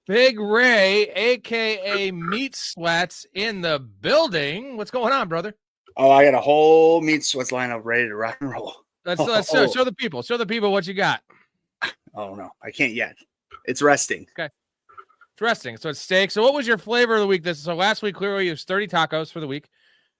Big Ray, a.k.a. Meat Sweats, in the building. What's going on, brother? Oh, I got a whole Meat Sweats lineup ready to rock and roll. Let's show the people. Show the people what you got. Oh, no. I can't yet. It's resting. Okay. It's resting. So it's steak. So what was your flavor of the week? So last week, clearly, it was 30 tacos for the week.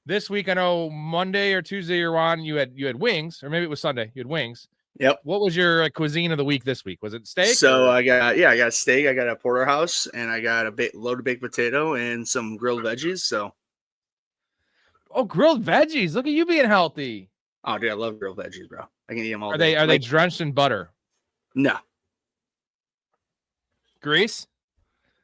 This week, I know Monday or Tuesday you're on, you had wings, or maybe it was Sunday. You had wings. Yep. What was your cuisine of the week this week? Was it steak? So I got steak. I got a porterhouse, and I got a loaded baked potato and some grilled veggies. So, grilled veggies. Look at you being healthy. Oh, dude, I love grilled veggies, bro. I can eat them all Are day. They drenched in butter? No. Grease?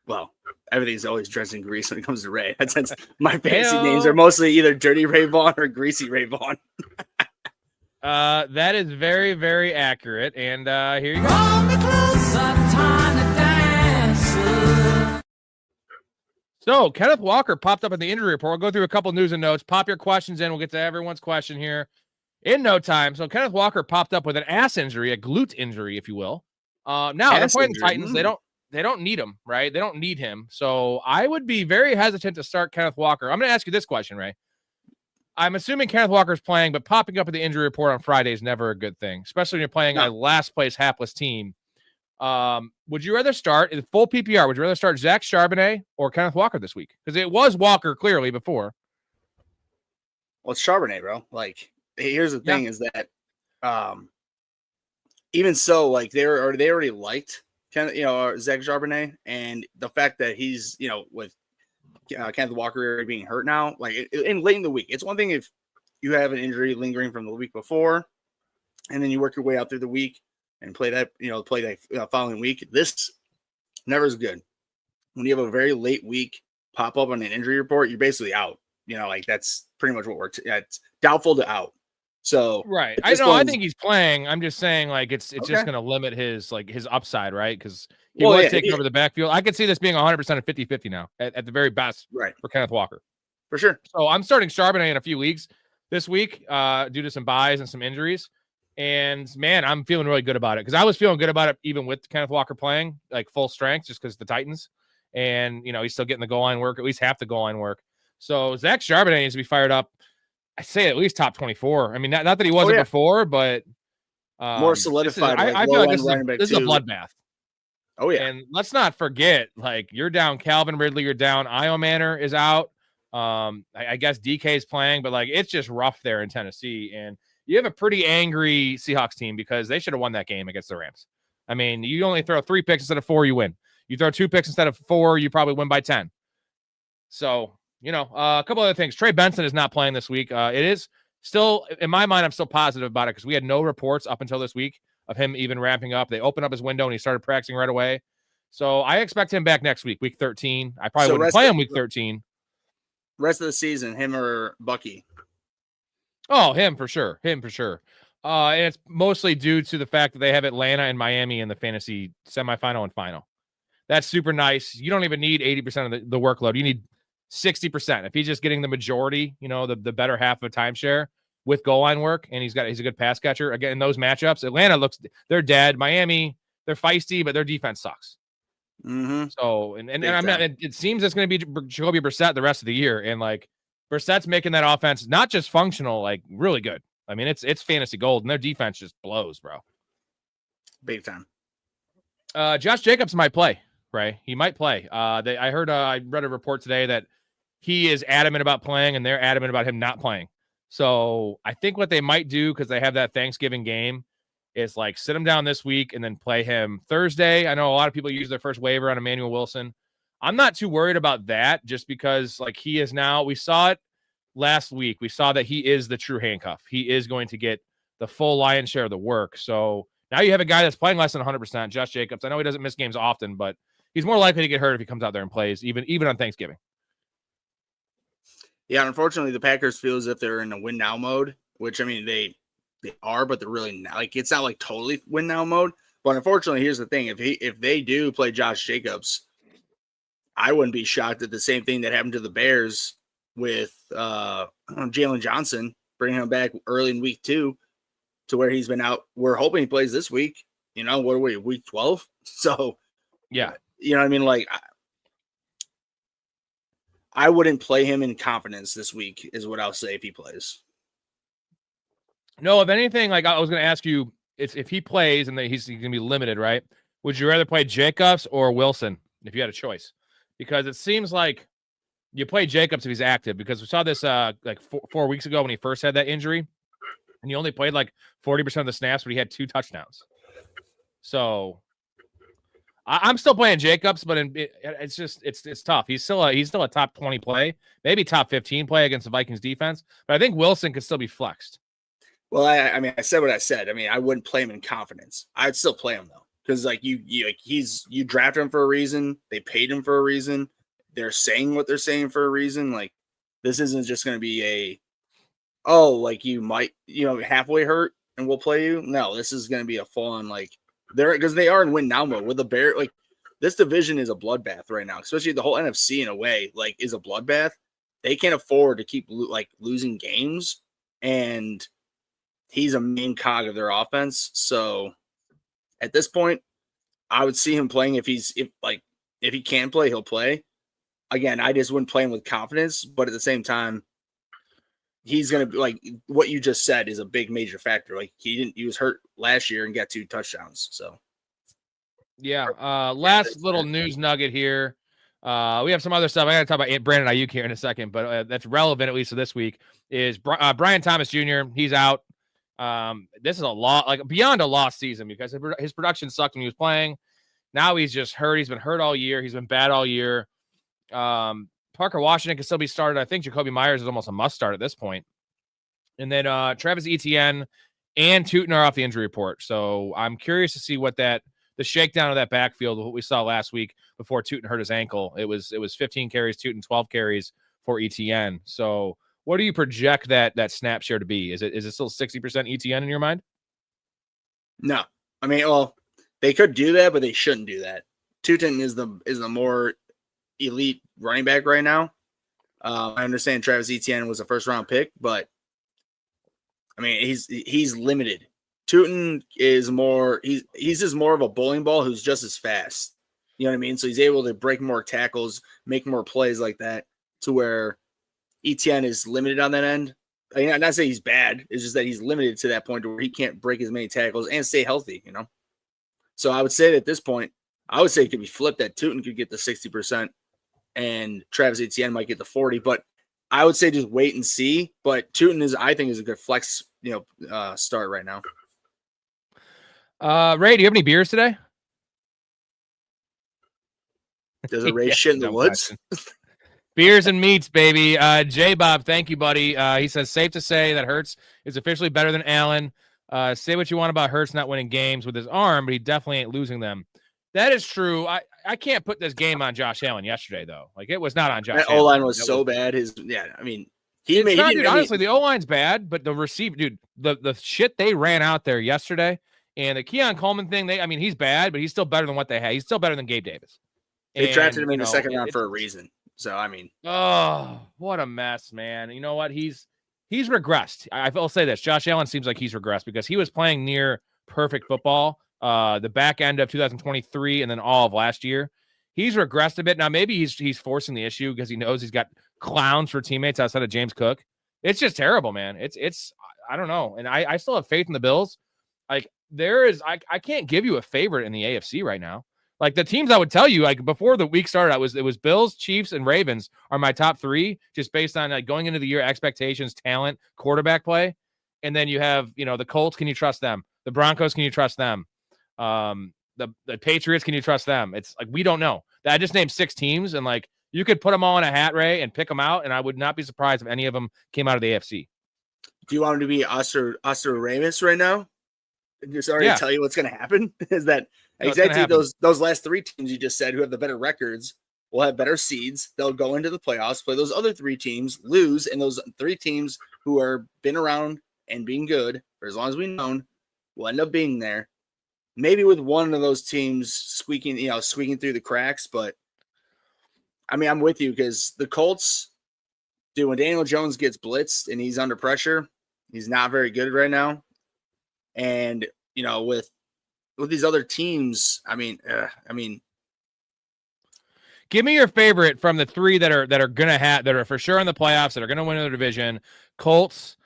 Well, everything's always drenched in grease when it comes to Ray. That's my fancy names are mostly either Dirty Ray Vaughn or Greasy Ray Vaughn. That is very, very accurate. And here you go. So Kenneth Walker popped up in the injury report. We'll go through a couple news and notes. Pop your questions in. We'll get to everyone's question here in no time. So Kenneth Walker popped up with an ass injury, a glute injury, if you will. Now they're playing the Titans. They don't need him, right? They don't need him. So I would be very hesitant to start Kenneth Walker. I'm going to ask you this question, Ray. I'm assuming Kenneth Walker's playing, but popping up at the injury report on Friday is never a good thing, especially when you're playing a last place hapless team. Would you rather start in full PPR? Would you rather start Zach Charbonnet or Kenneth Walker this week? Because it was Walker clearly before. Well, it's Charbonnet, bro. Like, here's the thing is that, even so, like they already liked Zach Charbonnet, and the fact that he's, with Kenneth Walker being hurt now, like in late in the week. It's one thing if you have an injury lingering from the week before, and then you work your way out through the week and play that following week. This never is good. When you have a very late week pop up on an injury report, you're basically out. Like that's pretty much what it's doubtful to out. So right, I know. I think he's playing. I'm just saying, like it's just going to limit his upside, right? Because he was taking over the backfield. I could see this being 100% a 50-50 now at the very best, right, for Kenneth Walker, for sure. So I'm starting Charbonnet in a few weeks this week, due to some buys and some injuries. And man, I'm feeling really good about it because I was feeling good about it even with Kenneth Walker playing like full strength, just because the Titans, and he's still getting the goal line work, at least half the goal line work. So Zach Charbonnet needs to be fired up. I say at least top 24. I mean, not that he wasn't before, but more solidified. I feel like this is a bloodbath. Oh yeah, and let's not forget, like you're down Calvin Ridley, you're down Io Manor is out. I guess DK is playing, but like it's just rough there in Tennessee, and you have a pretty angry Seahawks team because they should have won that game against the Rams. I mean, you only throw 3 picks instead of 4, you win. You throw 2 picks instead of 4, you probably win by 10. So, a couple other things. Trey Benson is not playing this week. It is still, in my mind, I'm still positive about it because we had no reports up until this week of him even ramping up. They opened up his window and he started practicing right away. So I expect him back next week, week 13. I probably wouldn't play him week 13. Rest of the season, him or Bucky? Oh, him for sure. And it's mostly due to the fact that they have Atlanta and Miami in the fantasy semifinal and final. That's super nice. You don't even need 80% of the workload. You need 60%. If he's just getting the majority, the better half of a timeshare with goal line work, and he's a good pass catcher. Again, in those matchups, Atlanta they're dead. Miami, they're feisty, but their defense sucks. Mm-hmm. So, and I mean, it seems it's going to be Jacoby Brissett the rest of the year, and like Brissett's making that offense not just functional, like really good. I mean, it's fantasy gold, and their defense just blows, bro. Big time. Josh Jacobs might play, right? He might play. I read a report today that he is adamant about playing, and they're adamant about him not playing. So I think what they might do, because they have that Thanksgiving game, is like sit him down this week and then play him Thursday. I know a lot of people use their first waiver on Emmanuel Wilson. I'm not too worried about that, just because like he is now, we saw it last week. We saw that he is the true handcuff. He is going to get the full lion's share of the work. So now you have a guy that's playing less than 100%, Josh Jacobs. I know he doesn't miss games often, but he's more likely to get hurt if he comes out there and plays, even on Thanksgiving. Yeah, unfortunately, the Packers feel as if they're in a win now mode, which I mean they are, but they're really not. Like it's not like totally win now mode. But unfortunately, here's the thing: if they do play Josh Jacobs, I wouldn't be shocked at the same thing that happened to the Bears with Jalen Johnson, bringing him back early in week 2 to where he's been out. We're hoping he plays this week. What are we, week 12? So yeah, You know what I mean? Like, I wouldn't play him in confidence this week, is what I'll say if he plays. No, if anything, like I was going to ask you, it's if he plays and he's going to be limited, right? Would you rather play Jacobs or Wilson if you had a choice? Because it seems like you play Jacobs if he's active, because we saw this like 4 weeks ago when he first had that injury, and he only played like 40% of the snaps, but he had 2 touchdowns. So I'm still playing Jacobs, but it's just it's tough. He's still a top 20 play, maybe top 15 play against the Vikings defense, but I think Wilson could still be flexed. Well, I mean, I said what I said. I mean, I wouldn't play him in confidence. I'd still play him though, because like you drafted him for a reason. They paid him for a reason. They're saying what they're saying for a reason. Like, this isn't just going to be like you might halfway hurt and we'll play you. No, this is going to be a full on like because they are in win now mode with the Bear. Like, this division is a bloodbath right now, especially the whole NFC in a way like is a bloodbath. They can't afford to keep losing games, and he's a main cog of their offense. So at this point, I would see him playing if he can play, he'll play. Again, I just wouldn't play him with confidence, but at the same time, he's going to be like what you just said is a big major factor. Like, he was hurt last year and got 2 touchdowns. So yeah. Last little news nugget here. We have some other stuff. I got to talk about Brandon Ayuk here in a second, but that's relevant at least to this week. Is Brian Thomas Jr. He's out. This is a lot, like beyond a lost season, because his production sucked when he was playing. Now he's just hurt. He's been hurt all year. He's been bad all year. Parker Washington can still be started. I think Jacoby Myers is almost a must start at this point. And then Travis Etienne and Tootin are off the injury report. So I'm curious to see what the shakedown of that backfield, what we saw last week before Tootin hurt his ankle. It was 15 carries, Tootin 12 carries for Etienne. So what do you project that snap share to be? Is it still 60% Etienne in your mind? No. I mean, well, they could do that, but they shouldn't do that. Tootin is the more elite running back right now. I understand Travis Etienne was a first round pick, but I mean, he's limited. Tootin is he's just more of a bowling ball who's just as fast. You know what I mean? So he's able to break more tackles, make more plays like that, to where Etienne is limited on that end. I mean, I'm not saying he's bad. It's just that he's limited to that point where he can't break as many tackles and stay healthy, So I would say that at this point, it could be flipped that Tootin could get the 60% and Travis Etienne might get the 40. But I would say just wait and see. But Tootin I think is a good flex, start right now. Ray, do you have any beers today? Does it raise shit in the woods? Beers and meats, baby. J Bob, thank you, buddy. He says, safe to say that Hurts is officially better than Allen. Say what you want about Hurts not winning games with his arm, but he definitely ain't losing them. That is true. I can't put this game on Josh Allen yesterday, though. Like, it was not on Josh Allen. That O-line was so bad. Honestly, the O-line's bad, but the receiver, dude, the shit they ran out there yesterday, and the Keon Coleman thing, he's bad, but he's still better than what they had. He's still better than Gabe Davis. They drafted him in the second round for a reason. So, oh, what a mess, man. You know what? He's regressed. I will say this. Josh Allen seems like he's regressed because he was playing near perfect football the back end of 2023 and then all of last year. He's regressed a bit. Now, maybe he's forcing the issue because he knows he's got clowns for teammates outside of James Cook. It's just terrible, man. It's I don't know. And I still have faith in the Bills. Like, I can't give you a favorite in the AFC right now. Like, the teams I would tell you, like, before the week started, it was Bills, Chiefs, and Ravens are my top 3, just based on like going into the year expectations, talent, quarterback play. And then you have, the Colts. Can you trust them? The Broncos. Can you trust them? The Patriots. Can you trust them? It's like, we don't know. I just named 6 teams, and like, you could put them all in a hat, Ray, and pick them out, and I would not be surprised if any of them came out of the AFC. Do you want him to be Oscar Ramis right now? Just already tell you what's going to happen? Is that exactly those last 3 teams you just said who have the better records will have better seeds. They'll go into the playoffs, play those other 3 teams, lose, and those 3 teams who are been around and being good for as long as we've known will end up being there. Maybe with one of those teams squeaking through the cracks, but I'm with you because the Colts, dude, when Daniel Jones gets blitzed and he's under pressure, he's not very good right now. And with these other teams, Give me your favorite from the three that are that are for sure in the playoffs, that are gonna win the division. Colts,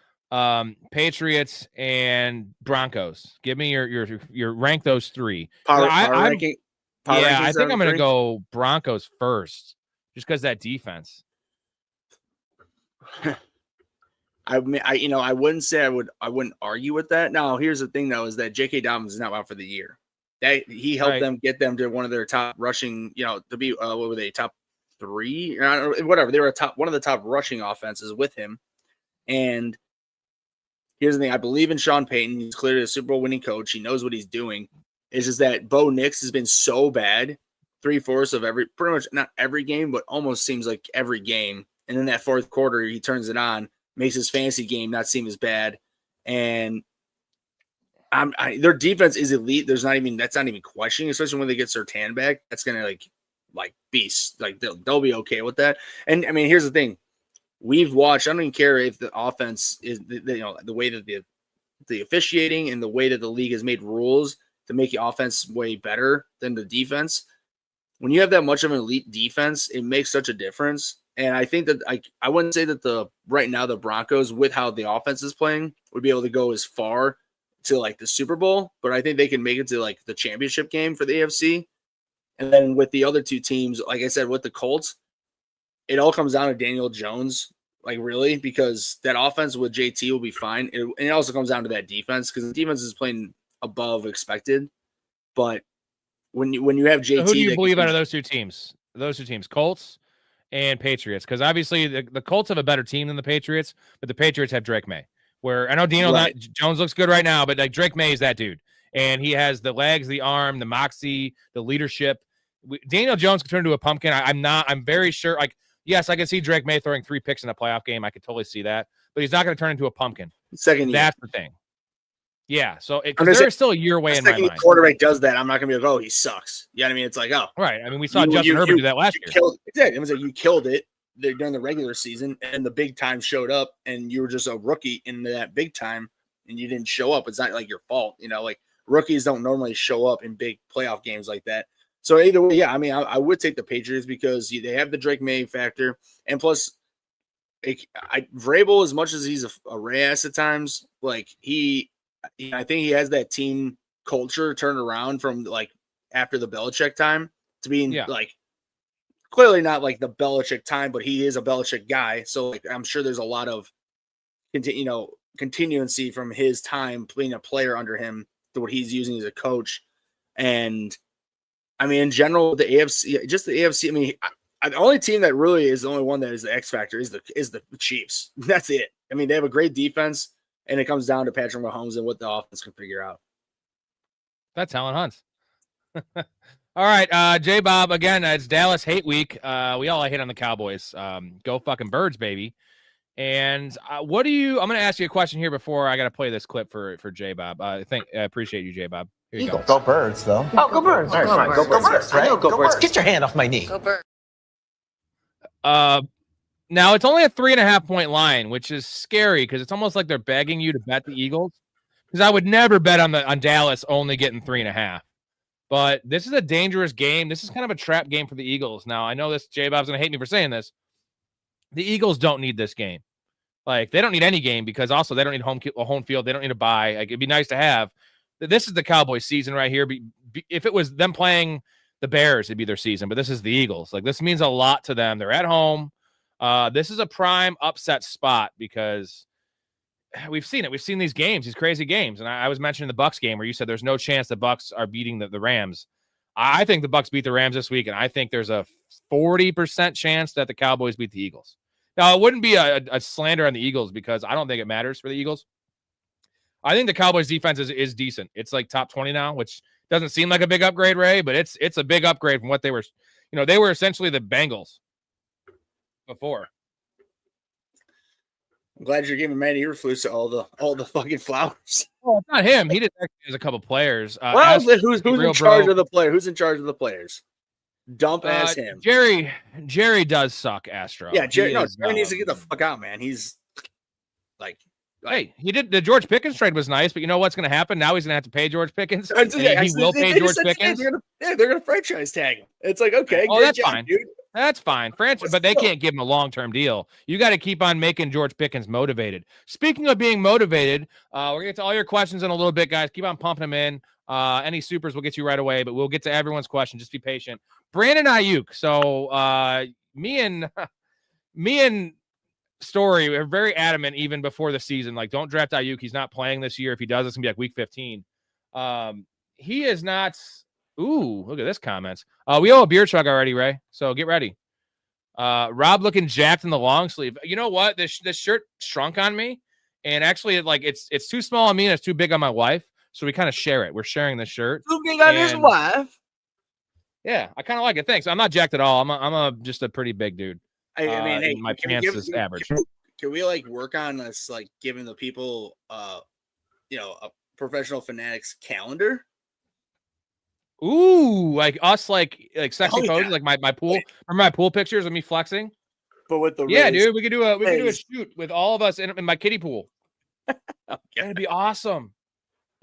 Patriots, and Broncos. Give me your rank those three. Power ranking. I think I'm gonna go Broncos first, just because that defense. I wouldn't argue with that. Now, here's the thing though, is that J.K. Dobbins is not out for the year. He helped them get them to one of their top rushing, to be what were they, top 3 or whatever. They were one of the top rushing offenses with him. And here's the thing: I believe in Sean Payton. He's clearly a Super Bowl winning coach. He knows what he's doing. It's just that Bo Nix has been so bad 3/4 of pretty much not every game, but almost seems like every game. And in that fourth quarter, he turns it on, makes his fantasy game not seem as bad. And their defense is elite. That's not even questioning, especially when they get Surtain back. That's gonna like beast. Like they'll be okay with that. And I mean, here's the thing: we've watched. I don't even care if the offense is the way that the officiating and the way that the league has made rules to make the offense way better than the defense. When you have that much of an elite defense, it makes such a difference. And I think that I wouldn't say that right now the Broncos, with how the offense is playing, would be able to go as far to like the Super Bowl, but I think they can make it to like the championship game for the AFC. And then with the other two teams, like I said, with the Colts, it all comes down to Daniel Jones, like really, because that offense with JT will be fine. And it also comes down to that defense, because the defense is playing above expected. But when you have JT, so who do you believe out of those two teams? Colts and Patriots, because obviously the Colts have a better team than the Patriots, but the Patriots have Drake May. Where I know Jones looks good right now, but like Drake May is that dude, and he has the legs, the arm, the moxie, the leadership. Daniel Jones can turn into a pumpkin. I'm very sure. Like, yes, I can see Drake May throwing 3 picks in a playoff game. I could totally see that, but he's not going to turn into a pumpkin. Second year. That's the thing. Yeah, so there's still a year away in my mind. Quarterback does that, I'm not going to be like, oh, he sucks. You know what I mean? It's like, oh, right. I mean, we saw Justin Herbert do that last year. It was like you killed it during the regular season, and the big time showed up, and you were just a rookie in that big time, and you didn't show up. It's not like your fault, like rookies don't normally show up in big playoff games like that. So either way, yeah, I mean, I would take the Patriots because they have the Drake May factor, and plus, Vrabel, as much as he's a ray ass at times, like I think he has that team culture turned around from like after the Belichick time to being like. Clearly not like the Belichick time, but he is a Belichick guy. So like, I'm sure there's a lot of continuancy from his time being a player under him to what he's using as a coach. And I mean, in general, the AFC, I mean, the only team that really is the only one that is the X factor is the Chiefs. That's it. I mean, they have a great defense, and it comes down to Patrick Mahomes and what the offense can figure out. That's Alan Hunts. All right, J-Bob, again, it's Dallas hate week. We all hate on the Cowboys. Go fucking Birds, baby. And I'm going to ask you a question here before I got to play this clip for J-Bob. I appreciate you, J-Bob. Here you go. Go Birds, though. Oh, go Birds. All right, go Birds, right? Go Birds. Get your hand off my knee. Go Birds. Now, it's only a 3.5-point line, which is scary because it's almost like they're begging you to bet the Eagles. Because I would never bet on Dallas only getting 3.5. But this is a dangerous game. This is kind of a trap game for the Eagles. Now, I know this J-Bob's going to hate me for saying this. The Eagles don't need this game. Like, they don't need any game because also they don't need home field. They don't need a bye. Like, it'd be nice to have. This is the Cowboys season right here. If it was them playing the Bears, it'd be their season. But this is the Eagles. Like, this means a lot to them. They're at home. This is a prime upset spot because we've seen it. We've seen these games, these crazy games. And I was mentioning the Bucs game where you said there's no chance the Bucs are beating the Rams. I think the Bucs beat the Rams this week, and I think there's a 40% chance that the Cowboys beat the Eagles. Now, it wouldn't be a slander on the Eagles because I don't think it matters for the Eagles. I think the Cowboys defense is decent. It's like top 20 now, which doesn't seem like a big upgrade, Ray, but it's a big upgrade from what they were. They were essentially the Bengals before. I'm glad you're giving Matty Eberflus all the fucking flowers. Oh, it's not him. He did actually has a couple players. Who's in charge of the player? Who's in charge of the players? Dump ass him. Jerry does suck, Astro. Yeah, Jerry needs to get the fuck out, man. He's like, hey, he did the George Pickens trade was nice, but you know what's going to happen? Now he's going to have to pay George Pickens. He will pay George Pickens. They're going to franchise tag him. It's like, okay, that's fine. Dude. That's fine. But they can't give him a long-term deal. You got to keep on making George Pickens motivated. Speaking of being motivated, we're going to get to all your questions in a little bit, guys. Keep on pumping them in. Any supers will get you right away, but we'll get to everyone's question. Just be patient. Brandon Ayuk. So me and Storey are very adamant even before the season. Like, don't draft Ayuk. He's not playing this year. If he does, it's going to be like week 15. He is not – ooh, look at this comments. We owe a beer chug already, Ray. So get ready. Rob looking jacked in the long sleeve. You know what? This shirt shrunk on me, and actually, it's too small on me and it's too big on my wife. So we kind of share it. We're sharing this shirt. Too big on his wife. Yeah, I kind of like it. Thanks. I'm not jacked at all. I'm just a pretty big dude. I mean, hey, my pants is average. Can we like work on us like giving the people, a professional fanatics calendar? Ooh, like us, like sexy poses, like my pool. Remember my pool pictures of me flexing? But with the dude, we could do a shoot with all of us in my kiddie pool. It'd be awesome.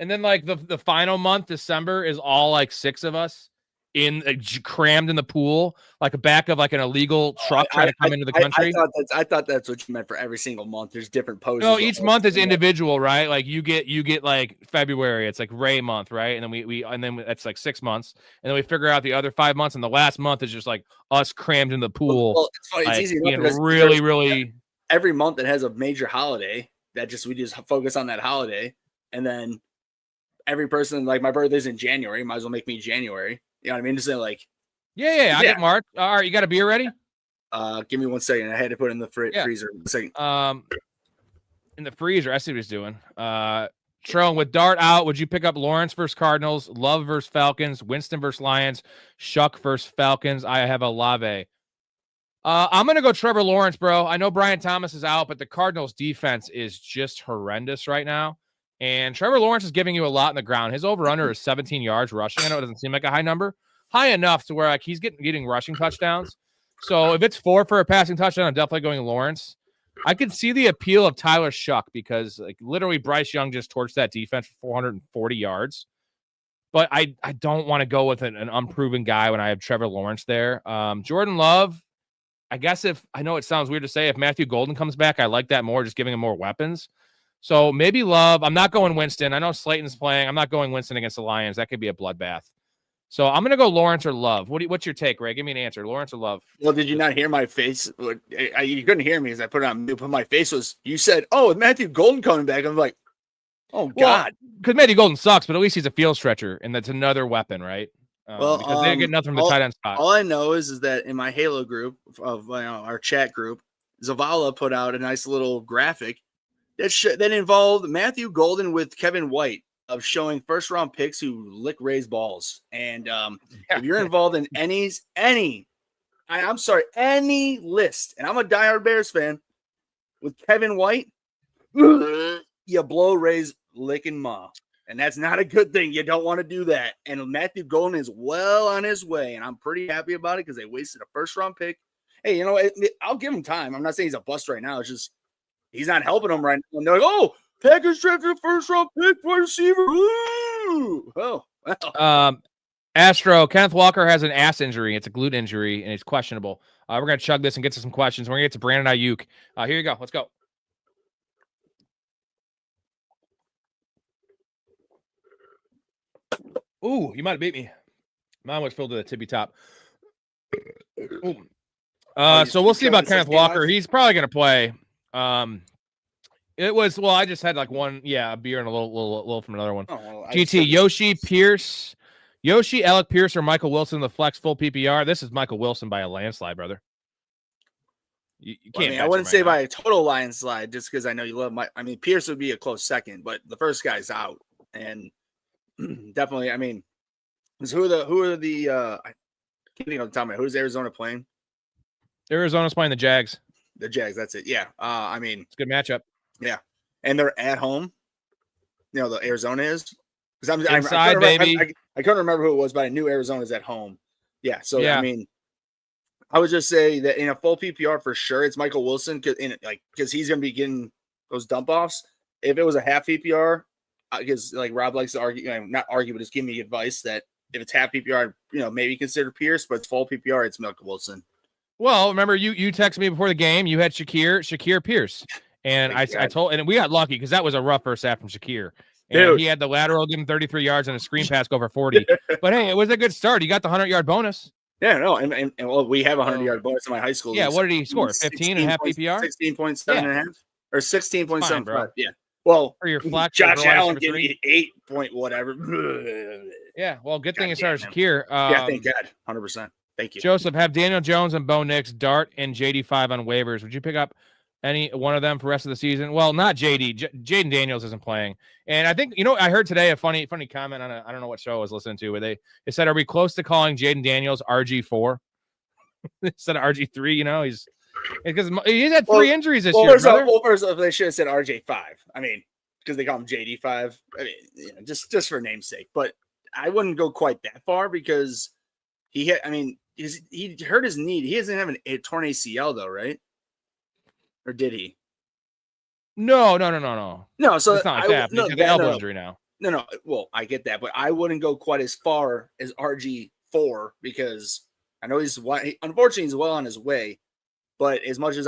And then like the final month, December, is all like 6 of us crammed in the pool, like a back of like an illegal truck trying to come into the country. I thought that's what you meant for every single month. There's different poses. No, each month is individual, right? Like you get like February, it's like Ray month, right? And then and then that's like 6 months, and then we figure out the other 5 months, and the last month is just like us crammed in the pool. Well, it's funny. It's easy enough because really every month it has a major holiday we just focus on that holiday, and then every person, like my birthday's in January, might as well make me January. You know what I mean? Just like, yeah. I get March. All right, you got a beer ready? Give me 1 second. I had to put it in the freezer. 1 second. In the freezer. I see what he's doing. Tron, with Dart out, would you pick up Lawrence versus Cardinals, Love versus Falcons, Winston versus Lions, Shuck versus Falcons? I have Olave. I'm gonna go Trevor Lawrence, bro. I know Brian Thomas is out, but the Cardinals defense is just horrendous right now. And Trevor Lawrence is giving you a lot in the ground. His over-under is 17 yards rushing. I know it doesn't seem like a high number. High enough to where like he's getting rushing touchdowns. So if it's 4 for a passing touchdown, I'm definitely going Lawrence. I could see the appeal of Tyler Shuck because like literally Bryce Young just torched that defense for 440 yards. But I don't want to go with an unproven guy when I have Trevor Lawrence there. Jordan Love, I guess I know it sounds weird to say, if Matthew Golden comes back, I like that more, just giving him more weapons. So maybe Love. I'm not going Winston. I know Slayton's playing. I'm not going Winston against the Lions. That could be a bloodbath. So I'm going to go Lawrence or Love. What's your take, Ray? Give me an answer. Lawrence or Love? Well, did you not hear my face? You couldn't hear me because I put it on mute, but my face was, you said, oh, with Matthew Golden coming back. I'm like, oh, God. Because Matthew Golden sucks, but at least he's a field stretcher, and that's another weapon, right? Because they get nothing from the tight end spot. All I know is that in my Halo group of our chat group, Zavala put out a nice little graphic that involved Matthew Golden with Kevin White of showing first-round picks who lick Ray's balls. And if you're involved in any list, and I'm a diehard Bears fan, with Kevin White, you blow Ray's licking maw. And that's not a good thing. You don't want to do that. And Matthew Golden is well on his way, and I'm pretty happy about it because they wasted a first-round pick. Hey, you know, I'll give him time. I'm not saying he's a bust right now. It's just he's not helping them right now. And they're like, oh, Packers drafted a first-round pick for receiver. Woo! Oh, wow. Astro, Kenneth Walker has an ass injury. It's a glute injury, and it's questionable. We're going to chug this and get to some questions. We're going to get to Brandon Ayuk. Here you go. Let's go. Ooh, you might have beat me. Mine was filled to the tippy top. Ooh. So we'll see about Kenneth Walker. He's probably going to play. I just had like one, a beer and a little from another one. GT, Yoshi, Pierce, Alec Pierce, or Michael Wilson, the flex full PPR. This is Michael Wilson by a landslide, brother. You can't. I wouldn't say by a total landslide just because I know you love Pierce would be a close second, but the first guy's out. And definitely, I mean, who are the I can't think of the top of my head. Who's Arizona playing? Arizona's playing the Jags. The Jags, that's it. Yeah. I mean, it's a good matchup. Yeah. And they're at home. You know, the Arizona is. Because inside, baby. I couldn't remember who it was, but I knew Arizona's at home. Yeah. So I mean, I would just say that in a full PPR for sure, it's Michael Wilson because he's gonna be getting those dump offs. If it was a half PPR, because like Rob likes to argue, not argue, but just give me advice that if it's half PPR, maybe consider Pierce, but it's full PPR, it's Michael Wilson. Well, remember you texted me before the game. You had Shakir Pierce, and I told, and we got lucky because that was a rough first half from Shakir. And Dude. he had the lateral, give him 33 yards and a screen pass go for 40. But hey, it was a good start. He got the 100-yard bonus. Yeah, no, and well, we have a 100-yard bonus in my high school. Yeah, what did he score? 15 and a half PPR? 16.7 and a half? Or 16.75. Yeah. Well, for your flex, Josh Allen gave me 8 point whatever. Yeah, well, good thing it started Shakir. Yeah, thank God. 100%. Thank you. Joseph, have Daniel Jones and Bo Nix, Dart, and JD5 on waivers. Would you pick up any one of them for the rest of the season? Well, not JD. Jaden Daniels isn't playing. And I think, I heard today a funny comment on I don't know what show I was listening to, where they said, are we close to calling Jaden Daniels RG4 instead of RG3? He's because he's had 3 injuries this year. First off, they should have said RJ5. I mean, because they call him JD5. I mean, just for name's sake. But I wouldn't go quite that far because he hurt his knee. He doesn't have a torn ACL though, right? Or did he? No. No, so it's not like that. He's got the elbow injury now. No. Well, I get that, but I wouldn't go quite as far as RG4 because I know unfortunately he's well on his way. But as much as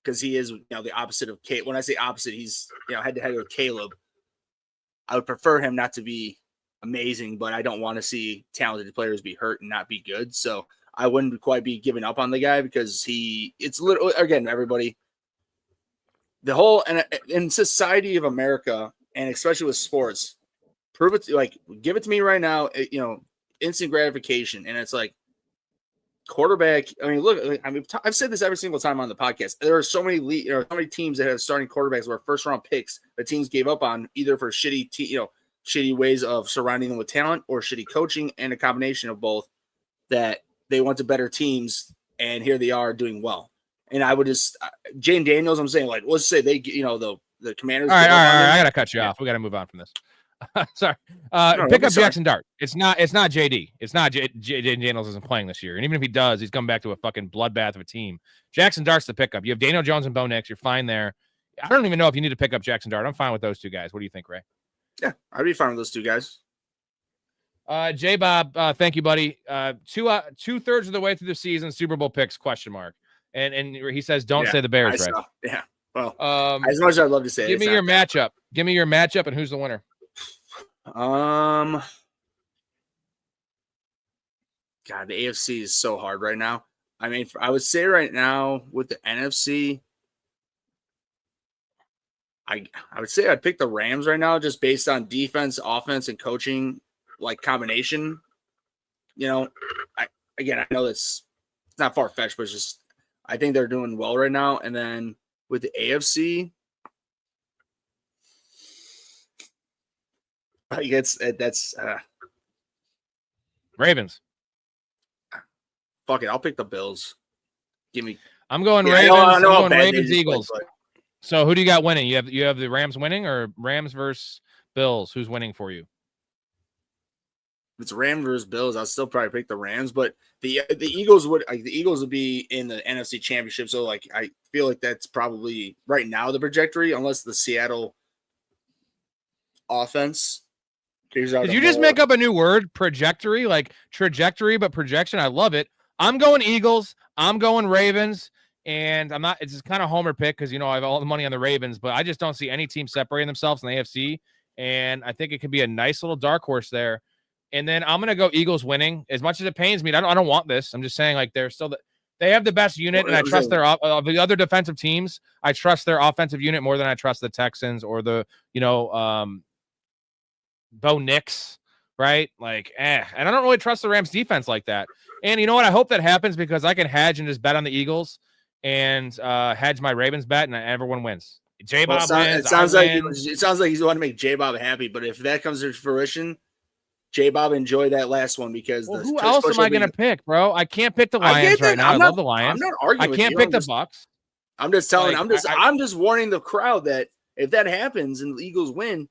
because he is the opposite of Kate. When I say opposite, he's head to head with Caleb. I would prefer him not to be amazing, but I don't want to see talented players be hurt and not be good. So I wouldn't quite be giving up on the guy because it's literally, again, everybody, the whole, and in society of America, and especially with sports, prove it, give it to me right now, instant gratification. And it's like quarterback. I mean, look, I've said this every single time on the podcast. There are so many teams that have starting quarterbacks where first round picks the teams gave up on either for shitty ways of surrounding them with talent or shitty coaching and a combination of both, that they went to better teams and here they are doing well. And I would just Jane Daniels, I'm saying, let's say they, the Commanders. All right. I got to cut you off. We got to move on from this. Sorry. Pick up Jackson Dart. It's not JD. It's not Jaden Daniels isn't playing this year. And even if he does, he's coming back to a fucking bloodbath of a team. Jackson Dart's the pickup. You have Daniel Jones and Bo Nix. You're fine there. I don't even know if you need to pick up Jackson Dart. I'm fine with those two guys. What do you think, Ray? Yeah, I'd be fine with those two guys. J Bob, thank you, buddy. 2/3 of the way through the season, Super Bowl picks ? And he says, don't say the Bears, Ray. Yeah. Well, as much as I'd love to say, give me your matchup. Give me your matchup and who's the winner. God, the AFC is so hard right now. I mean, I would say right now with the NFC, I would say I'd pick the Rams right now, just based on defense, offense, and coaching, combination. I know it's not far fetched, but it's just I think they're doing well right now. And then with the AFC, that's Ravens. Fuck it, I'll pick the Bills. I'm going Ravens. I'm going Ravens, Eagles. Play, so who do you got winning? You have the Rams winning or Rams versus Bills? Who's winning for you? If it's Rams versus Bills, I'll still probably pick the Rams, but the Eagles would be in the NFC Championship. So I feel like that's probably right now the trajectory, unless the Seattle offense. Did you just make up a new word? Trajectory, like trajectory, but projection. I love it. I'm going Eagles. I'm going Ravens. And I'm not, it's just kind of homer pick because, I have all the money on the Ravens, but I just don't see any team separating themselves in the AFC. And I think it could be a nice little dark horse there. And then I'm going to go Eagles winning. As much as it pains me, I don't want this. I'm just saying, they're still they have the best unit, and I trust the other defensive teams. I trust their offensive unit more than I trust the Texans or the, Bo Nix, right? And I don't really trust the Rams defense like that. And you know what? I hope that happens because I can hedge and just bet on the Eagles and hedge my Ravens bet, and everyone wins. J-Bob wins. It sounds like he's want to make J-Bob happy, but if that comes to fruition, J-Bob, enjoy that last one because who else am I going to pick, bro? I can't pick the Lions right now. I love the Lions. I'm not arguing. I can't pick the Bucks. I'm just telling. I'm just warning the crowd that if that happens and the Eagles win,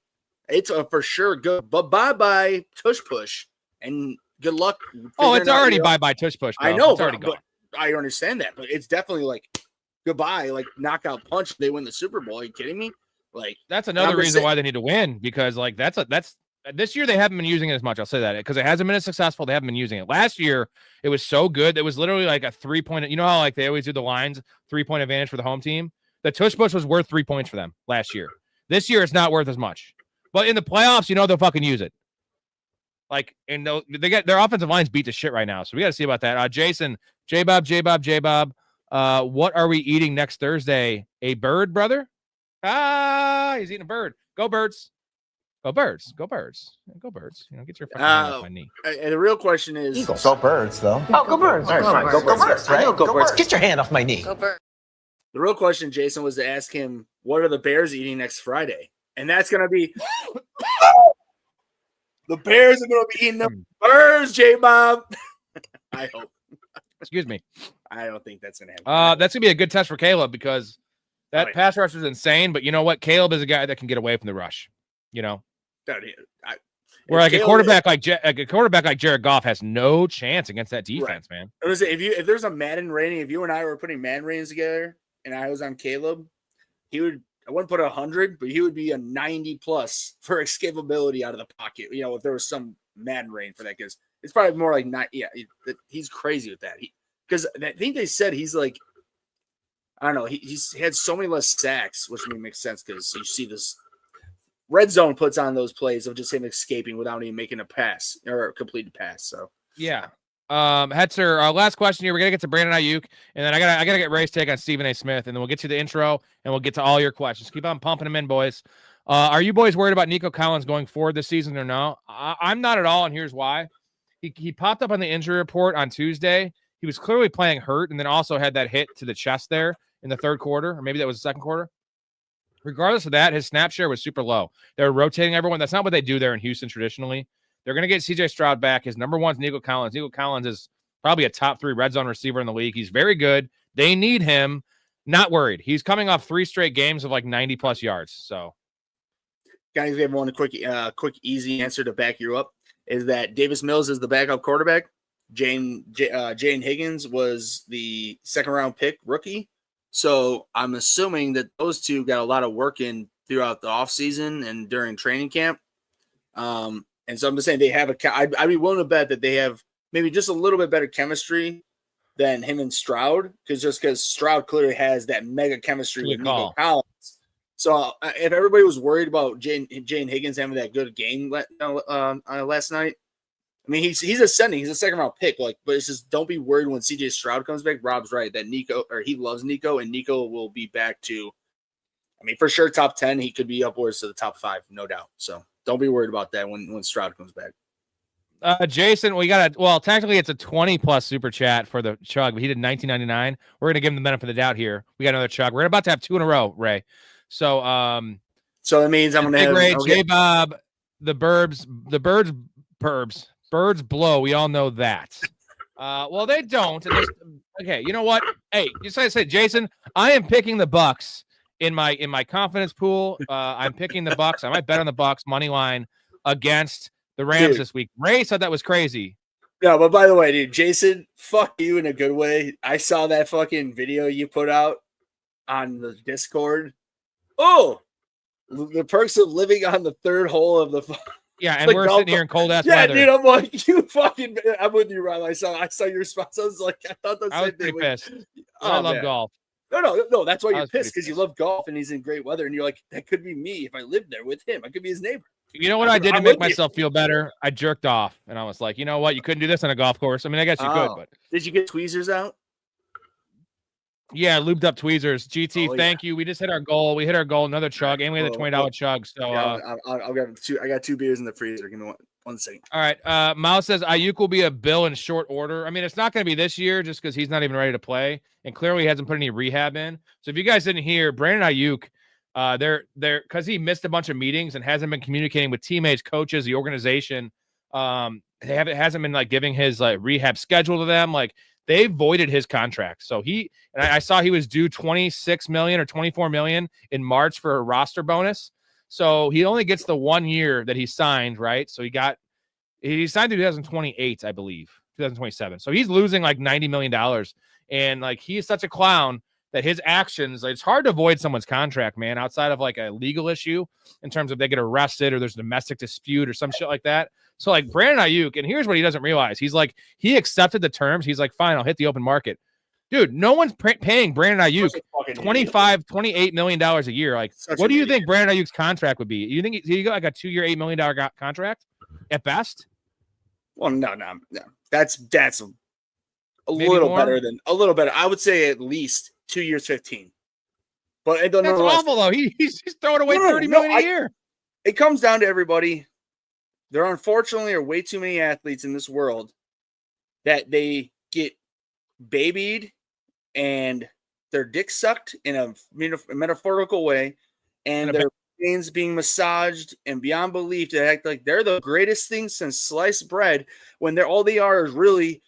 it's a for sure good. But bye tush push and good luck. Oh, it's already bye tush push. Bro. I know, it's already gone. I understand that, but it's definitely goodbye, knockout punch. They win the Super Bowl. Are you kidding me? That's another reason why they need to win because that's This year they haven't been using it as much. I'll say that because it hasn't been as successful. They haven't been using it. Last year it was so good. It was literally like a 3-point. You know how like they always do the lines 3-point advantage for the home team. The tush push was worth 3 points for them last year. This year it's not worth as much. But in the playoffs, they'll fucking use it. Like, and they get their offensive line's beat to shit right now. So we got to see about that. Jason, J-Bob. What are we eating next Thursday? A bird, brother? He's eating a bird. Go Birds. Go Birds. Go Birds. Go Birds. Get your fucking hand off my knee. And the real question is... Eagles. Go Birds, though. Oh, go Birds. All right, fine. Go Birds. Right? Go Birds. Get your hand off my knee. Go Birds. The real question, Jason, was to ask him, what are the Bears eating next Friday? And that's going to be... the Bears are going to be eating the birds, J-Bob. I hope. Excuse me. I don't think that's going to happen. That's going to be a good test for Caleb because that pass rush is insane. But you know what? Caleb is a guy that can get away from the rush. Where like a quarterback like Jared Goff has no chance against that defense, man. I was saying, if there's a Madden rating, if you and I were putting Madden ratings together, and I was on Caleb, I wouldn't put 100, but he would be a 90 plus for escapability out of the pocket. If there was some Madden rating for that, because it's probably more like not. Yeah, he's crazy with that. Because I think they said he's like, I don't know, he's had so many less sacks, which makes sense because you see this. Red Zone puts on those plays of just him escaping without even making a pass or a completed pass. So yeah. Hetzer, our last question here. We're gonna get to Brandon Ayuk, and then I gotta get Ray's take on Stephen A. Smith, and then we'll get to the intro and we'll get to all your questions. Keep on pumping them in, boys. Are you boys worried about Nico Collins going forward this season or no? I'm not at all, and here's why. He popped up on the injury report on Tuesday. He was clearly playing hurt, and then also had that hit to the chest there in the third quarter, or maybe that was the second quarter. Regardless of that, his snap share was super low. They're rotating everyone. That's not what they do there in Houston traditionally. They're going to get C.J. Stroud back. His number one is Nico Collins. Nico Collins is probably a top 3 red zone receiver in the league. He's very good. They need him. Not worried. He's coming off 3 straight games of like 90-plus yards. So, guys, we have one quick, easy answer to back you up is that Davis Mills is the backup quarterback. Jane Higgins was the second-round pick rookie. So I'm assuming that those two got a lot of work in throughout the offseason and during training camp. And so I'm just saying they have I'd be willing to bet that they have maybe just a little bit better chemistry than him and Stroud, because Stroud clearly has that mega chemistry with Nico Collins. So if everybody was worried about Jane Higgins having that good game last night, I mean, he's ascending. He's a second-round pick. But it's just don't be worried when C.J. Stroud comes back. Rob's right that he loves Nico, and Nico will be back to, I mean, for sure, top 10. He could be upwards to the top 5, no doubt. So don't be worried about that when Stroud comes back. Jason, technically it's a 20-plus super chat for the Chug, but he did $19.99. We're gonna give him the benefit of the doubt here. We got another Chug. We're about to have 2 in a row, Ray. So that means I'm gonna have Ray, J-Bob, the birds blow. We all know that. Well, they don't. Okay, you know what? Hey, just like I said, Jason, I am picking the Bucks in my confidence pool. I'm picking the Bucks. I might bet on the Bucks money line against the Rams this week. Ray said that was crazy. No, but by the way, dude, Jason, fuck you in a good way. I saw that fucking video you put out on the Discord. Oh, the perks of living on the third hole of the. Yeah, and we're sitting here in cold ass weather. Dude, I'm like, I'm with you, Rob. I saw your response. I was like, I thought the same thing. Pissed. I love golf. No, that's why you're pissed, because you love golf and he's in great weather, and you're like, that could be me if I lived there with him. I could be his neighbor. You know what I did to make myself feel better? I jerked off, and I was like, you know what? You couldn't do this on a golf course. I mean, I guess you could, but did you get tweezers out? Yeah, lubed up tweezers. GT, thank you. We just hit our goal. We hit our goal. Another chug, and we had a $20 chug. So I'll grab 2. I got 2 beers in the freezer. Give me one second. All right. Miles says Ayuk will be a Bill in short order. I mean, it's not going to be this year just because he's not even ready to play, and clearly he hasn't put any rehab in. So if you guys didn't hear, Brandon Ayuk, they're because he missed a bunch of meetings and hasn't been communicating with teammates, coaches, the organization. Hasn't been like giving his like rehab schedule to them. Like, they voided his contract. So I saw he was due $26 million or $24 million in March for a roster bonus. So he only gets the 1 year that he signed, right? So he signed in 2028, I believe, 2027. So he's losing like $90 million. And like, he is such a clown that his actions, like, it's hard to avoid someone's contract, man, outside of like a legal issue in terms of they get arrested or there's a domestic dispute or some shit like that. So like Brandon Ayuk, and here's what he doesn't realize. He's like, he accepted the terms. He's like, fine, I'll hit the open market. Dude, no one's paying Brandon Ayuk $28 million a year. Like, what do you think Brandon Ayuk's contract would be? You think he got like a 2-year, $8 million contract at best? Well, no. That's a little better than a little better. I would say at least 2 years, 15. But that's awful though. He's throwing away $30 million a year. It comes down to everybody. There unfortunately are way too many athletes in this world that they get babied and their dick sucked in a metaphorical way, and their brains being massaged and beyond belief to act like they're the greatest thing since sliced bread when all they are is really,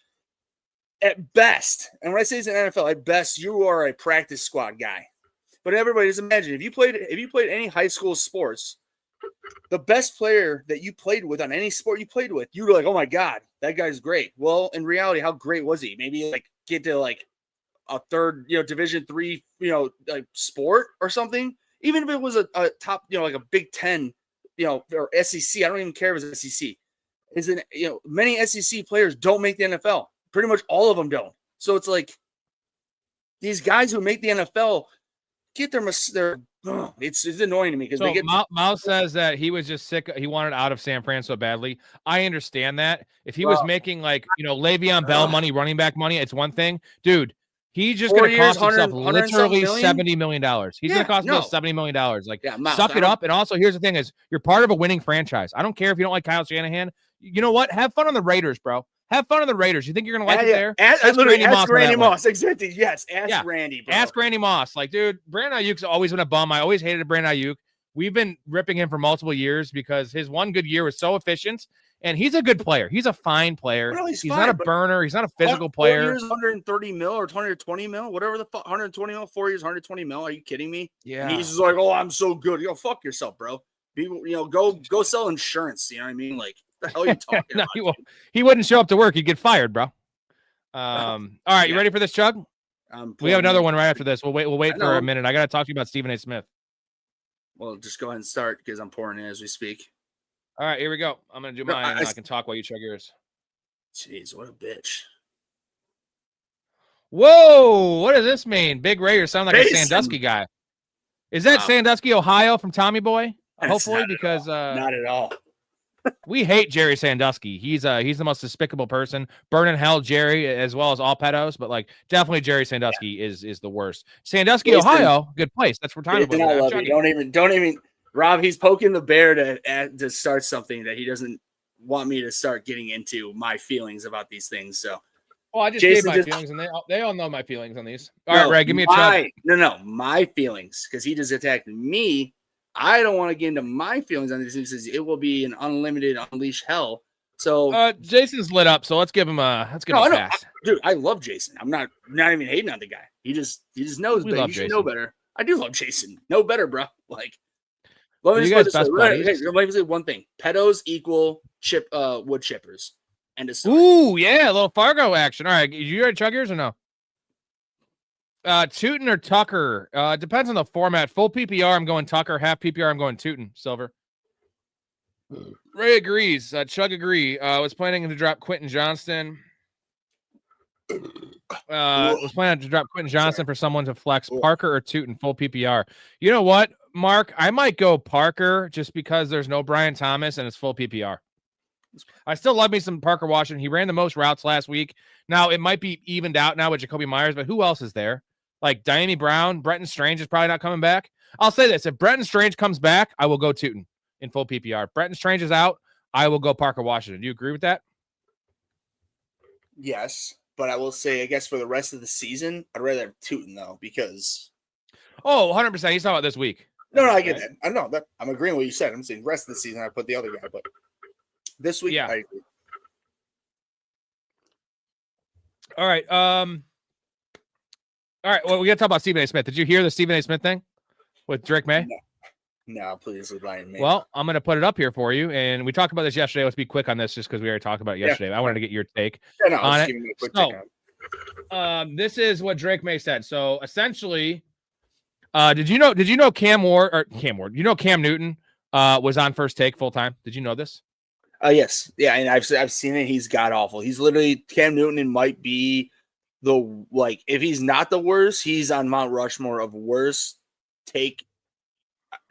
at best, and when I say it's an NFL, at best, you are a practice squad guy. But everybody just imagine if you played any high school sports, the best player that you played with on any sport you played with, you were like, oh my God, that guy's great. Well, in reality, how great was he? Maybe like get to like a third, Division III, like sport or something. Even if it was a top, like a Big Ten, or SEC. I don't even care if it's SEC. Many SEC players don't make the NFL. Pretty much all of them don't. So it's like these guys who make the NFL get it's annoying to me because they get. Mouse says that he was just sick. He wanted out of San Fran so badly. I understand that. If he was making like Le'Veon Bell money, running back money, it's one thing, dude. He's just going to cost himself literally $70 million. He's going to cost himself $70 million. Like, suck it up. And also, here's the thing: is you're part of a winning franchise. I don't care if you don't like Kyle Shanahan. You know what? Have fun on the Raiders, bro. Have fun on the Raiders. You think you're going to like it there? Ask Randy Moss. Exactly. Yes. Ask Randy, bro. Ask Randy Moss. Like, dude, Brandon Ayuk's always been a bum. I always hated Brandon Ayuk. We've been ripping him for multiple years because his one good year was so efficient, and he's a good player. He's a fine player. Well, he's not a burner. He's not a physical player. 4 years, 130 mil or 120 mil, whatever the fuck, 120 mil, 4 years, 120 mil. Are you kidding me? Yeah. And he's just like, oh, I'm so good. Fuck yourself, bro. People, go sell insurance. You know what I mean? Like, the hell are you talking about? He wouldn't show up to work. He'd get fired, bro. All right, you ready for this, Chug? We have another one right after this. We'll wait for a minute. I got to talk to you about Stephen A. Smith. Well, just go ahead and start because I'm pouring it as we speak. All right, here we go. I'm going to do mine, and I can talk while you chug yours. Jeez, what a bitch. Whoa, what does this mean? Big Raiders sound like a Sandusky guy. Is that Sandusky, Ohio from Tommy Boy? Hopefully, because not at all. We hate Jerry Sandusky. He's the most despicable person. Burn in hell, Jerry, as well as all pedos. But like, definitely Jerry Sandusky is the worst. Sandusky, Ohio, good place. That's where Tommy Boy. I love you. Don't even, Rob. He's poking the bear to start something that he doesn't want me to start getting into my feelings about these things. So, well, I just gave my feelings, and they all know my feelings on these. All right, Ray, give me a chug. No, my feelings, because he just attacked me. I don't want to get into my feelings on these things. It will be an unlimited unleash hell. So Jason's lit up, so let's give him a pass. Dude, I love Jason. I'm not even hating on the guy. He just knows better. You should know better. I do love Jason. Know better, bro. Like, let me say one thing. Pedos equal wood chippers. And ooh, yeah, a little Fargo action. All right, you ready to chug yours or no? Tootin or Tucker? Depends on the format. Full PPR, I'm going Tucker. Half PPR, I'm going Tootin. Silver. Ray agrees. Chug agree. Was planning to drop Quentin Johnston. Was planning to drop Quentin Johnston for someone to flex Parker or Tootin full PPR. You know what, Mark? I might go Parker just because there's no Brian Thomas and it's full PPR. I still love me some Parker Washington. He ran the most routes last week. Now it might be evened out now with Jacoby Myers, but who else is there? Like Diami Brown, Brenton Strange is probably not coming back. I'll say this: if Brenton Strange comes back, I will go Tootin in full PPR. If Brenton Strange is out, I will go Parker Washington. Do you agree with that? Yes, but I will say, I guess for the rest of the season, I'd rather have Tootin though, because 100%. He's talking about this week. No, I get that. I know that. I'm agreeing with what you said. I'm saying the rest of the season, I put the other guy, but this week, yeah. I agree. All right. All right. Well, we got to talk about Stephen A. Smith. Did you hear the Stephen A. Smith thing with Drake May? No, please remind me. Well, I'm going to put it up here for you. And we talked about this yesterday. Let's be quick on this just because we already talked about it yesterday. I wanted to get your take on it. This is what Drake May said. So essentially, did you know Cam Newton was on First Take full time? Did you know this? Yes. Yeah, and I've seen it. He's god awful. He's literally Cam Newton and might be if he's not the worst, he's on Mount Rushmore of worst take.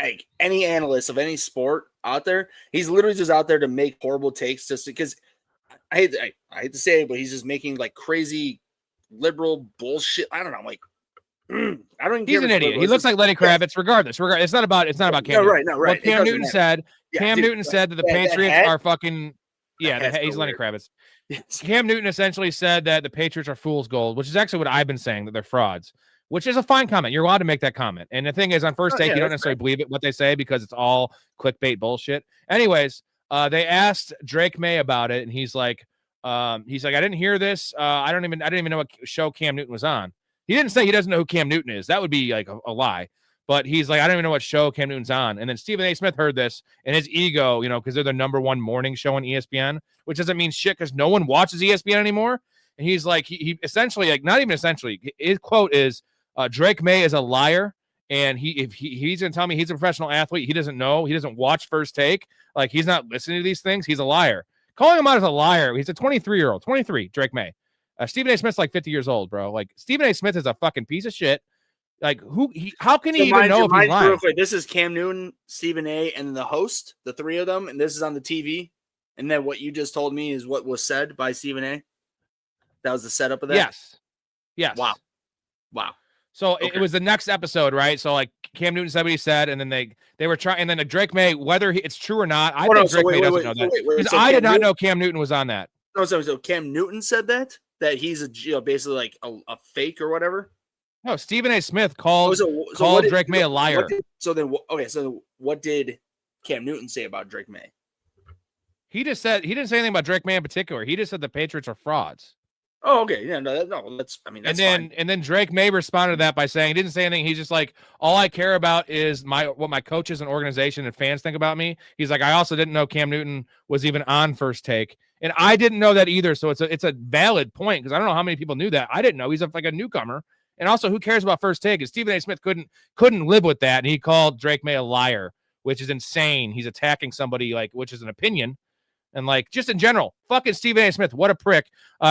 Like any analyst of any sport out there, he's literally just out there to make horrible takes just because I hate to say it, but he's just making like crazy liberal bullshit. I don't know. I'm like, I don't even He's care an idiot. He looks like Lenny Kravitz. Regardless, it's not about Cam. No, right, no, right. What Cam Newton said. Yeah, Cam Newton said that the Patriots are fucking. Yeah, he's Lenny Kravitz. Yes. Cam Newton essentially said that the Patriots are fool's gold, which is actually what I've been saying, that they're frauds, which is a fine comment. You're allowed to make that comment. And the thing is, on First Take, you don't necessarily believe what they say because it's all clickbait bullshit. Anyways, they asked Drake May about it, and he's like, I didn't hear this. I didn't even know what show Cam Newton was on. He didn't say he doesn't know who Cam Newton is. That would be like a lie. But he's like, I don't even know what show Cam Newton's on. And then Stephen A. Smith heard this, and his ego, because they're the #1 morning show on ESPN, which doesn't mean shit because no one watches ESPN anymore. And he's like, he essentially, like, not even essentially, his quote is, Drake May is a liar. And if he's going to tell me he's a professional athlete, he doesn't know, he doesn't watch First Take. Like, he's not listening to these things. He's a liar. Calling him out as a liar. He's a 23-year-old, 23, Drake May. Stephen A. Smith's like 50 years old, bro. Like, Stephen A. Smith is a fucking piece of shit. Like, how can he even know if he's lying? Real quick, this is Cam Newton, Stephen A., and the host, the three of them, and this is on the TV. And then what you just told me is what was said by Stephen A. That was the setup of that? Yes. Wow. So it was the next episode, right? So like Cam Newton said what he said, and then they were trying, and then Drake May, whether it's true or not, I think Drake May doesn't know that. Because I did not know Cam Newton was on that. No, so Cam Newton said that he's basically like a fake or whatever. No, Stephen A. Smith called Drake May a liar. So what did Cam Newton say about Drake May? He just said he didn't say anything about Drake May in particular. He just said the Patriots are frauds. Oh, okay. Yeah, that's and fine. then Drake May responded to that by saying he didn't say anything. He's just like, all I care about is what my coaches and organization and fans think about me. He's like, I also didn't know Cam Newton was even on First Take, and I didn't know that either. So it's a valid point because I don't know how many people knew that. I didn't know. He's like a newcomer, and also who cares about First Take? And Stephen A. Smith couldn't live with that, and he called Drake May a liar, which is insane. He's attacking somebody which is an opinion. And just in general, fucking Stephen A. Smith, what a prick.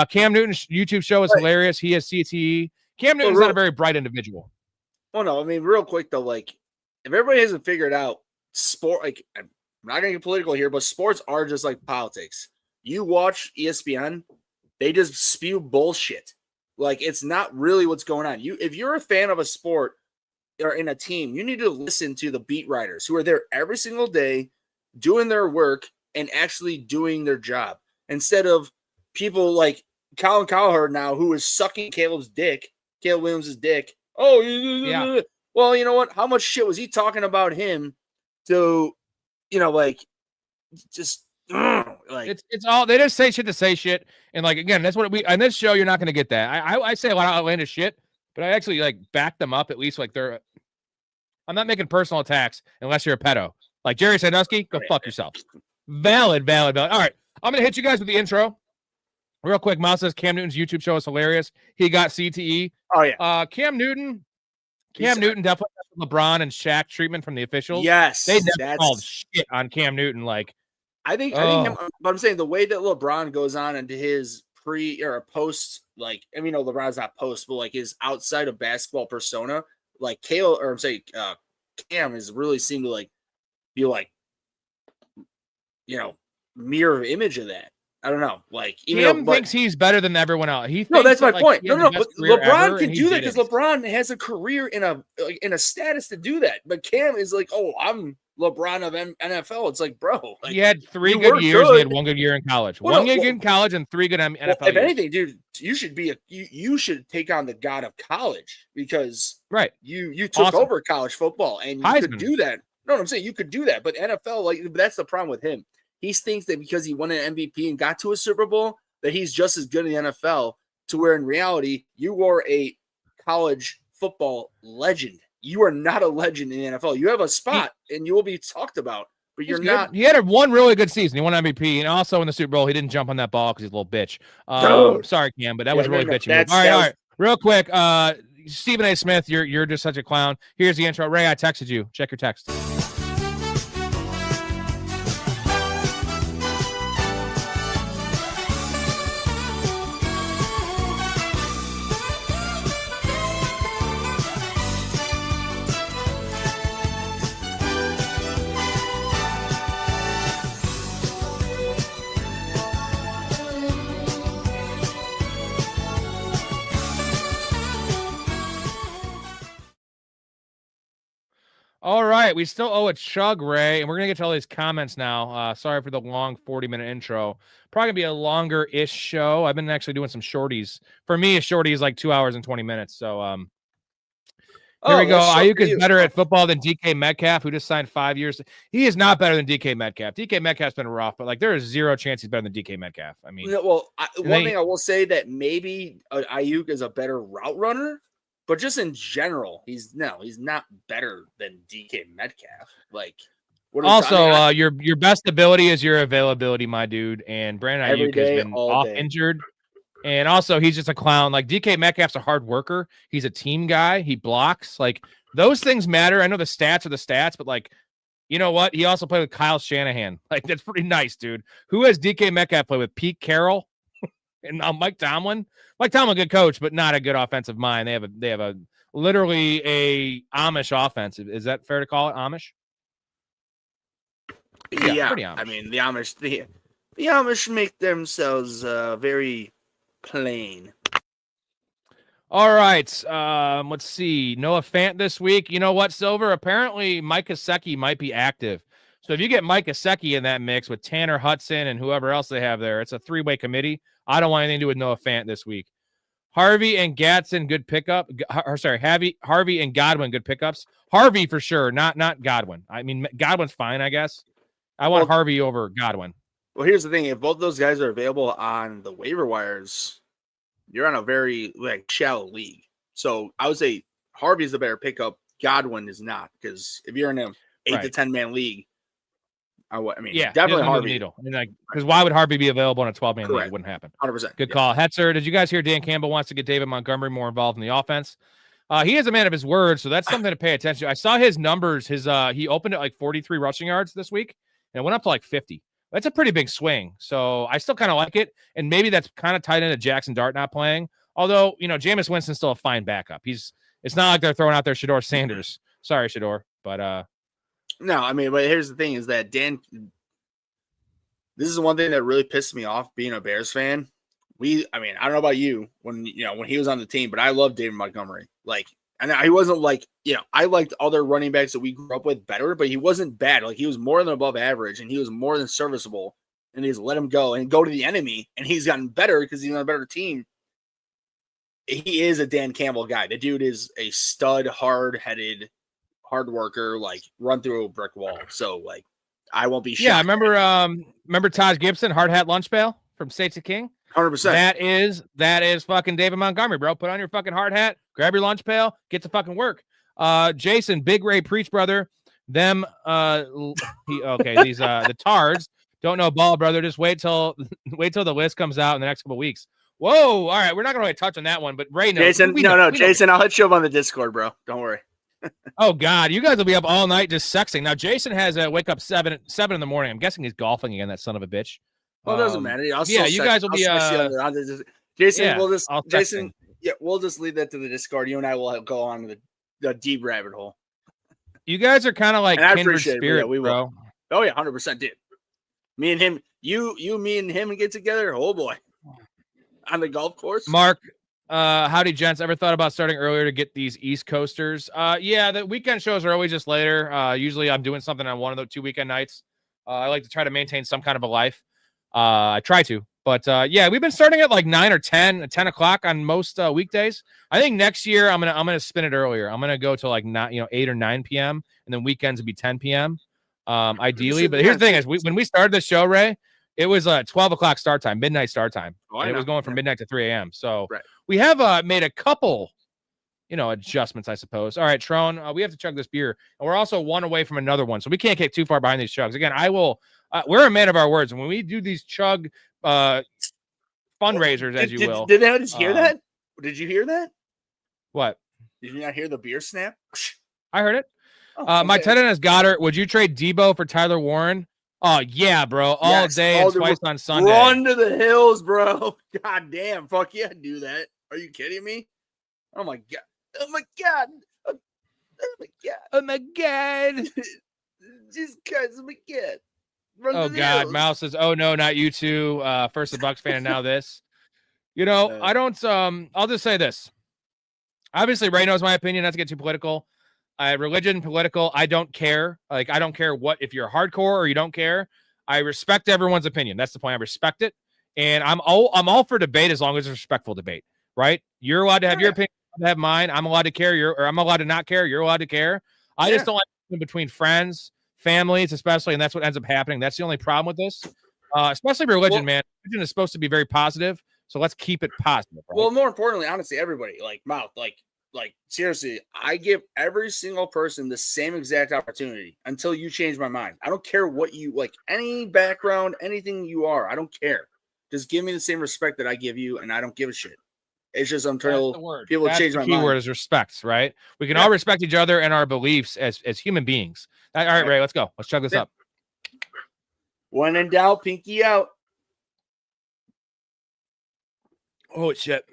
Cam Newton's YouTube show is hilarious. He has CTE. Cam Newton's not a very bright individual. Well, no, I mean, real quick though, if everybody hasn't figured out sport, I'm not gonna get political here, but sports are just like politics. You watch ESPN, they just spew bullshit. It's not really what's going on. If you're a fan of a sport or in a team, you need to listen to the beat writers who are there every single day doing their work and actually doing their job instead of people like Colin Cowherd now, who is sucking Caleb Williams' dick. Oh, yeah. Well, you know what? How much shit was he talking about him to, just it's all, they just say shit to say shit. And again, that's what on this show, you're not going to get that. I say a lot of outlandish shit, but I actually back them up at least. I'm not making personal attacks unless you're a pedo. Like Jerry Sandusky, go fuck yourself. Valid. All right. I'm going to hit you guys with the intro. Real quick, Miles says Cam Newton's YouTube show is hilarious. He got CTE. Oh, yeah. Cam Newton definitely got LeBron and Shaq treatment from the officials. Yes. They never called shit on Cam Newton. I think but I'm saying the way that LeBron goes on into his pre or post, LeBron's not post, but his outside of basketball persona, Cam has really seemed to be mirror image of that. I don't know. Cam thinks he's better than everyone else. That's my point. No, but LeBron can do that because LeBron has a career in a status to do that. But Cam is I'm LeBron of NFL. It's bro. He had 3 good years. He had 1 good year in college. One good in college and 3 good NFL years. If anything, dude, you should be you should take on the god of college because you took over college football and you could do that. No, I'm saying you could do that, but NFL, that's the problem with him. He thinks that because he won an MVP and got to a Super Bowl, that he's just as good in the NFL, to where in reality, you are a college football legend. You are not a legend in the NFL. You have a spot and you will be talked about, but you're good. not. He had one really good season. He won MVP, and also in the Super Bowl, he didn't jump on that ball because he's a little bitch. Sorry, Cam, but that was really bitchy. All right. Real quick, Stephen A. Smith, you're just such a clown. Here's the intro. Ray, I texted you. Check your text. All right, we still owe a chug, Ray, and we're going to get to all these comments now. Sorry for the long 40-minute intro. Probably going to be a longer-ish show. I've been actually doing some shorties. For me, a shorty is like 2 hours and 20 minutes. So here we go. Ayuk is better at football than DK Metcalf, who just signed 5 years. He is not better than DK Metcalf. DK Metcalf's been rough, but like there is zero chance he's better than DK Metcalf. I mean, well, one thing I will say that maybe Ayuk is a better route runner. But just in general, he's not better than DK Metcalf. Like, also, your best ability is your availability, my dude. And Brandon Ayuk has been off injured, and also he's just a clown. Like DK Metcalf's a hard worker. He's a team guy. He blocks. Like those things matter. I know the stats are the stats, but like, you know what? He also played with Kyle Shanahan. Like that's pretty nice, dude. Who has DK Metcalf play with? Pete Carroll and Mike Tomlin. Mike Tomlin, good coach, but not a good offensive mind. They have a literally a Amish offense. Is that fair to call it Amish? Yeah, pretty Amish. I mean the Amish make themselves very plain. All right, let's see. Noah Fant this week. You know what, Silver? Apparently, Mike Gesicki might be active. So if you get Mike Gesicki in that mix with Tanner Hudson and whoever else they have there, it's a three-way committee. I don't want anything to do with Noah Fant this week. Harvey and Gadsden, good pickup. Harvey and Godwin, good pickups. Harvey for sure, not Godwin. I mean, Godwin's fine, I guess. I want Harvey over Godwin. Well, here's the thing: if both those guys are available on the waiver wires, you're on a very shallow league. So I would say Harvey's the better pickup. Godwin is not, because if you're in an 8 to 10 man league. Definitely Harvey. Needle. I mean, because why would Harvey be available in a 12-man league? It wouldn't happen. 100%. Good call. Hetzer, did you guys hear Dan Campbell wants to get David Montgomery more involved in the offense? He is a man of his word, so that's something to pay attention to. I saw his numbers. He opened at like 43 rushing yards this week, and it went up to like 50. That's a pretty big swing. So I still kind of like it, and maybe that's kind of tied into Jackson Dart not playing. Although, Jameis Winston's still a fine backup. It's not like they're throwing out there Shador Sanders. Sorry, Shador, but no, I mean, but here's the thing: is that Dan. This is one thing that really pissed me off being a Bears fan. I don't know about you when he was on the team, but I love David Montgomery. And he wasn't I liked other running backs that we grew up with better, but he wasn't bad. Like he was more than above average, and he was more than serviceable. And he's let him go and go to the enemy, and he's gotten better because he's on a better team. He is a Dan Campbell guy. The dude is a stud, hard-headed, hard worker. Run through a brick wall. So I won't be shocked. Yeah, I remember Taj Gibson, hard hat lunch pail from States of King. 100%. That is fucking David Montgomery, bro. Put on your fucking hard hat, grab your lunch pail, get to fucking work. Jason, Big Ray Preach brother. These the Tards don't know ball, brother. Just wait till the list comes out in the next couple of weeks. Whoa, all right, we're not gonna really touch on that one, but Ray knows. Jason, Jason, I'll hit you up on the Discord, bro. Don't worry. Oh God, you guys will be up all night just sexing. Now Jason has a wake up 7 in the morning. I'm guessing he's golfing again. That son of a bitch. Well, it doesn't matter. You guys will be. Jason, we'll just leave that to the Discord. You and I will go on the deep rabbit hole. You guys are kind of like kindred spirit, we bro. Oh yeah, 100%, dude. Me and him, me and him get together. Oh boy, on the golf course. Mark. Howdy, gents. Ever thought about starting earlier to get these East Coasters? Yeah, the weekend shows are always just later. Usually I'm doing something on one of the 2 weekend nights. I like to try to maintain some kind of a life. I try to, but yeah, we've been starting at like 9 or 10 o'clock on most weekdays. I think next year I'm gonna spin it earlier. I'm gonna go to like 8 or 9 p.m. and then weekends would be 10 p.m. Ideally. But here's the thing: is when we started the show, Ray, it was 12 o'clock start time, midnight start time. And it was going from midnight to 3 a.m. So we have made a couple adjustments, I suppose. All right, Tron, we have to chug this beer, and we're also one away from another one, so we can't get too far behind these chugs. Again, I will. We're a man of our words, and when we do these chug fundraisers, as you will. Did anyone just hear that? Did you hear that? What? Did you not hear the beer snap? I heard it. Oh, My okay. tenant has got her. Would you trade Debo for Tyler Warren? Oh yeah, bro. All day and twice on Sunday. Run to the hills, bro. God damn. Fuck yeah, do that. Are you kidding me? Oh my god. Oh my god. Oh my god. Oh my god. Jesus Christ. Oh my god. Oh god. hills. Mouse says, "Oh no, not you two." First the Bucks fan, and now this. I don't. I'll just say this. Obviously, Ray knows my opinion. Not to get too political. Religion, political. I don't care. Like, I don't care if you're hardcore or you don't care. I respect everyone's opinion. That's the point. I respect it, and I'm all for debate as long as it's respectful debate. Right? You're allowed to have your opinion. I'm allowed to have mine. I'm allowed to care. Or I'm allowed to not care. You're allowed to care. I just don't like in between friends, families, especially, and that's what ends up happening. That's the only problem with this. Especially religion, man. Religion is supposed to be very positive, so let's keep it positive. Right? Well, more importantly, honestly, everybody, like seriously, I give every single person the same exact opportunity until you change my mind. I don't care what you like, any background, anything you are. I don't care. Just give me the same respect that I give you, and I don't give a shit. It's just until people change my mind. The key word is respect, right? We can all respect each other and our beliefs as human beings. All right, Ray, let's go. Let's chug this up. When in doubt, pinky out. Oh shit!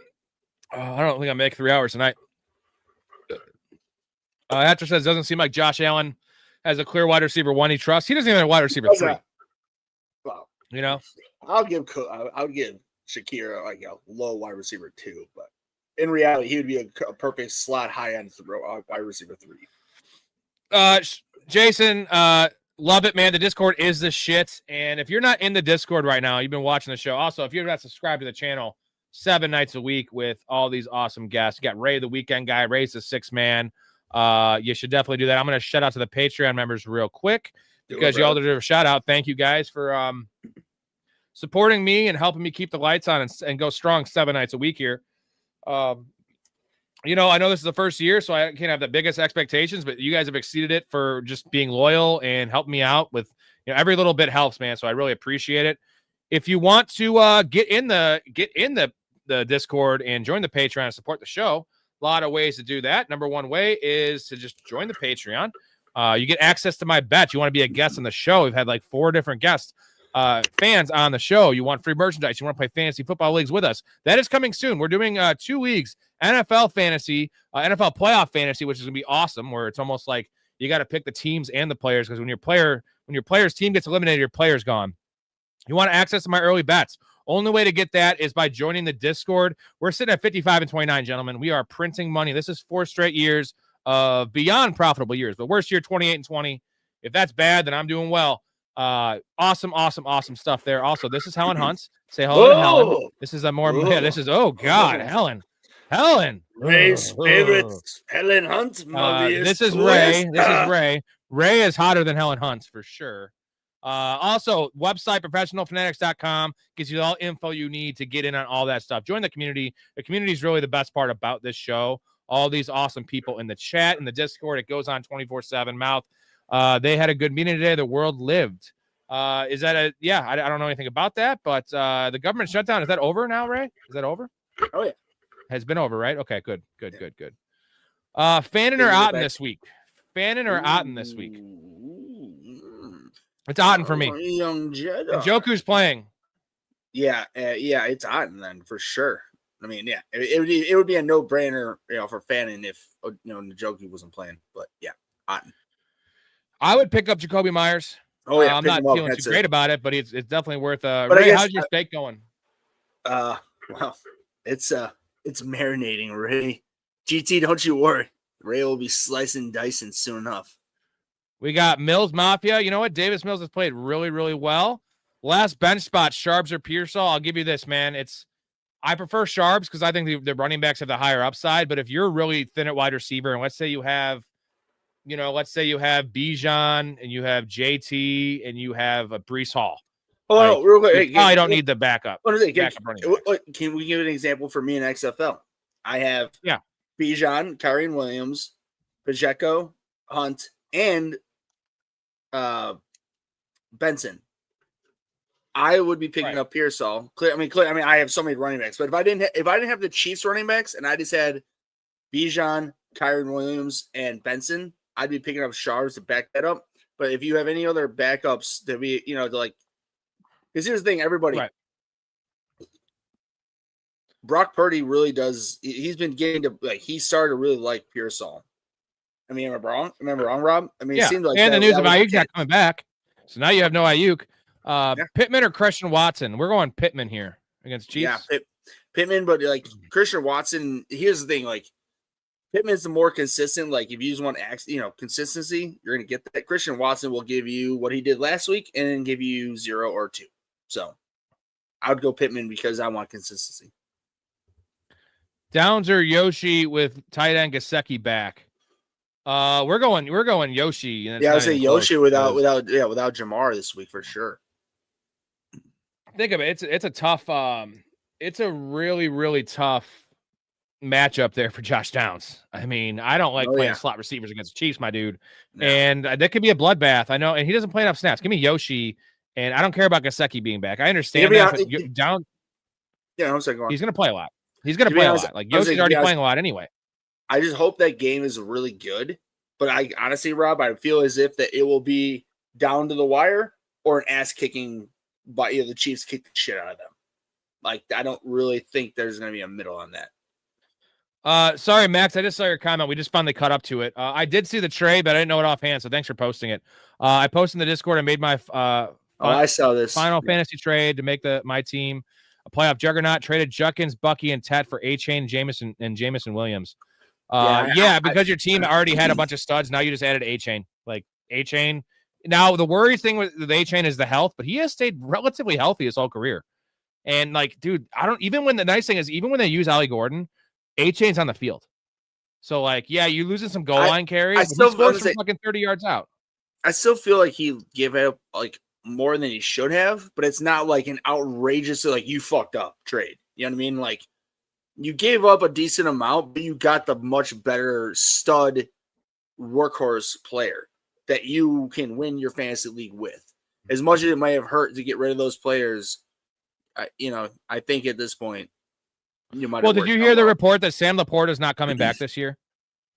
I don't think I'll make 3 hours tonight. Hatcher says, doesn't seem like Josh Allen has a clear wide receiver one he trusts. He doesn't even have a wide receiver three. Well, I'll give Shakira like a low wide receiver 2, but in reality, he would be a perfect slot high end wide receiver 3. Jason, love it, man. The Discord is the shit. And if you're not in the Discord right now, you've been watching the show. Also, if you're not subscribed to the channel 7 nights a week with all these awesome guests, you got Ray, the weekend guy, Ray's the 6th man. You should definitely do that. I'm going to shout out to the Patreon members real quick because you all deserve a shout out. Thank you guys for supporting me and helping me keep the lights on and go strong 7 nights a week here. I know this is the first year, so I can't have the biggest expectations, but you guys have exceeded it for just being loyal and helping me out with, every little bit helps, man. So I really appreciate it. If you want to get in the Discord and join the Patreon and support the show, a lot of ways to do that. Number one way is to just join the Patreon. You get access to my bets. You want to be a guest on the show. We've had like 4 different guests, fans on the show. You want free merchandise. You want to play fantasy football leagues with us. That is coming soon. We're doing 2 leagues, NFL fantasy, NFL playoff fantasy, which is going to be awesome, where it's almost like you got to pick the teams and the players, because when your player's team gets eliminated, your player's gone. You want access to my early bets. Only way to get that is by joining the Discord. We're sitting at 55-29, gentlemen. We are printing money. This is 4 straight years of beyond profitable years. But worst year, 28-20. If that's bad, then I'm doing well. Awesome stuff there. Also, this is Helen Hunt's. Say hello to Helen. This is Helen. Ray's favorites, Helen Hunt. This is Ray. This is Ray. Ray is hotter than Helen Hunt's for sure. Also, website professionalfanatics.com gives you all info you need to get in on all that stuff. Join the community. The community is really the best part about this show. All these awesome people in the chat, in the Discord. It goes on 24/7. Mouth. They had a good meeting today. The world lived. Is that I don't know anything about that, but the government shutdown, is that over now, Ray? Is that over? Oh yeah, has been over, right? Okay, good. Fanning or Otten this week? Fanning or Otten this week? It's Otten for me. Young Jedi. Njoku's playing. Yeah, it's Otten then for sure. I mean, yeah, it would be a no-brainer, for Fanning if Njoku wasn't playing. But yeah, Otten. I would pick up Jacoby Myers. Oh yeah, I'm not feeling too great about it, but it's definitely worth. But Ray, how's your steak going? Well, it's marinating, Ray. GT, don't you worry. Ray will be slicing and dicing soon enough. We got Mills Mafia. You know what? Davis Mills has played really, really well. Last bench spot, Sharps or Pearsall. I'll give you this, man. I prefer Sharps because I think the running backs have the higher upside. But if you're really thin at wide receiver, and let's say you have Bijan and you have JT and you have a Breece Hall. Oh, real quick. I don't need the backup. Can we give an example for me in XFL? I have Bijan, Kyren Williams, Pacheco, Hunt, and Benson, I would be picking up Pearsall. I have so many running backs, but if I didn't have the Chiefs running backs and I just had Bijan, Kyren Williams, and Benson, I'd be picking up Shards to back that up. But if you have any other backups to be, to like, because here's the thing, everybody. Right. Brock Purdy really does. He's been getting to he started to really like Pearsall. I mean, am I wrong? Rob? I mean, yeah. It seemed like and the news of Ayuk's not coming back, so now you have no Ayuk. Pittman or Christian Watson? We're going Pittman here against Chiefs. Yeah, Pittman, but like Christian Watson. Here's the thing, like Pittman's the more consistent. Like if you just want consistency, you're gonna get that. Christian Watson will give you what he did last week and then give you 0 or 2. So I would go Pittman because I want consistency. Downs or Yoshi with tight end Gesicki back. We're going Yoshi. I would say Yoshi without Jamar this week for sure. Think of it. It's a tough. It's a really, really tough matchup there for Josh Downs. I mean, I don't like playing slot receivers against the Chiefs, my dude. No. And that could be a bloodbath. I know, and he doesn't play enough snaps. Give me Yoshi, and I don't care about Gesicki being back. I understand that. Downs. Yeah, I'm saying he's going to play a lot. He's going to play a lot. Like Yoshi's already playing a lot anyway. I just hope that game is really good. But I honestly, Rob, I feel as if that it will be down to the wire or an ass kicking by the Chiefs kick the shit out of them. Like, I don't really think there's going to be a middle on that. Sorry, Max. I just saw your comment. We just finally caught up to it. I did see the trade, but I didn't know it offhand. So thanks for posting it. I posted in the Discord. I made my I saw this final fantasy trade to make my team a playoff juggernaut. Traded Judkins, Bucky, and Tet for A-Chain, Jameson Williams. Because your team already had a bunch of studs. Now you just added A-Chain. Like A-Chain. Now the worry thing with the A-Chain is the health, but he has stayed relatively healthy his whole career. And like, dude, even when they use Ollie Gordon, A-Chain's on the field. So like, yeah, you're losing some goal line carries. He scores from fucking 30 yards out. I still feel like he gave up like more than he should have, but it's not like an outrageous like you fucked up trade. You know what I mean? Like you gave up a decent amount, but you got the much better stud workhorse player that you can win your fantasy league with. As much as it might have hurt to get rid of those players, I think at this point you might. Well, did you hear the report that Sam Laporta is not coming back this year?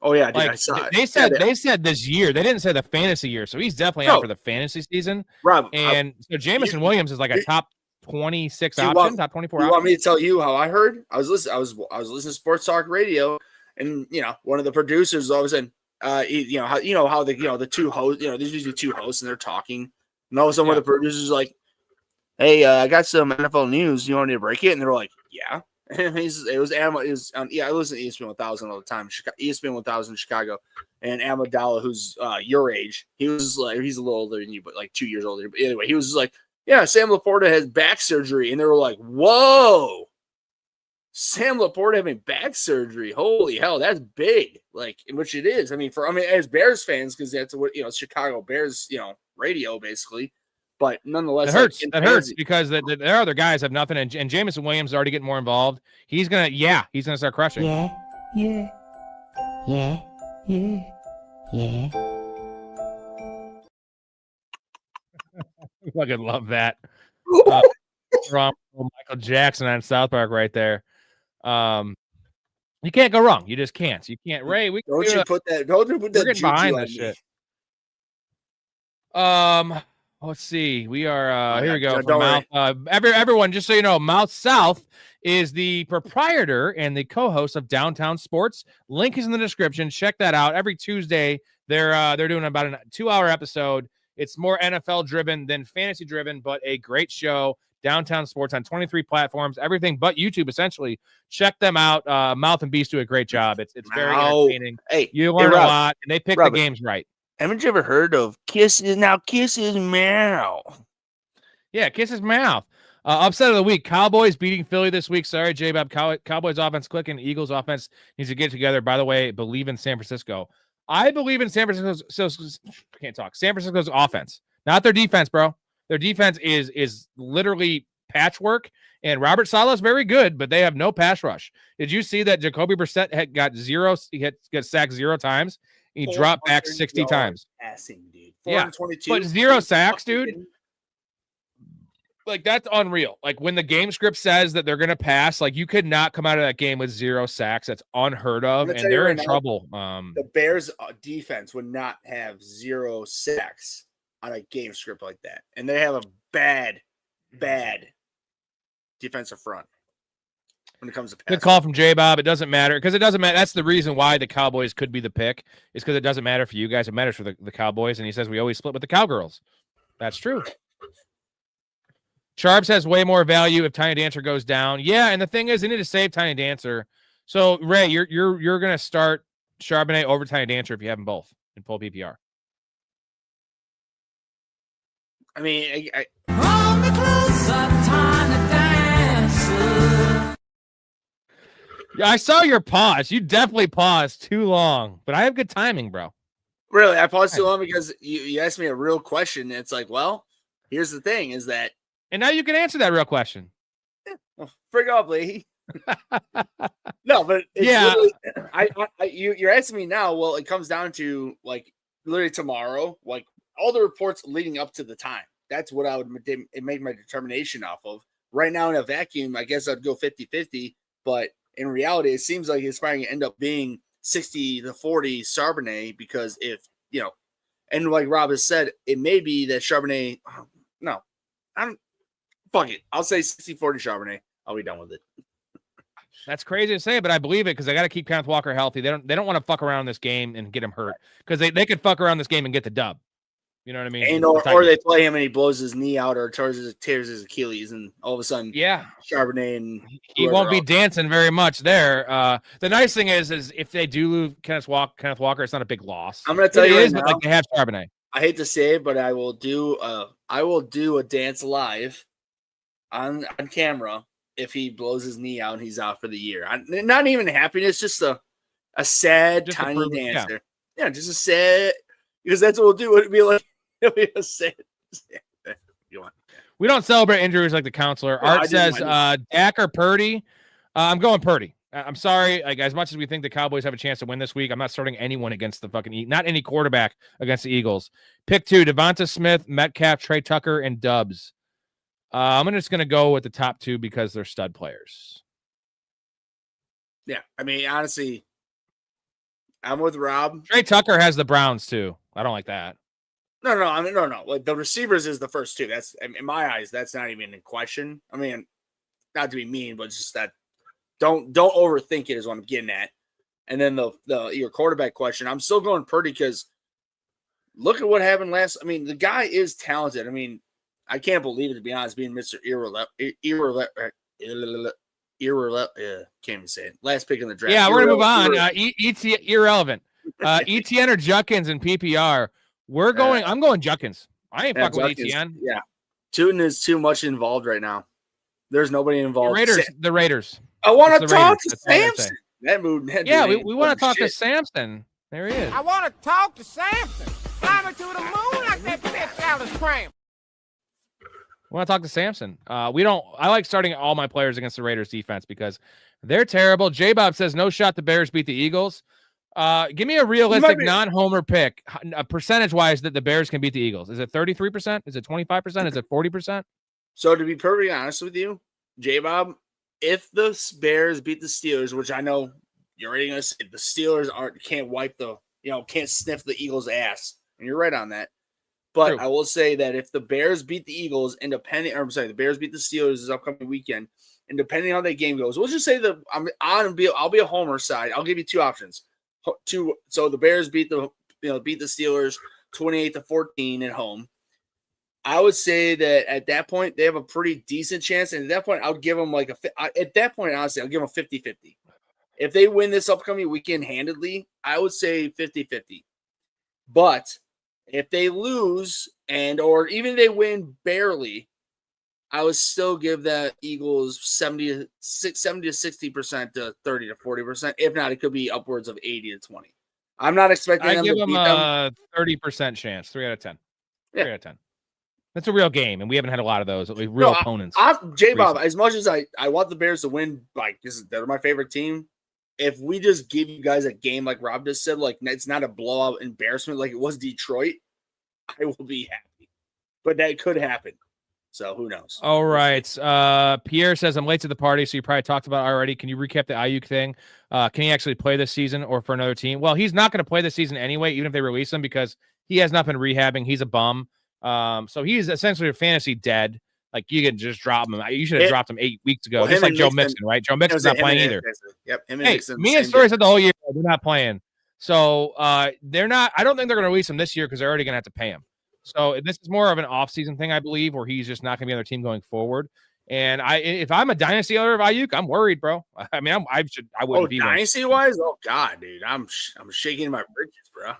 Oh yeah, like, I saw it. They said this year. They didn't say the fantasy year, so he's definitely out for the fantasy season. Rob, and so Jameson Williams is like a top 26 option, top 24 option. You want me to tell you how I heard? I was listening to Sports Talk Radio, and one of the producers all of a sudden, how the two hosts, there's usually two hosts and they're talking, and all of a sudden one of the producers is like, "Hey, I got some NFL news. You want me to break it?" And they're like, "Yeah." And I listen to ESPN 1000 all the time. ESPN 1000 in Chicago, and Amidala, who's your age, he was like, he's a little older than you, but like 2 years older. But anyway, he was just like, "Yeah, Sam Laporta has back surgery," and they were like, "Whoa, Sam Laporta having back surgery? Holy hell, that's big!" Like, which it is. I mean, as Bears fans, because that's what Chicago Bears, radio basically. But nonetheless, it hurts because their other guys have nothing, and Jameson Williams is already getting more involved. He's gonna start crushing. Yeah. I fucking love that. Michael Jackson on South Park right there. You can't go wrong. You just can't. You can't. Ray, don't you put that we're getting behind this shit. Let's see. We are here we go. Everyone, just so you know, Mouth South is the proprietor and the co-host of Downtown Sports. Link is in the description. Check that out. Every Tuesday, they're doing about a 2-hour episode. It's more NFL driven than fantasy driven, but a great show. Downtown Sports on 23 platforms, everything but YouTube, essentially. Check them out. Mouth and Beast do a great job. It's very entertaining. Hey, you learn a lot, and they pick the games right. Haven't you ever heard of Kisses Mouth? Yeah, Kisses Mouth. Upset of the week. Cowboys beating Philly this week. Sorry, J-Bob. Cowboys offense clicking. Eagles offense needs to get together. By the way, believe in San Francisco. I believe in San Francisco's San Francisco's offense, not their defense, bro. Their defense is literally patchwork. And Robert Saleh is very good, but they have no pass rush. Did you see that Jacoby Brissett had got zero? He had got sacked 0 times. He dropped back 60 times. Passing, dude. Yeah, but 0 sacks, dude. Like, that's unreal. Like, when the game script says that they're going to pass, like, you could not come out of that game with 0 sacks. That's unheard of, and they're in trouble. The Bears defense would not have 0 sacks on a game script like that. And they have a bad defensive front when it comes to passing. Good call from J-Bob. It doesn't matter, because it doesn't matter. That's the reason why the Cowboys could be the pick, is because it doesn't matter for you guys. It matters for the Cowboys, and he says we always split with the Cowgirls. That's true. Charbs has way more value if Tiny Dancer goes down. Yeah, and the thing is, they need to save Tiny Dancer. So, Ray, you're going to start Charbonnet over Tiny Dancer if you have them both in full PPR. I mean, I saw your pause. You definitely paused too long, but I have good timing, bro. Really, I paused too long because you asked me a real question. And it's like, well, here's the thing: is that. And now you can answer that real question. Well, frig off, lady. No, but yeah, you're asking me now. Well, it comes down to like literally tomorrow, like all the reports leading up to the time. That's what I would make my determination off of. Right now in a vacuum, I guess I'd go 50-50, but in reality, it seems like it's probably going to end up being 60-40 Charbonnet because if, and like Rob has said, it may be that Charbonnet, no, fuck it. I'll say 60-40 Charbonnet. I'll be done with it. That's crazy to say, but I believe it because they got to keep Kenneth Walker healthy. They don't want to fuck around this game and get him hurt because they could fuck around this game and get the dub. You know what I mean? And or they play him and he blows his knee out or tears his Achilles, and all of a sudden, Charbonnet and he won't be dancing very much there. The nice thing is if they do lose Kenneth Walker, it's not a big loss. I'm going to tell you right now, like they have Charbonnet. I hate to say it, but I will do a dance live on camera if he blows his knee out and he's out for the year. Not even happiness, just a sad just tiny dancer. Yeah, just a sad, because that's what we'll do. It'll be like a sad. We don't celebrate injuries like the counselor. Well, Art says Dak or Purdy. I'm going Purdy. I'm sorry. Like, as much as we think the Cowboys have a chance to win this week, I'm not starting anyone against the fucking not any quarterback against the Eagles. Pick 2: Devonta Smith, Metcalf, Trey Tucker, and Dubs. I'm just going to go with the top 2 because they're stud players. Yeah, I mean, honestly, I'm with Rob. Trey Tucker has the Browns too. I don't like that. No. Like, the receivers is the first 2. That's, in my eyes, that's not even in question. I mean, not to be mean, but just that don't overthink it is what I'm getting at. And then your quarterback question, I'm still going Purdy because look at what happened last. I mean, the guy is talented. I mean, I can't believe it, to be honest, being Mr. Can't even say it. Last pick in the draft. Yeah, we're gonna move on. Irrelevant. ETN or Judkins in PPR. I'm going Judkins. I ain't fucking with ETN. Yeah, Tootin is too much involved right now. There's nobody involved. The Raiders. I want to talk to Samson. That mood. Yeah, we want to talk to Samson. There he is. I want to talk to Samson. Climbing to the moon like that bitch Alice Cram. We want to talk to Samson. I like starting all my players against the Raiders defense because they're terrible. J-Bob says no shot the Bears beat the Eagles. Give me a realistic non-homer pick, percentage-wise, that the Bears can beat the Eagles. Is it 33%? Is it 25%? Is it 40%? So to be perfectly honest with you, J-Bob, if the Bears beat the Steelers, which I know you're already going to say the Steelers can't sniff the Eagles' ass, and you're right on that. But true. I will say that if the Bears beat the Eagles, the Bears beat the Steelers this upcoming weekend, and depending on how that game goes, we'll just say I'll be a homer side. I'll give you 2 options. So the Bears beat the Steelers 28-14 at home. I would say that at that point they have a pretty decent chance, and at that point I'll give them honestly I'll give them 50-50. If they win this upcoming weekend handedly, I would say 50-50. But if they lose or even they win barely, I would still give that Eagles 70 to 60% to 30 to 40%. If not, it could be upwards of 80 to 20. I'm not expecting them to beat them. I give them a 30% chance. 3 out of 10. 3 out of 10. That's a real game, and we haven't had a lot of those. Real No, opponents. J-Bob, as much as I want the Bears to win, like they're my favorite team. If we just give you guys a game like Rob just said, like it's not a blowout embarrassment like it was Detroit, I will be happy. But that could happen. So who knows? All right. Pierre says, I'm late to the party, so you probably talked about it already. Can you recap the Ayuk thing? Can he actually play this season or for another team? Well, he's not going to play this season anyway, even if they release him, because he has not been rehabbing. He's a bum. So he's essentially a fantasy dead. Like, you can just drop him. You should have dropped him 8 weeks ago, just like Joe Mixon, right? Joe Mixon's not playing either. Yep. Him and hey, Mixon, me and Storey said the whole year they're not playing. So they're not. I don't think they're going to release him this year because they're already going to have to pay him. So this is more of an off-season thing, I believe, where he's just not going to be on their team going forward. And if I'm a dynasty owner of Ayuk, I'm worried, bro. I mean, I wouldn't be dynasty-wise. Oh God, dude, I'm shaking my britches, bro.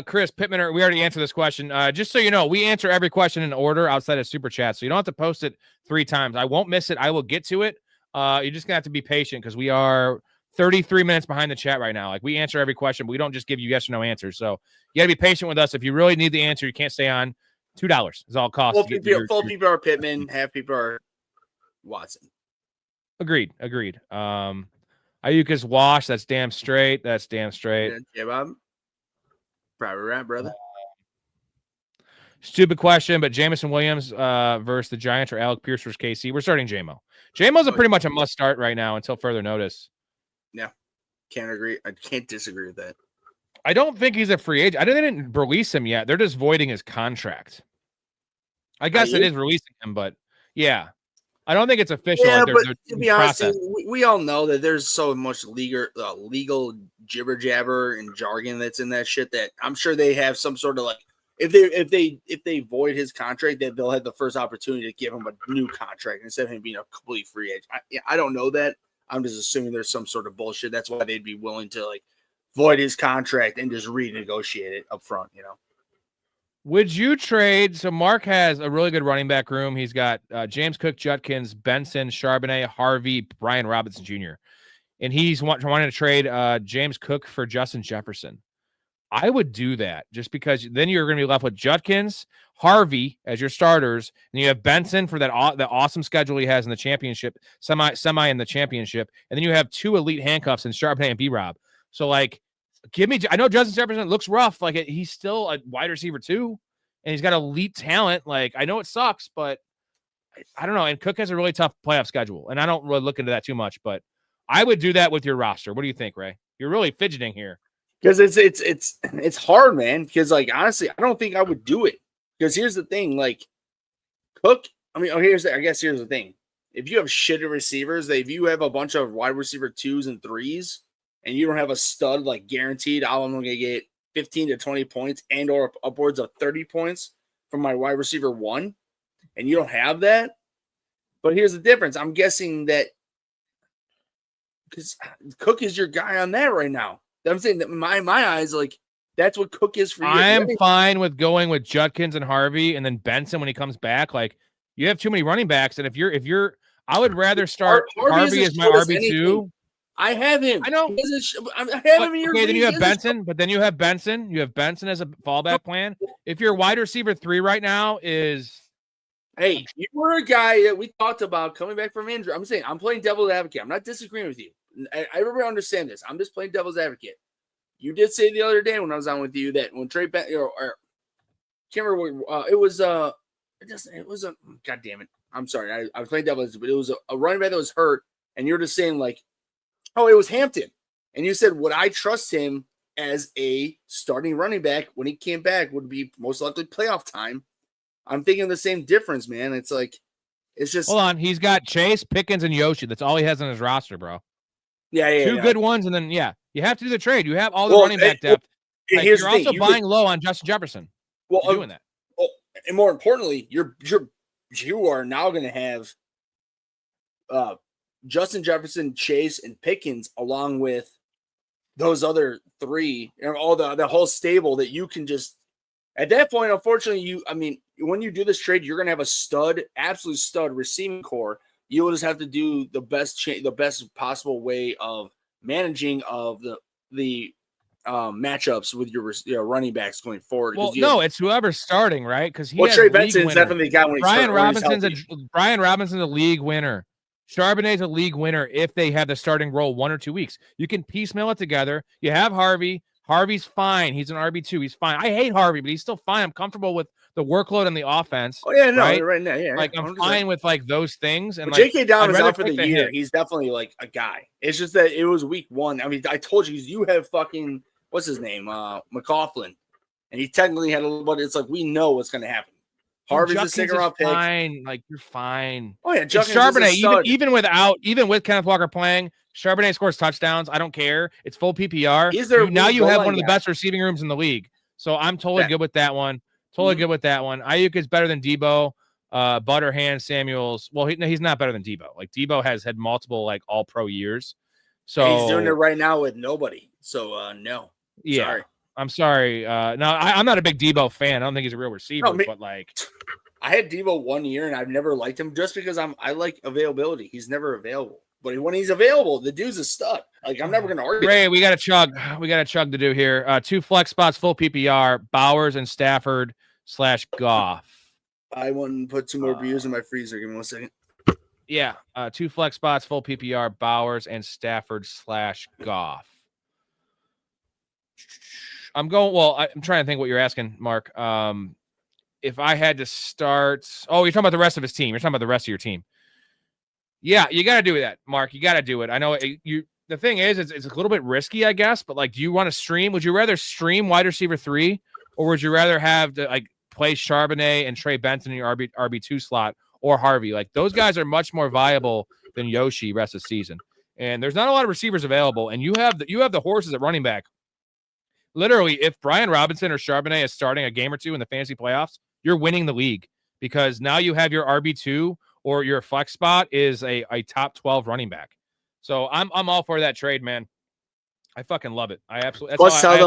Chris Pittman, we already answered this question. Just so you know, we answer every question in order outside of Super Chat, so you don't have to post it 3 times. I won't miss it. I will get to it. You're just gonna have to be patient because we are 33 minutes behind the chat right now. Like, we answer every question, but we don't just give you yes or no answers. So you gotta be patient with us. If you really need the answer, you can't stay on. $2 is all it costs. Full people are Pittman, half people are Watson. Agreed. Ayuk is washed. That's damn straight. Yeah, Bob. Probably right, brother. Stupid question, but Jameson Williams versus the Giants or Alec Pierce versus KC. We're starting JMO. JMO's pretty much a must start right now until further notice. Yeah. Can't agree. I can't disagree with that. I don't think he's a free agent. They didn't release him yet. They're just voiding his contract. I guess it is releasing him, but yeah. I don't think it's official. Yeah, like but to be honest, we all know that there's so much legal jibber jabber and jargon that's in that shit that I'm sure they have some sort of like if they void his contract, that they'll have the first opportunity to give him a new contract instead of him being a complete free agent. I don't know that. I'm just assuming there's some sort of bullshit. That's why they'd be willing to like void his contract and just renegotiate it up front, you know. Would you trade? So Mark has a really good running back room. He's got James Cook, Judkins, Benson, Charbonnet, Harvey, Brian Robinson Jr. And he's wanting to trade James Cook for Justin Jefferson. I would do that just because then you're going to be left with Judkins, Harvey as your starters, and you have Benson for that awesome schedule he has in the championship, semi in the championship, and then you have 2 elite handcuffs in Charbonnet and B-Rob. So like, I know Justin Jefferson looks rough. Like, he's still a wide receiver too, and he's got elite talent. Like, I know it sucks, but I don't know. And Cook has a really tough playoff schedule, and I don't really look into that too much. But I would do that with your roster. What do you think, Ray? You're really fidgeting here because it's hard, man. Because like honestly, I don't think I would do it. Because here's the thing, like Cook. I mean, here's the thing. If you have shitty receivers, if you have a bunch of wide receiver 2s and 3s. And you don't have a stud like guaranteed, I'm going to get 15 to 20 points and or upwards of 30 points from my wide receiver 1, and you don't have that. But here's the difference. I'm guessing that because Cook is your guy on that right now. I'm saying that in my eyes, like that's what Cook is for you. I'm fine with going with Judkins and Harvey and then Benson when he comes back. Like, you have too many running backs, and if you're, I would rather start Harvey as my RB2. I have him. I know. I have him in your okay, then you have Benson, but then you have Benson. You have Benson as a fallback plan. If your wide receiver 3 right now is... Hey, you were a guy that we talked about coming back from injury. I'm saying I'm playing devil's advocate. I'm not disagreeing with you. I really understand this. I'm just playing devil's advocate. You did say the other day when I was on with you that when Trey Benson, can't remember what, it was God damn it. I'm sorry. I was playing devil's advocate, but it was a running back that was hurt, and you're just saying like, oh, it was Hampton. And you said, would I trust him as a starting running back when he came back would be most likely playoff time? I'm thinking the same difference, man. It's like, it's just. Hold on. He's got Chase, Pickens, and Yoshi. That's all he has on his roster, bro. Yeah. Two good ones. And then, you have to do the trade. You have all the running back depth. Like, you're also buying low on Justin Jefferson. Well, you're doing that. Well, and more importantly, you are now going to have Justin Jefferson, Chase, and Pickens, along with those other 3, and all the whole stable that you can just at that point. Unfortunately, when you do this trade, you're going to have a absolute stud receiving core. You will just have to do the best possible way of managing of the matchups with your running backs going forward. Well, no, it's whoever's starting, right? Because he has Trey league Benson's winners. definitely got when he's Brian hurt, Brian Robinson's a league winner. Charbonnet's a league winner if they have the starting role 1 or 2 weeks. You can piecemeal it together. You have Harvey. Harvey's fine. He's an RB2. He's fine. I hate Harvey, but he's still fine. I'm comfortable with the workload on the offense. Oh yeah, no, right now, yeah. Like I'm 100%. fine with like those things. And like, J.K. Dobbins rather out for the year. hit. He's definitely like a guy. It's just that it was week 1. I mean, I told you have fucking what's his name, McLaughlin, and he technically had a little. But it's like we know what's going to happen. Harvey's a second round pick. Fine, like you're fine. Oh yeah, Charbonnet, even with Kenneth Walker playing, Charbonnet scores touchdowns. I don't care. It's full PPR. Now you have one of the best receiving rooms in the league. So I'm totally good with that one. Good with that one. Ayuk is better than Debo. Butterhand, Samuels. Well, he's not better than Debo. Like Debo has had multiple like all pro years. So he's doing it right now with nobody. So no. Yeah. Sorry. I'm sorry. No, I'm not a big Debo fan. I don't think he's a real receiver, but like I had Debo 1 year and I've never liked him just because I like availability. He's never available. But when he's available, the dude's a stud. Like I'm never gonna argue. Ray, we got to chug. We got a chug to do here. 2 flex spots, full PPR, Bowers and Stafford / Goff. I want to put 2 more beers in my freezer. Give me 1 second. Yeah. 2 flex spots, full PPR, Bowers and Stafford / Goff. I'm trying to think what you're asking, Mark. If I had to start, you're talking about the rest of his team. You're talking about the rest of your team. Yeah, you got to do that, Mark. You got to do it. I know the thing is, it's a little bit risky, I guess, but like, do you want to stream? Would you rather stream wide receiver 3, or would you rather have to like play Charbonnet and Trey Benson in your RB2 slot, or Harvey? Like those guys are much more viable than Yoshi rest of the season. And there's not a lot of receivers available, and you have the horses at running back. Literally, if Brian Robinson or Charbonnet is starting a game or 2 in the fantasy playoffs, you're winning the league, because now you have your RB2 or your flex spot is a top 12 running back. So I'm all for that trade, man. I fucking love it. I absolutely. Plus, tell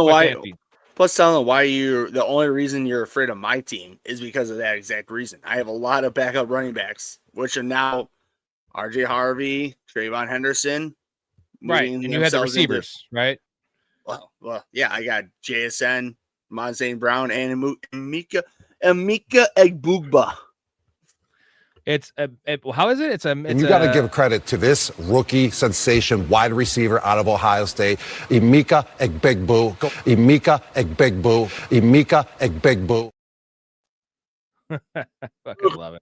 them why the only reason you're afraid of my team is because of that exact reason. I have a lot of backup running backs, which are now RJ Harvey, Trayvon Henderson. Right, and you had the receivers, right? Well, yeah, I got JSN, Monzane Brown, and Emeka Egbugba. How is it? And you got to give credit to this rookie sensation wide receiver out of Ohio State, Emeka Egbegbu. Fucking love it.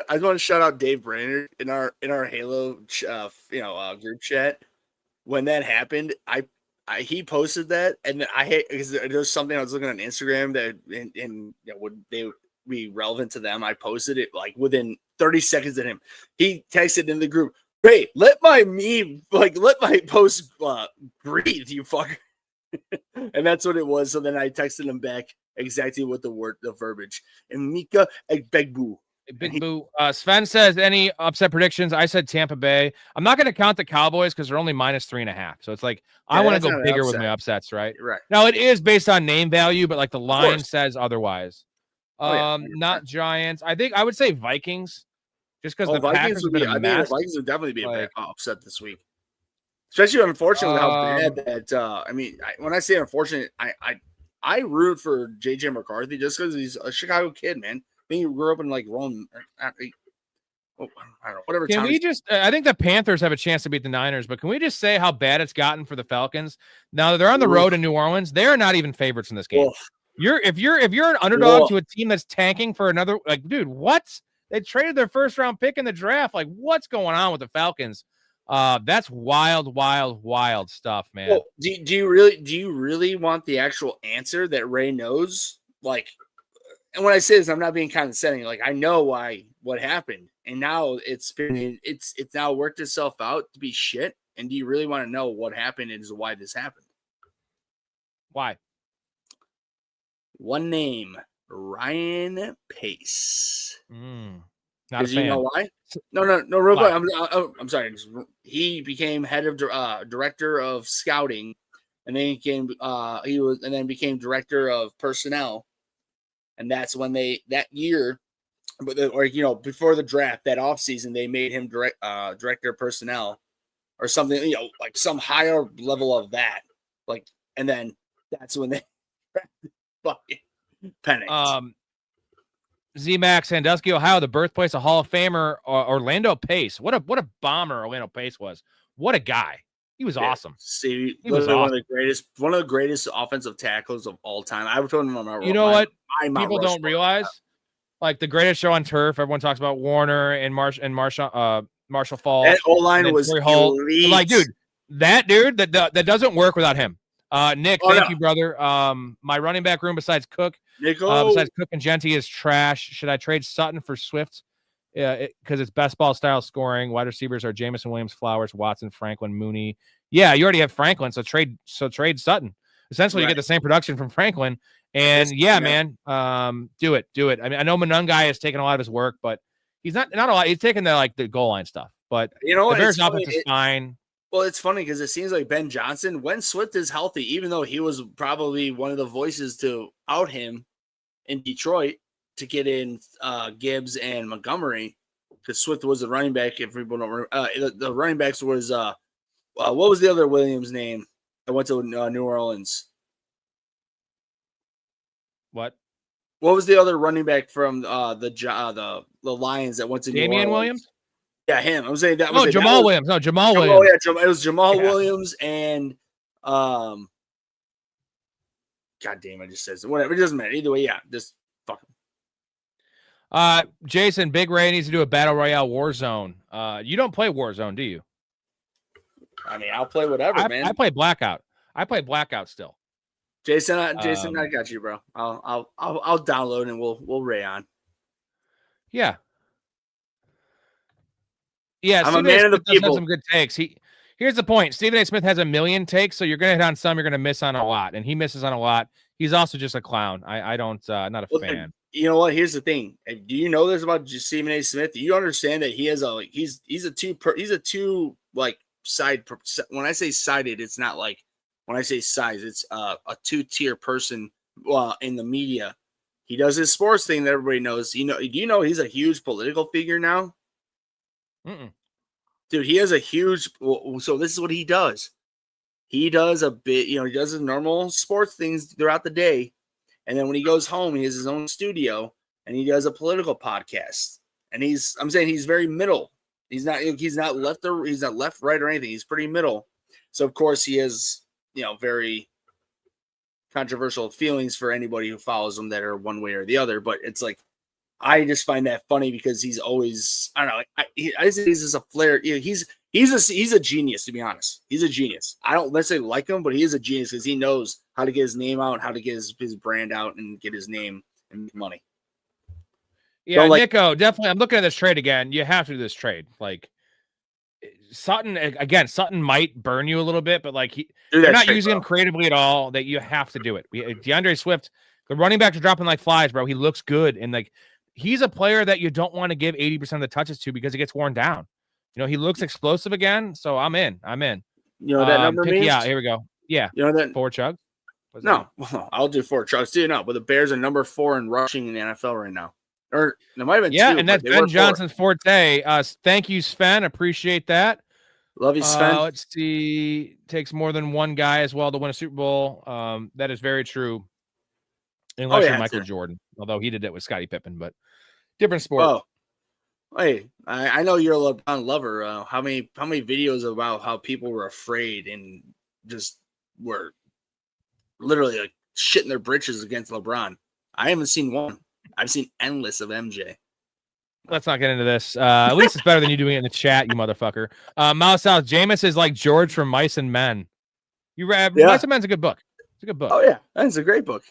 I just want to shout out Dave Brainerd in our Halo, group chat. When that happened, he posted that, and because there's something I was looking on Instagram that would they be relevant to them. I posted it like within 30 seconds of him. He texted in the group, "Hey, let my post breathe, you fucker." And that's what it was. So then I texted him back exactly what the verbiage. Emeka Egbegbu. Big Boo. Sven says, any upset predictions? I said Tampa Bay. I'm not going to count the Cowboys because they're only -3.5. So it's like, I want to go bigger with my upsets, right? Right. Now, it is based on name value, but like the line says otherwise. Not Giants. I would say Vikings, just because the Packers have been a mess. Vikings would definitely be a bad upset this week. Especially, unfortunately, how bad that, when I say unfortunate, I root for J.J. McCarthy just because he's a Chicago kid, man. I think he grew up in like Rome. I don't know, whatever. Can we just? I think the Panthers have a chance to beat the Niners, but can we just say how bad it's gotten for the Falcons? Now that they're on the road in New Orleans, they are not even favorites in this game. If you're an underdog to a team that's tanking for another, like, dude, what? They traded their first round pick in the draft. Like, what's going on with the Falcons? That's wild stuff, man. Well, do you really want the actual answer that Ray knows? Like. And when I say this, I'm not being condescending. Like, I know what happened, and now it's now worked itself out to be shit. And do you really want to know what happened and why this happened? Why? One name, Ryan Pace. Not a fan. You know why? No, real quick. I'm sorry. He became head of director of scouting, and then became director of personnel. And that's when that year, before the draft, that offseason, they made him director of personnel or something, like some higher level of that. Like, and then that's when they fucking panicked. Z-Max, Sandusky, Ohio, the birthplace of Hall of Famer Orlando Pace. What a bomber Orlando Pace was. What a guy. He was awesome. See, he was awesome. one of the greatest offensive tackles of all time. I would put him on my. You know what? Mount People don't realize, like the greatest show on turf. Everyone talks about Warner and Marshall Falk. That O-line was elite. Like, dude, that doesn't work without him. Nick, thank you, brother. My running back room besides Cook and Genty is trash. Should I trade Sutton for Swift? Yeah, because it's best ball style scoring. Wide receivers are Jamison Williams, Flowers, Watson, Franklin, Mooney. Yeah, you already have Franklin, so trade Sutton. Essentially, you get the same production from Franklin. And man, do it. I mean, I know Monungai has taken a lot of his work, but he's not a lot. He's taken the goal line stuff. But you know, the Bears' offense is fine. Well, it's funny because it seems like Ben Johnson, when Swift is healthy, even though he was probably one of the voices to out him in Detroit to get in Gibbs and Montgomery, because Swift was the running back. If people don't remember, the running backs was what was the other Williams name that went to New Orleans? What was the other running back from the Lions that went to Damian New Orleans? Williams? Yeah, him. I'm saying that was Jamal Williams. No, Jamal Williams. Yeah, it was Jamal Williams and God damn, I just said so. Whatever. It doesn't matter. Either way, yeah, just fuck him. Jason, Big Ray needs to do a Battle Royale Warzone. You don't play Warzone, do you? I mean, I'll play whatever, man. I play Blackout. I play Blackout still. Jason, I got you, bro. I'll download and we'll ray on. Yeah. Yeah, I'm Stephen a man of the people. Has some good takes. Here's the point. Stephen A. Smith has a million takes, so you're gonna hit on some, you're gonna miss on a lot, and he misses on a lot. He's also just a clown. I don't not a fan. You know what? Here's the thing. Do you know this about Stephen A. Smith? Do you understand that he has he's a two side. When I say sided, it's not like when I say size, it's a 2-tier person. In the media, he does his sports thing that everybody knows. Do you know he's a huge political figure now? Dude, he has a huge. So this is what he does. He does a bit. He does his normal sports things throughout the day, and then when he goes home, he has his own studio and he does a political podcast. And I'm saying he's very middle. He's not left right or anything. He's pretty middle. So of course he has very controversial feelings for anybody who follows him that are one way or the other. But it's like, I just find that funny because he's always, I don't know. I just think he's just a flair. He's a genius, to be honest. He's a genius. I don't necessarily like him, but he is a genius because he knows how to get his name out, how to get his brand out, and get his name and make money. Yeah, Nico, definitely. I'm looking at this trade again. You have to do this trade. Like Sutton might burn you a little bit, but like they're not using him creatively at all. That you have to do it. DeAndre Swift, the running backs are dropping like flies, bro. He looks good, and like he's a player that you don't want to give 80% of the touches to because he gets worn down. He looks explosive again, so I'm in. You know what that number means? Yeah, here we go. Yeah, you know that 4 chugs. No, I'll do 4 chugs too. No, but the Bears are number 4 in rushing in the NFL right now. Or there might have been 2. Yeah, and that's Ben Johnson's forte. Thank you, Sven. Appreciate that. Love you, Sven. Let's see. Takes more than one guy as well to win a Super Bowl. That is very true. Unless you're Michael Jordan, although he did it with Scottie Pippen, but different sport. Oh, hey, I know you're a LeBron lover. How many videos about how people were afraid and just were literally like shitting their britches against LeBron? I haven't seen one. I've seen endless of MJ. Let's not get into this. At least it's better than you doing it in the chat, you motherfucker. Miles South, Jameis is like George from Mice and Men. You read Mice and Men's a good book. It's a good book. Oh yeah, that's a great book.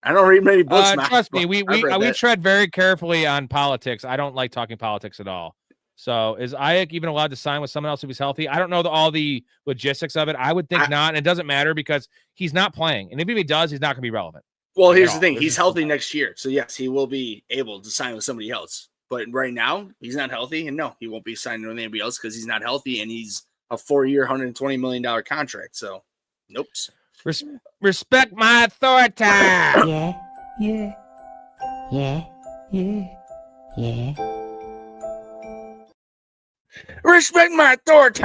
I don't read many books. Trust me, we tread very carefully on politics. I don't like talking politics at all. So is Ayuk even allowed to sign with someone else if he's healthy? I don't know all the logistics of it. I would think not, and it doesn't matter because he's not playing. And if he does, he's not going to be relevant. Well, here's the thing. He's healthy next year. So, yes, he will be able to sign with somebody else. But right now, he's not healthy. And no, he won't be signing with anybody else because he's not healthy. And he's a 4-year, $120 million contract. So, nope. Respect my authority. Yeah. Respect my authority.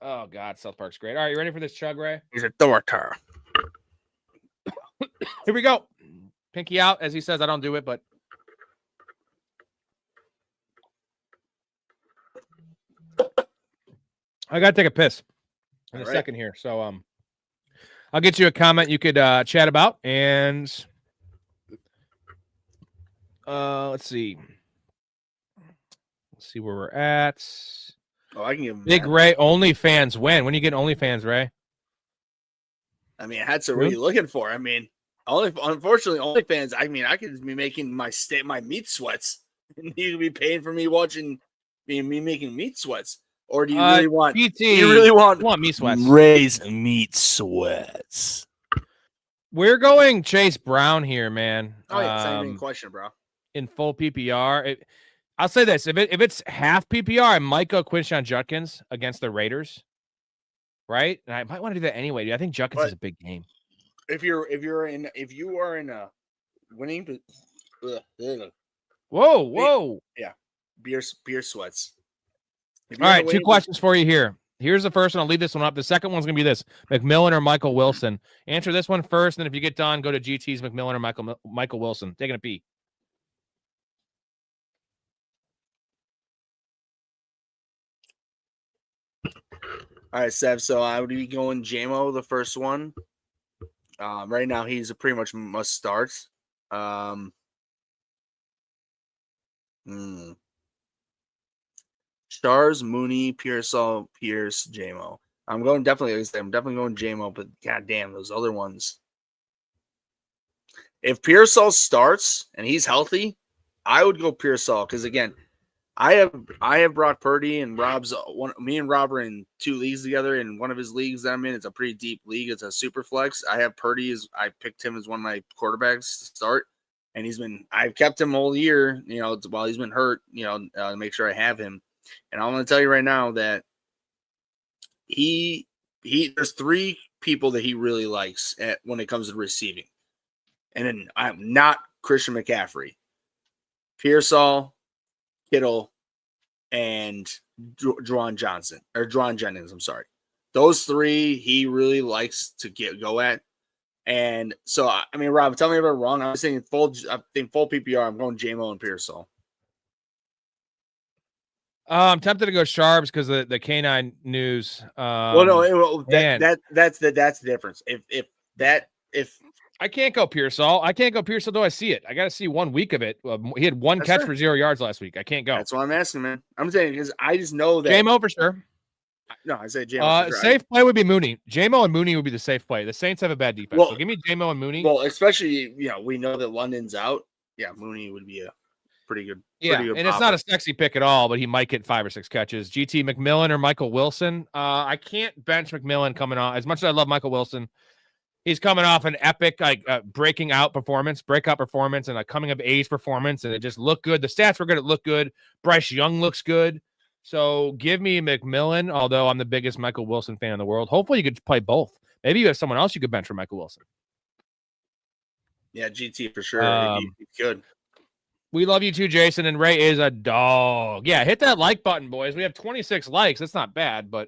Oh God, South Park's great. All right, you ready for this chug, Ray? He's a daughter. Here we go. Pinky out, as he says. I don't do it, but I gotta take a piss in a second here. So I'll get you a comment you could chat about, and let's see where we're at. Oh, I can give him Big that. Ray OnlyFans when? When you get OnlyFans, Ray? I mean, that's what you're looking for. I mean, unfortunately, OnlyFans. I mean, I could be making my meat sweats, and you could be paying for me watching me making meat sweats. Or do you really want? PT, do you really want meat sweats? Ray's meat sweats. We're going Chase Brown here, man. Oh yeah, it's not even a question, bro. In full PPR. I'll say this: if it's half PPR, I might go Quinshon Judkins against the Raiders, right? And I might want to do that anyway. Dude. I think Judkins is a big game. If you are in a winning, whoa, yeah, beer sweats. All right, two questions for you here. Here's the first one. I'll leave this one up. The second one's gonna be this: McMillan or Michael Wilson. Answer this one first, and if you get done, go to GT's McMillan or Michael Wilson. Taking a pee. All right, Sev. So I would be going JMO, the first one. Right now, he's a pretty much must start. Stars, Mooney, Pearsall, Pierce, JMO. I'm definitely going JMO, but goddamn, those other ones. If Pearsall starts and he's healthy, I would go Pearsall because again, I have Brock Purdy and Rob's me and Rob are in 2 leagues together, and one of his leagues that I'm in, it's a pretty deep league. It's a super flex. I have Purdy I picked him as one of my quarterbacks to start, and I've kept him all year, while he's been hurt, to make sure I have him. And I'm going to tell you right now that there's 3 people that he really likes when it comes to receiving. And then I'm not Christian McCaffrey, Pearsall, Kittle, and Juwan Jennings. I'm sorry. Those 3 he really likes to go at. And so, I mean, Rob, tell me if I'm wrong. I think full PPR, I'm going JMO and Pearsall. I'm tempted to go Sharps because the canine news. That's the difference. If I can't go Pearsall, do I see it? I got to see 1 week of it. He had 1 catch for 0 yards last week. I can't go. That's what I'm asking, man. I'm saying because I just know that JMO for sure. No, I say JMO. For sure. Safe play would be Mooney. JMO and Mooney would be the safe play. The Saints have a bad defense, so give me JMO and Mooney. Well, especially we know that London's out. Yeah, Mooney would be a pretty good. It's not a sexy pick at all, but he might get 5 or 6 catches. GT McMillan or Michael Wilson. I can't bench McMillan coming on. As much as I love Michael Wilson, he's coming off an epic breakout performance, and a coming of age performance, and it just looked good. The stats were good. It looked good. Bryce Young looks good. So give me McMillan, although I'm the biggest Michael Wilson fan in the world. Hopefully you could play both. Maybe you have someone else you could bench for Michael Wilson. Yeah, GT for sure. He could. We love you too, Jason, and Ray is a dog. Yeah, hit that like button, boys. We have 26 likes. That's not bad, but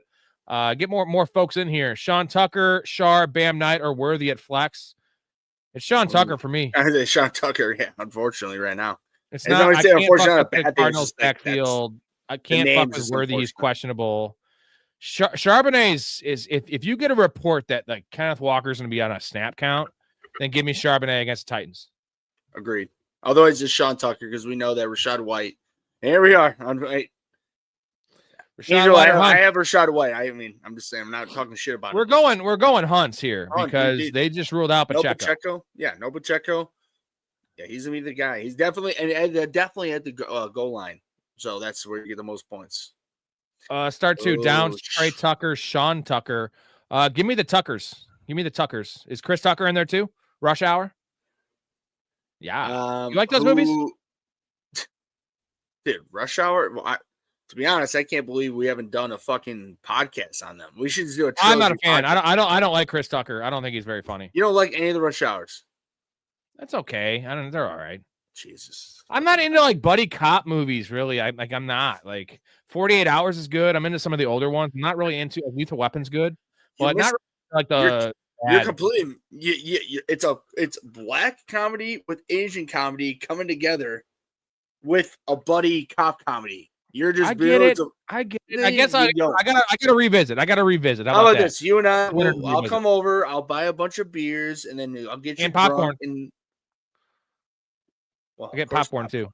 get more folks in here. Sean Tucker, Shar, Bam Knight are worthy at flex. It's Sean Tucker for me. I say Sean Tucker, yeah, unfortunately, right now. It's not. I can't fuck with the Cardinals backfield. I can't fuck with Worthy. He's questionable. Charbonnet is if you get a report that like Kenneth Walker's going to be on a snap count, then give me Charbonnet against the Titans. Agreed. Although it's just Sean Tucker because we know that Rashad White. Here we are. I have Rashad White. I mean, I'm just saying. I'm not talking shit about it. We're going Hunts here because they just ruled out Pacheco. No Pacheco. Yeah, no Pacheco. Yeah, he's gonna be the guy. He's definitely at the goal line. So that's where you get the most points. Start 2 Downs, Trey Tucker, Sean Tucker. Give me the Tuckers. Is Chris Tucker in there too? Rush Hour. Yeah. You like those movies? Dude, Rush Hour. Well, to be honest, I can't believe we haven't done a fucking podcast on them. We should do a. I'm not a fan. I don't like Chris Tucker. I don't think he's very funny. You don't like any of the Rush Hours? That's okay. They're all right. Jesus. I'm not into like buddy cop movies, really. I'm not like 48 Hours is good. I'm into some of the older ones. I'm not really into Lethal Weapon's good, but not really like You're completely. It's black comedy with Asian comedy coming together with a buddy cop comedy. You're just. I get it. I guess I gotta revisit. How about this? You and I'll come over. I'll buy a bunch of beers, and then I'll get you and popcorn. Well, I get popcorn too.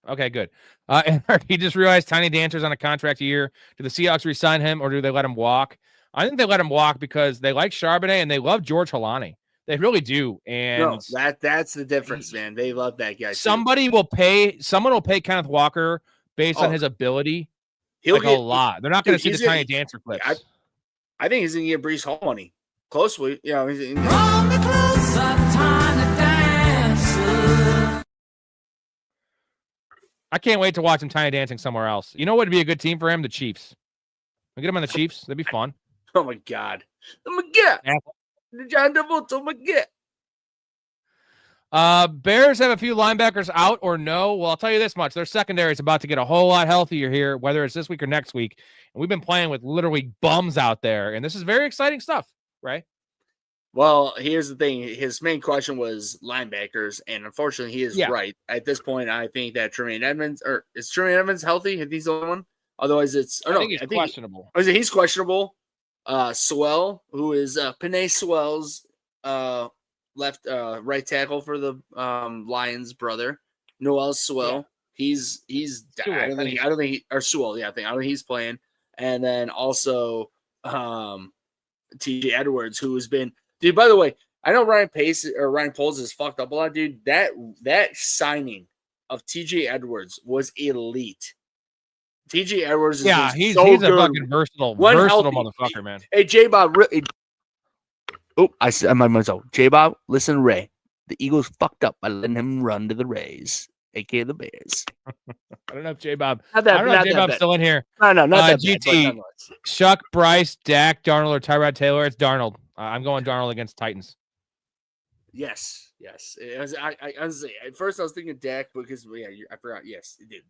Okay, good. And he just realized Tiny Dancer's on a contract year. Do the Seahawks re-sign him, or do they let him walk? I think they let him walk because they like Charbonnet and they love George Halani. They really do. And that's the difference, man. They love that guy. Someone will pay Kenneth Walker based on his ability. He'll get a lot. They're not going to see the Tiny Dancer clips. I think he's going to get Breece Hall money. Closely, I can't wait to watch him Tiny Dancing somewhere else. You know what would be a good team for him? The Chiefs. We get him on the Chiefs. That'd be fun. Oh my God. The John Devoto, Bears have a few linebackers out or no. Well, I'll tell you this much. Their secondary is about to get a whole lot healthier here, whether it's this week or next week. And we've been playing with literally bums out there. And this is very exciting stuff, right? Well, here's the thing. His main question was linebackers, and unfortunately, he is right. At this point, I think that Tremaine Edmonds, or is Tremaine Edmonds healthy if he's the only one? Otherwise, it's I think he's questionable. He's questionable. Sewell, who is Penei Sewell's left right tackle for the Lions brother, Noel Sewell. Yeah. He's Sewell, I don't think he's playing. And then also TJ Edwards, who has been dude, by the way, I know Ryan Poles is fucked up a lot, dude. That signing of TJ Edwards was elite. TJ Edwards is he's so a good. Fucking versatile motherfucker, man. Hey, J-Bob. I said myself. J-Bob, listen, Ray. The Eagles fucked up by letting him run to the Rays, aka the Bears. I don't know if J-Bob. I don't know if J-Bob's still in here. No, not that GT. bad, Shuck, Bryce, Dak, Darnold, or Tyrod Taylor. It's Darnold. I'm going Darnold against Titans. Yes. I at first I was thinking Dak because I forgot. Yes, it did.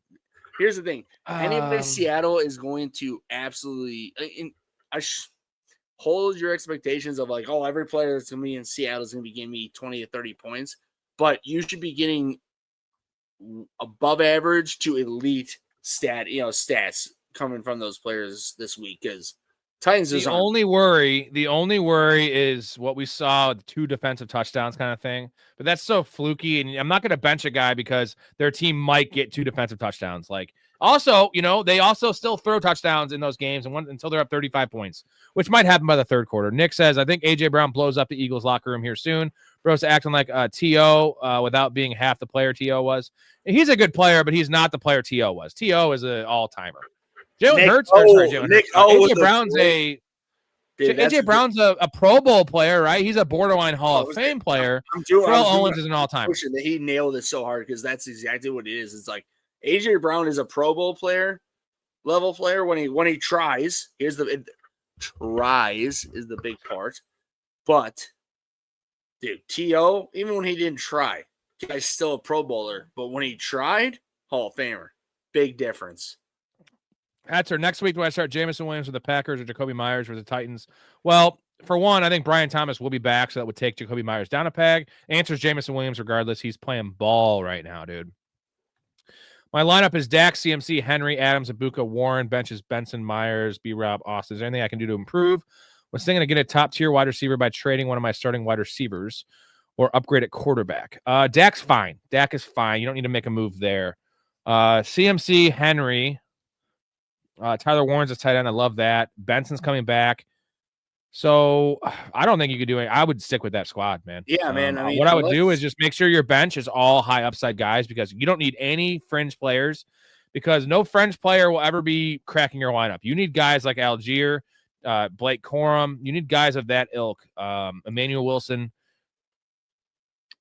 Here's the thing. Anybody in Seattle is going to absolutely hold your expectations of like, every player that's going to be in Seattle is going to be giving me 20 to 30 points. But you should be getting above average to elite stats coming from those players this week because Titans is the only worry is what we saw with 2 defensive touchdowns kind of thing. But that's so fluky, and I'm not going to bench a guy because their team might get 2 defensive touchdowns. Like, also, they also still throw touchdowns in those games until they're up 35 points, which might happen by the third quarter. Nick says, I think A.J. Brown blows up the Eagles locker room here soon. Bro's acting like T.O. Without being half the player T.O. was. And he's a good player, but he's not the player T.O. was. T.O. is an all-timer. Jalen Hurts. AJ Brown's a Pro Bowl player, right? He's a borderline Hall of Fame player. Terrell Owens is an all-timer. He nailed it so hard because that's exactly what it is. It's like AJ Brown is a Pro Bowl level player when he tries. Tries is the big part, but dude, T.O. even when he didn't try, guy's still a Pro Bowler. But when he tried, Hall of Famer. Big difference. That's our next week. Do I start Jameson Williams with the Packers or Jacoby Myers with the Titans? Well, for one, I think Brian Thomas will be back, so that would take Jacoby Myers down a peg. Answer's Jameson Williams regardless. He's playing ball right now, dude. My lineup is Dak, CMC, Henry, Adams, Ibuka, Warren, benches, Benson, Myers, B-Rob, Austin. Is there anything I can do to improve? Was thinking to get a top-tier wide receiver by trading one of my starting wide receivers or upgrade at quarterback. Dak's fine. Dak is fine. You don't need to make a move there. CMC, Henry, Tyler Warren's a tight end. I love that. Benson's coming back. So I don't think you could do it. I would stick with that squad, man. Yeah, man. I mean, what I would do is just make sure your bench is all high upside guys because you don't need any fringe players because no fringe player will ever be cracking your lineup. You need guys like Algier, Blake Corum. You need guys of that ilk. Emmanuel Wilson.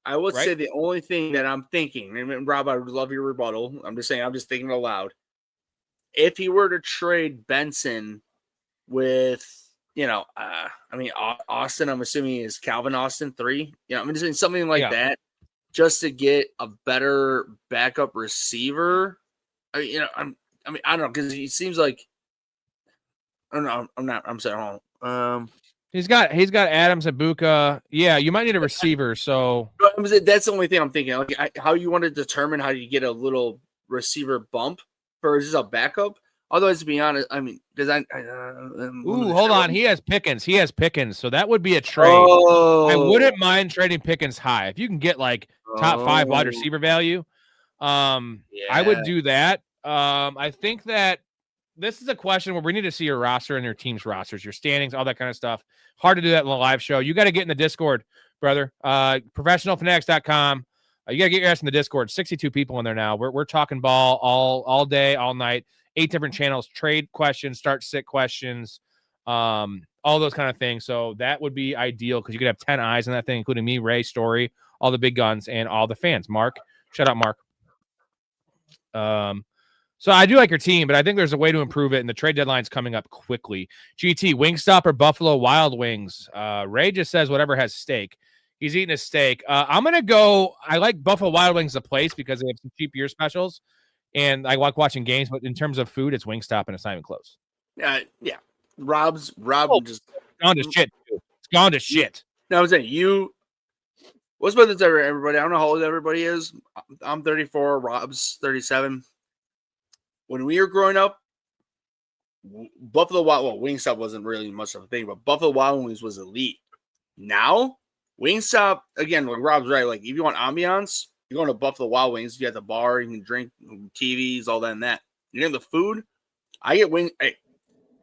I would say the only thing that I'm thinking, and Rob, I would love your rebuttal. I'm just thinking aloud. If he were to trade Benson with, Austin, I'm assuming is Calvin Austin 3. I'm just saying something like that. just to get a better backup receiver. I don't know, because he seems like I don't know. I'm sorry. He's got Adams and Buka. Yeah, you might need a receiver. So That's the only thing I'm thinking. Like, how you want to determine how you get a little receiver bump versus a backup. Otherwise, to be honest, I mean, because hold on. He has Pickens. So that would be a trade. Oh, I wouldn't mind trading Pickens high if you can get like top 5 wide receiver value. I would do that. I think that this is a question where we need to see your roster and your team's rosters, your standings, all that kind of stuff. Hard to do that in the live show. You got to get in the Discord, brother. Professionalfanatics.com. You got to get your ass in the Discord. 62 people in there now. We're talking ball all day, all night. 8 different channels, trade questions, start sit questions, all those kind of things. So that would be ideal because you could have 10 eyes on that thing, including me, Ray, Storey, all the big guns, and all the fans. Mark, shout out Mark. So I do like your team, but I think there's a way to improve it, and the trade deadline's coming up quickly. GT, Wingstop or Buffalo Wild Wings? Ray just says whatever has steak. He's eating a steak. I'm going to go – I like Buffalo Wild Wings as a place because they have some cheap beer specials, and I like watching games, but in terms of food, it's Wingstop, and it's not even close. Yeah. Rob just gone to shit. Dude. It's gone to shit. No, I'm saying what's about this, everybody? I don't know how old everybody is. I'm 34. Rob's 37. When we were growing up, Buffalo Wild Wingstop wasn't really much of a thing, but Buffalo Wild Wings was elite. Now, Wingstop, again, like Rob's right. Like, if you want ambiance, you're going to Buffalo Wild Wings. You got the bar, you can drink, TVs, all that and that. You know the food? I get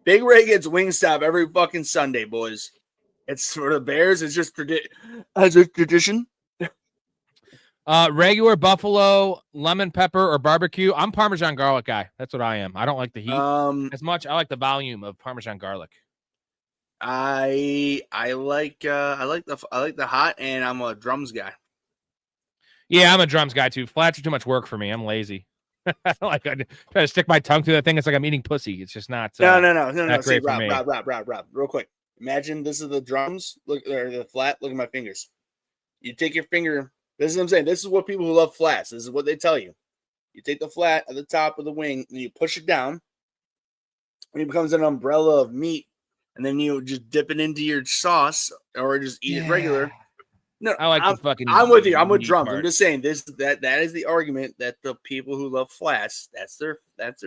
Big Ray gets Wingstop every fucking Sunday, boys. It's for the Bears. It's just tradition. Regular buffalo, lemon pepper, or barbecue. I'm Parmesan garlic guy. That's what I am. I don't like the heat as much. I like the volume of Parmesan garlic. I like the hot, and I'm a drums guy. Yeah, I'm a drums guy too. Flats are too much work for me. I'm lazy. I try to stick my tongue through that thing. It's like I'm eating pussy. It's just not. No. See, Rob. Real quick. Imagine this is the drums. Look, or the flat. Look at my fingers. You take your finger. This is what I'm saying. This is what people who love flats. This is what they tell you. You take the flat at the top of the wing and you push it down, and it becomes an umbrella of meat. And then you just dip it into your sauce, or just eat it regular. No, I like the fucking. I'm with you. I'm with drums. Part. I'm just saying that is the argument that the people who love flats. That's their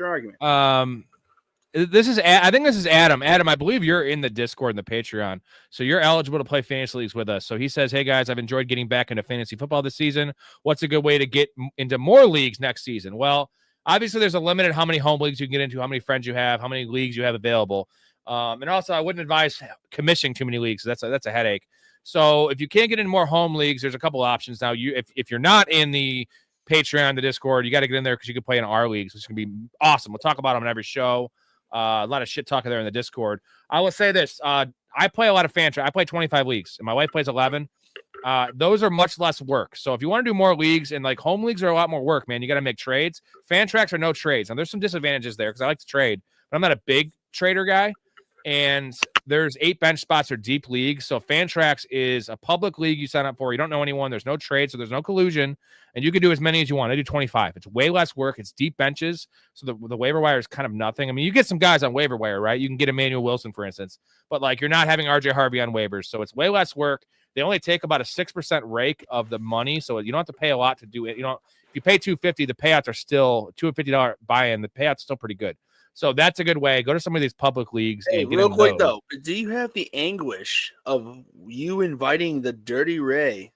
argument. I think this is Adam. Adam, I believe you're in the Discord and the Patreon, so you're eligible to play fantasy leagues with us. So he says, "Hey guys, I've enjoyed getting back into fantasy football this season. What's a good way to get into more leagues next season?" Well, obviously there's a limit at how many home leagues you can get into, how many friends you have, how many leagues you have available. And also, I wouldn't advise commissioning too many leagues. That's a headache. So if you can't get into more home leagues, there's a couple of options now. If you're not in the Patreon, the Discord, you got to get in there because you can play in our leagues, which is going to be awesome. We'll talk about them on every show. A lot of shit talking there in the Discord. I will say this. I play a lot of FanTrack. I play 25 leagues, and my wife plays 11. Those are much less work. So if you want to do more leagues, and like home leagues are a lot more work, man, you got to make trades. FanTracks are no trades. Now, there's some disadvantages there because I like to trade, but I'm not a big trader guy. And there's 8 bench spots or deep leagues. So FanTrax is a public league you sign up for. You don't know anyone. There's no trade, so there's no collusion. And you can do as many as you want. I do 25. It's way less work. It's deep benches. So the waiver wire is kind of nothing. I mean, you get some guys on waiver wire, right? You can get Emmanuel Wilson, for instance. But, like, you're not having RJ Harvey on waivers. So it's way less work. They only take about a 6% rake of the money. So you don't have to pay a lot to do it. You know, if you pay $250, the payouts are still $250 buy-in. The payout's still pretty good. So that's a good way. Go to some of these public leagues. Hey, real quick, though, do you have the anguish of you inviting the Dirty Ray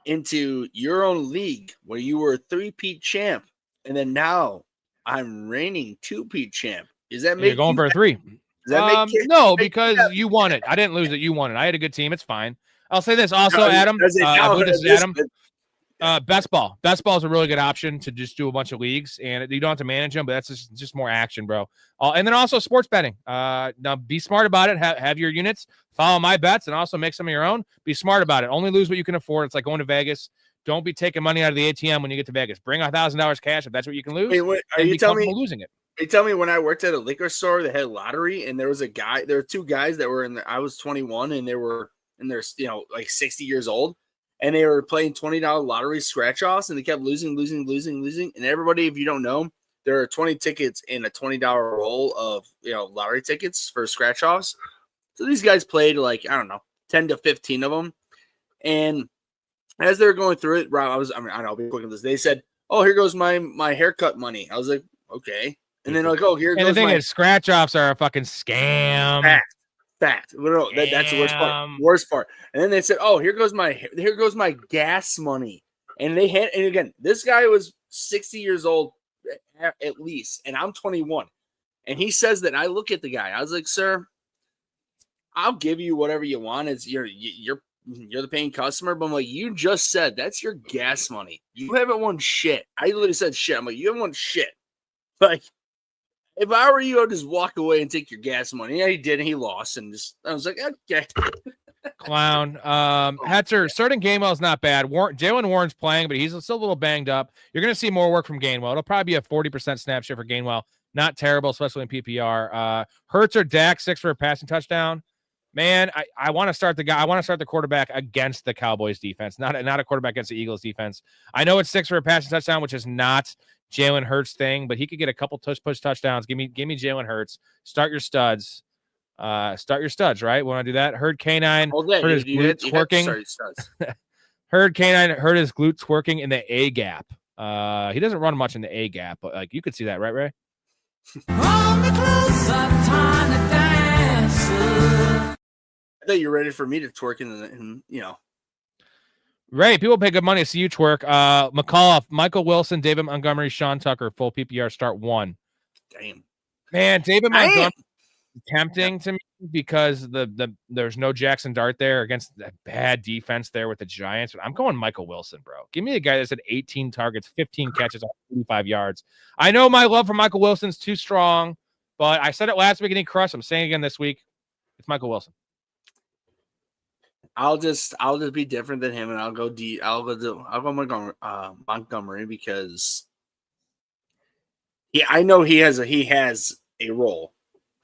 into your own league where you were a 3-peat champ, and then now I'm reigning 2-peat champ? Is that make you're going for a 3? Does that no, because you won it. I didn't lose it. You won it. I had a good team. It's fine. I'll say this also, Adam. I believe this is Adam. Best ball. Best ball is a really good option to just do a bunch of leagues, and you don't have to manage them, but that's just more action, bro. And then also sports betting. Now be smart about it. Have your units, follow my bets, and also make some of your own. Be smart about it. Only lose what you can afford. It's like going to Vegas. Don't be taking money out of the ATM when you get to Vegas. Bring $1,000 cash if that's what you can lose. Wait, are you telling me losing it? You tell me when I worked at a liquor store that had lottery, and there were 2 guys that were in there. I was 21, and they were in their, like 60 years old. and they were playing $20 lottery scratch offs, and they kept losing. And everybody, if you don't know, there are 20 tickets in a $20 roll of lottery tickets for scratch offs. So these guys played like, I don't know, 10 to 15 of them. And as they're going through it, Rob, I'll be quick on this. They said, "Oh, here goes my haircut money." I was like, "Okay." And then they're like, "Oh, here goes the thing my is, scratch offs are a fucking scam. fact. No, that's the worst part. Worst part. And then they said, "Oh, here goes my gas money." And and again, this guy was 60 years old at least, and I'm 21. And he says that. I look at the guy. I was like, "Sir, I'll give you whatever you want. It's you're the paying customer." But I'm like, "You just said that's your gas money. You haven't won shit." I literally said shit. I'm like, "You haven't won shit." Like, if I were you, I'd just walk away and take your gas money. Yeah, he did, and he lost. And I was like, okay. Clown. Hetzer, starting Gainwell is not bad. Jalen Warren's playing, but he's still a little banged up. You're going to see more work from Gainwell. It'll probably be a 40% snap share for Gainwell. Not terrible, especially in PPR. Hurts or Dak, 6 for a passing touchdown. Man, I want to start the guy. I want to start the quarterback against the Cowboys defense, not a quarterback against the Eagles defense. I know it's 6 for a passing touchdown, which is not Jalen Hurts thing, but he could get a couple push touchdowns. Give me Jalen Hurts. Start your studs. Right? Want to do that? Heard K9 hurt his glutes working. Heard K9 hurt his glutes working in the A gap. He doesn't run much in the A gap, but like you could see that, right, Ray? I thought you were ready for me to twerk in Ray, people pay good money to see you twerk. McAuliffe, Michael Wilson, David Montgomery, Sean Tucker, full PPR start 1. Damn. Man, David Montgomery tempting to me because there's no Jackson Dart there against that bad defense there with the Giants. But I'm going Michael Wilson, bro. Give me a guy that's at 18 targets, 15 catches, 85 yards. I know my love for Michael Wilson's too strong, but I said it last week and he crushed. I'm saying it again this week. It's Michael Wilson. I'll just be different than him, and I'll go Montgomery because I know he has a role.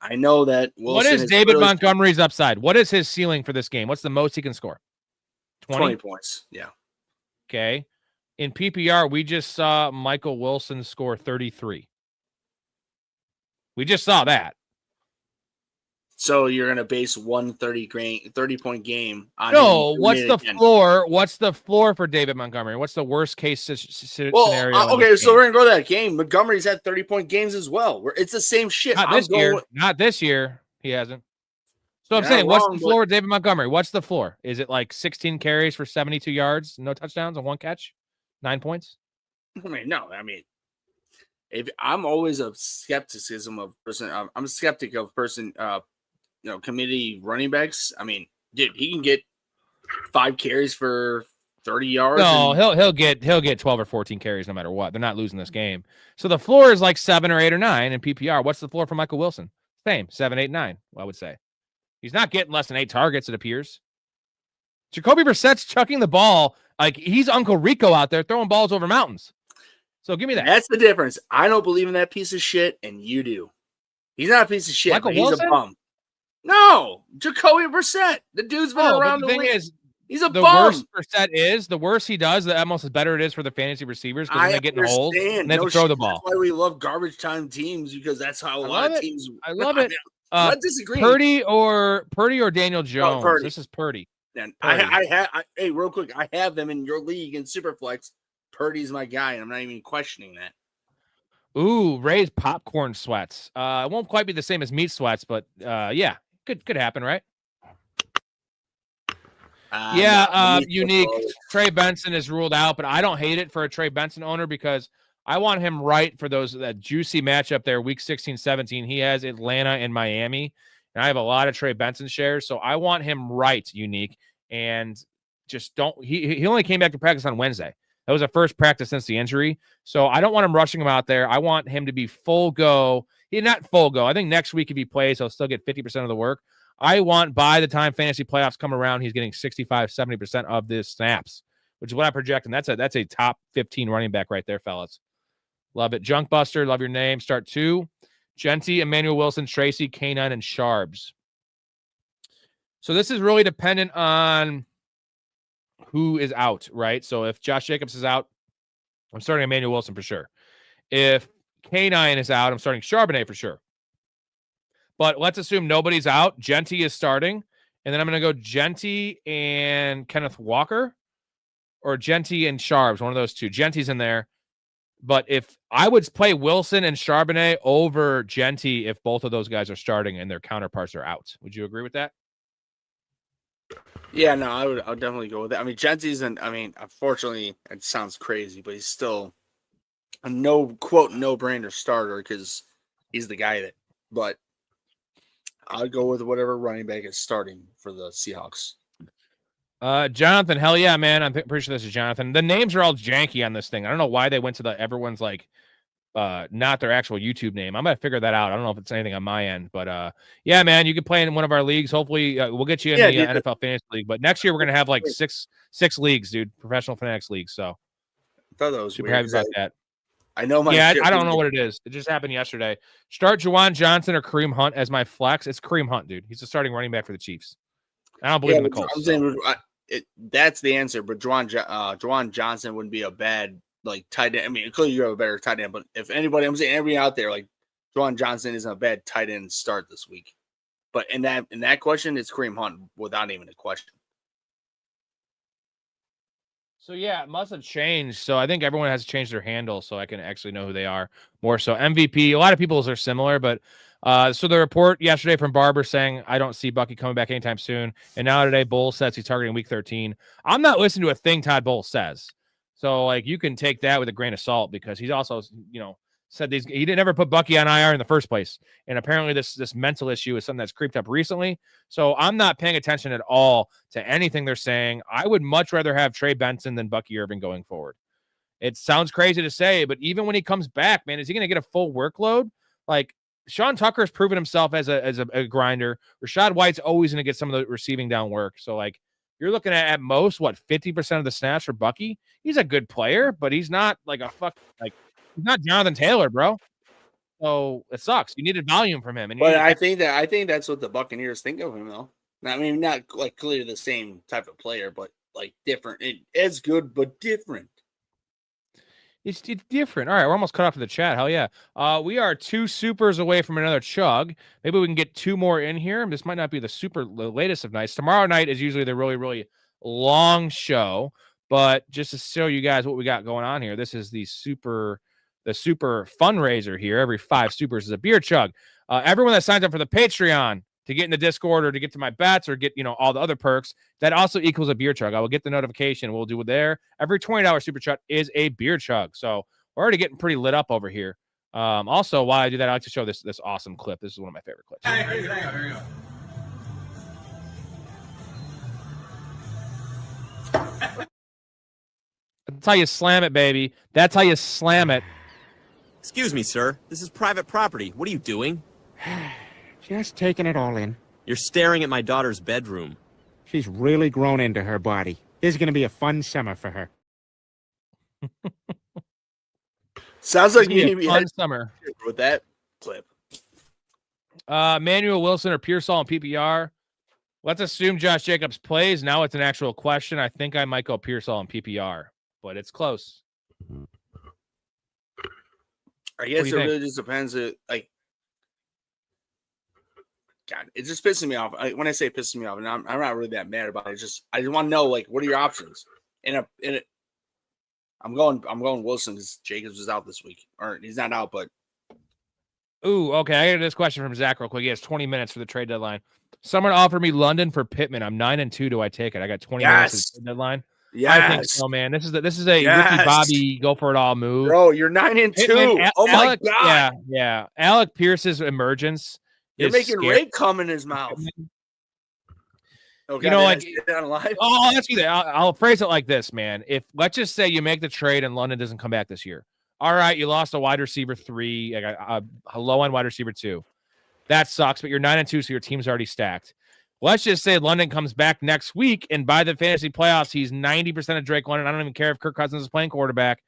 I know that Wilson. What is David Montgomery's upside? What is his ceiling for this game? What's the most he can score? 20 points. Yeah. Okay. In PPR, we just saw Michael Wilson score 33. We just saw that. So you're going to base 30-point game on no. What's the floor? What's the floor for David Montgomery? What's the worst case scenario? Okay, so we're going to go to that game. Montgomery's had 30-point games as well. It's the same shit. Not this year. He hasn't. So I'm saying, what's the floor with David Montgomery? What's the floor? Is it like 16 carries for 72 yards, no touchdowns, and 1 catch, 9 points? I mean, no. If I'm always a skepticism of person. I'm a skeptic of person. Committee running backs. I mean, dude, he can get 5 carries for 30 yards. No, he'll get 12 or 14 carries no matter what. They're not losing this game. So the floor is like 7 or 8 or 9 in PPR. What's the floor for Michael Wilson? Same, 7, 8, 9. I would say he's not getting less than 8 targets. It appears. Jacoby Brissett's chucking the ball like he's Uncle Rico out there throwing balls over mountains. So give me that. That's the difference. I don't believe in that piece of shit, and you do. He's not a piece of shit. Michael He's Wilson? a bum. No, Jacoby Brissett. The dude's been around the league. He's a bum. Worse Brissett is, the worse he does, the almost better it is for the fantasy receivers because they get in the holes and they have to throw the ball. That's why we love garbage time teams because that's how a lot of teams. I love it. I'm not disagreeing. Purdy or Daniel Jones. Purdy. This is Purdy. Hey, real quick, I have them in your league in Superflex. Purdy's my guy, and I'm not even questioning that. Ooh, Ray's popcorn sweats. It won't quite be the same as meat sweats, but yeah. Could happen, right? Unique. Trey Benson is ruled out, but I don't hate it for a Trey Benson owner because I want him right for that juicy matchup there, week 16, 17. He has Atlanta and Miami, and I have a lot of Trey Benson shares, so I want him right, Unique, and just don't. He only came back to practice on Wednesday. That was the first practice since the injury, so I don't want him rushing him out there. I want him to be full go. He's not full go. I think next week if he plays, he'll still get 50% of the work. I want by the time fantasy playoffs come around, he's getting 65, 70% of the snaps, which is what I'm projecting. That's a top 15 running back right there, fellas. Love it. Junk Buster, love your name. Start 2. Genty, Emmanuel Wilson, Tracy, K9, and Sharbs. So this is really dependent on who is out, right? So if Josh Jacobs is out, I'm starting Emmanuel Wilson for sure. If K9 is out, I'm starting Charbonnet for sure. But let's assume nobody's out. Genty is starting. And then I'm going to go Genty and Kenneth Walker or Genty and Sharbs, one of those two. Genty's in there. But if I would play Wilson and Charbonnet over Genty if both of those guys are starting and their counterparts are out. Would you agree with that? Yeah, no, I would definitely go with that. I mean, Genty's unfortunately, it sounds crazy, but he's still a no-brainer starter because he's the guy that, but I'd go with whatever running back is starting for the Seahawks. Jonathan, hell yeah, man. I'm pretty sure this is Jonathan. The names are all janky on this thing. I don't know why they went to everyone's like not their actual YouTube name. I'm gonna figure that out. I don't know if it's anything on my end, but yeah, man, you can play in one of our leagues. Hopefully, we'll get you in the NFL Fantasy League. But next year we're gonna have like six leagues, dude, professional fanatics leagues. So I thought that was super weird happy about that. I know my I don't know what it is. It just happened yesterday. Start Juwan Johnson or Kareem Hunt as my flex. It's Kareem Hunt, dude. He's the starting running back for the Chiefs. I don't believe in the Colts. I'm saying that's the answer, but Juwan Johnson wouldn't be a bad like tight end. I mean, clearly you have a better tight end, but if anybody, I'm saying everybody out there, like Juwan Johnson isn't a bad tight end start this week. But in that question, it's Kareem Hunt without even a question. So yeah, it must have changed. So I think everyone has changed their handle, so I can actually know who they are more. So MVP, a lot of people's are similar, but so the report yesterday from Barber saying I don't see Bucky coming back anytime soon, and now today Bowles says he's targeting week 13. I'm not listening to a thing Todd Bowles says, so like you can take that with a grain of salt because he's also said he didn't ever put Bucky on IR in the first place, and apparently this mental issue is something that's creeped up recently. So I'm not paying attention at all to anything they're saying. I would much rather have Trey Benson than Bucky Irving going forward. It sounds crazy to say, but even when he comes back, man, is he going to get a full workload? Like Sean Tucker's proven himself as a grinder. Rachaad White's always going to get some of the receiving down work. So like you're looking at most 50% of the snaps for Bucky. He's a good player, but he's not like he's not Jonathan Taylor, bro. So it sucks. You needed volume from him. But I think that's what the Buccaneers think of him, though. I mean, not like clearly the same type of player, but like different. It's good, but different. It's different. All right, we're almost cut off to the chat. Hell yeah. We are 2 supers away from another chug. Maybe we can get 2 more in here. This might not be the latest of nights. Tomorrow night is usually the really, really long show. But just to show you guys what we got going on here, this is the super fundraiser here. Every 5 supers is a beer chug. Everyone that signs up for the Patreon to get in the Discord or to get to my bets or get all the other perks, that also equals a beer chug. I will get the notification. We'll do it there. Every $20 super chat is a beer chug. So we're already getting pretty lit up over here. Also, while I do that, I like to show this awesome clip. This is one of my favorite clips. Here you go. That's how you slam it, baby. That's how you slam it. Excuse me, sir. This is private property. What are you doing? Just taking it all in. You're staring at my daughter's bedroom. She's really grown into her body. This is going to be a fun summer for her. Sounds like you need a fun summer with that clip. Manuel Wilson or Pearsall in PPR. Let's assume Josh Jacobs plays. Now it's an actual question. I think I might go Pearsall in PPR, but it's close. I guess it really just depends. God, it just pisses me off. When I say it pisses me off, and I'm not really that mad about it. I just want to know what are your options? I'm going Wilson because Jacobs is out this week, or he's not out, but. Ooh, okay. I got this question from Zach real quick. He has 20 minutes for the trade deadline. Someone offered me London for Pittman. I'm 9-2. Do I take it? I got 20 minutes for the trade deadline. Yeah, I think so, man. This is a Ricky Bobby go for it all move. Bro, you're 9-2. Oh my god. Yeah. Alec Pierce's emergence. You're making Ray come in his mouth. Okay, let's do that. I'll phrase it like this, man. If let's just say you make the trade and London doesn't come back this year. All right, you lost a wide receiver 3, a low-end wide receiver 2. That sucks, but you're 9-2, so your team's already stacked. Let's just say London comes back next week, and by the fantasy playoffs, he's 90% of Drake London. I don't even care if Kirk Cousins is playing quarterback.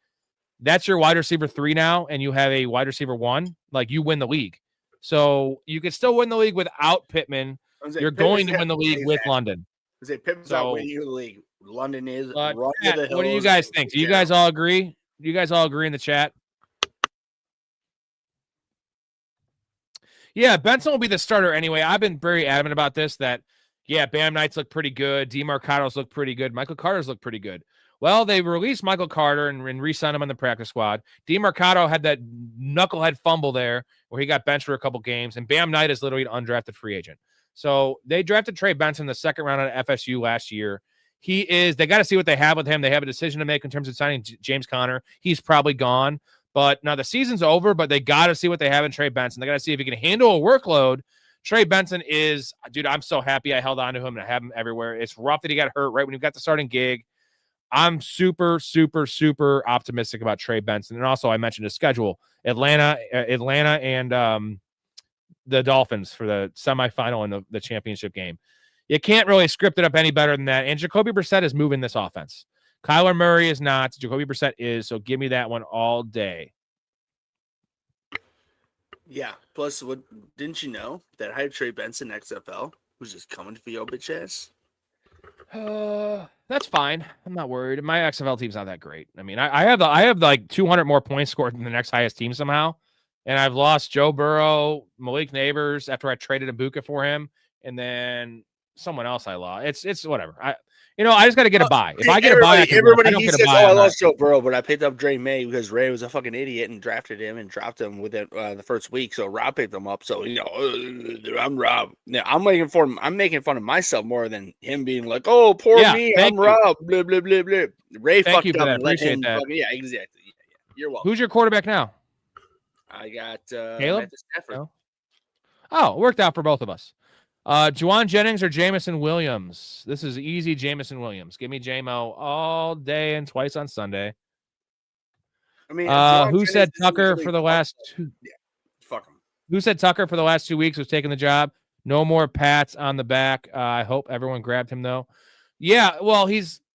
That's your wide receiver 3 now, and you have a wide receiver 1. Like, you win the league. So you could still win the league without Pittman. You're going to win the league with London. Pittman's not winning you the league London is. But Run to Matt, the what do you hills guys and think? Do get you guys out. all agree? Do you guys all agree in the chat? Yeah, Benson will be the starter anyway. I've been very adamant about this that, yeah, Bam Knights look pretty good. DeMarcados look pretty good. Michael Carter's look pretty good. Well, they released Michael Carter and re-signed him on the practice squad. DeMarcado had that knucklehead fumble there where he got benched for a couple games, and Bam Knight is literally an undrafted free agent. So they drafted Trey Benson in the second round at FSU last year. They got to see what they have with him. They have a decision to make in terms of signing James Conner. He's probably gone. But now the season's over, but they got to see what they have in Trey Benson. They got to see if he can handle a workload. Trey Benson is, dude, I'm so happy I held on to him and I have him everywhere. It's rough that he got hurt right when he got the starting gig. I'm super, super, super optimistic about Trey Benson. And also, I mentioned his schedule: Atlanta, and the Dolphins for the semifinal and the championship game. You can't really script it up any better than that. And Jacoby Brissett is moving this offense. Kyler Murray is not. Jacoby Brissett is. So give me that one all day. Yeah. Plus, didn't you know that I had Trey Benson XFL was just coming for your bitch ass? That's fine. I'm not worried. My XFL team's not that great. I mean, I have like 200 more points scored than the next highest team somehow, and I've lost Joe Burrow, Malik Neighbors after I traded Ibuka for him, and then someone else I lost. It's whatever. I just got to get a bye. If I get a bye, I don't get a bye. I lost Joe Burrow, but I picked up Dre May because Ray was a fucking idiot and drafted him and dropped him within the first week. So Rob picked him up. So I'm Rob. Now I'm making fun of myself more than him being like, "Oh, poor me, I'm Rob." Blah blah blah blah. Ray fucked up and let him. Yeah, exactly. Yeah. You're welcome. Who's your quarterback now? I got Caleb. No. Oh, it worked out for both of us. Juwan Jennings or Jamison Williams? This is easy. Jamison Williams. Give me JMO all day and twice on Sunday. I mean, who said Tucker for the last two? Yeah, fuck him. Who said Tucker for the last 2 weeks was taking the job? No more pats on the back. I hope everyone grabbed him though. Yeah, well, he forced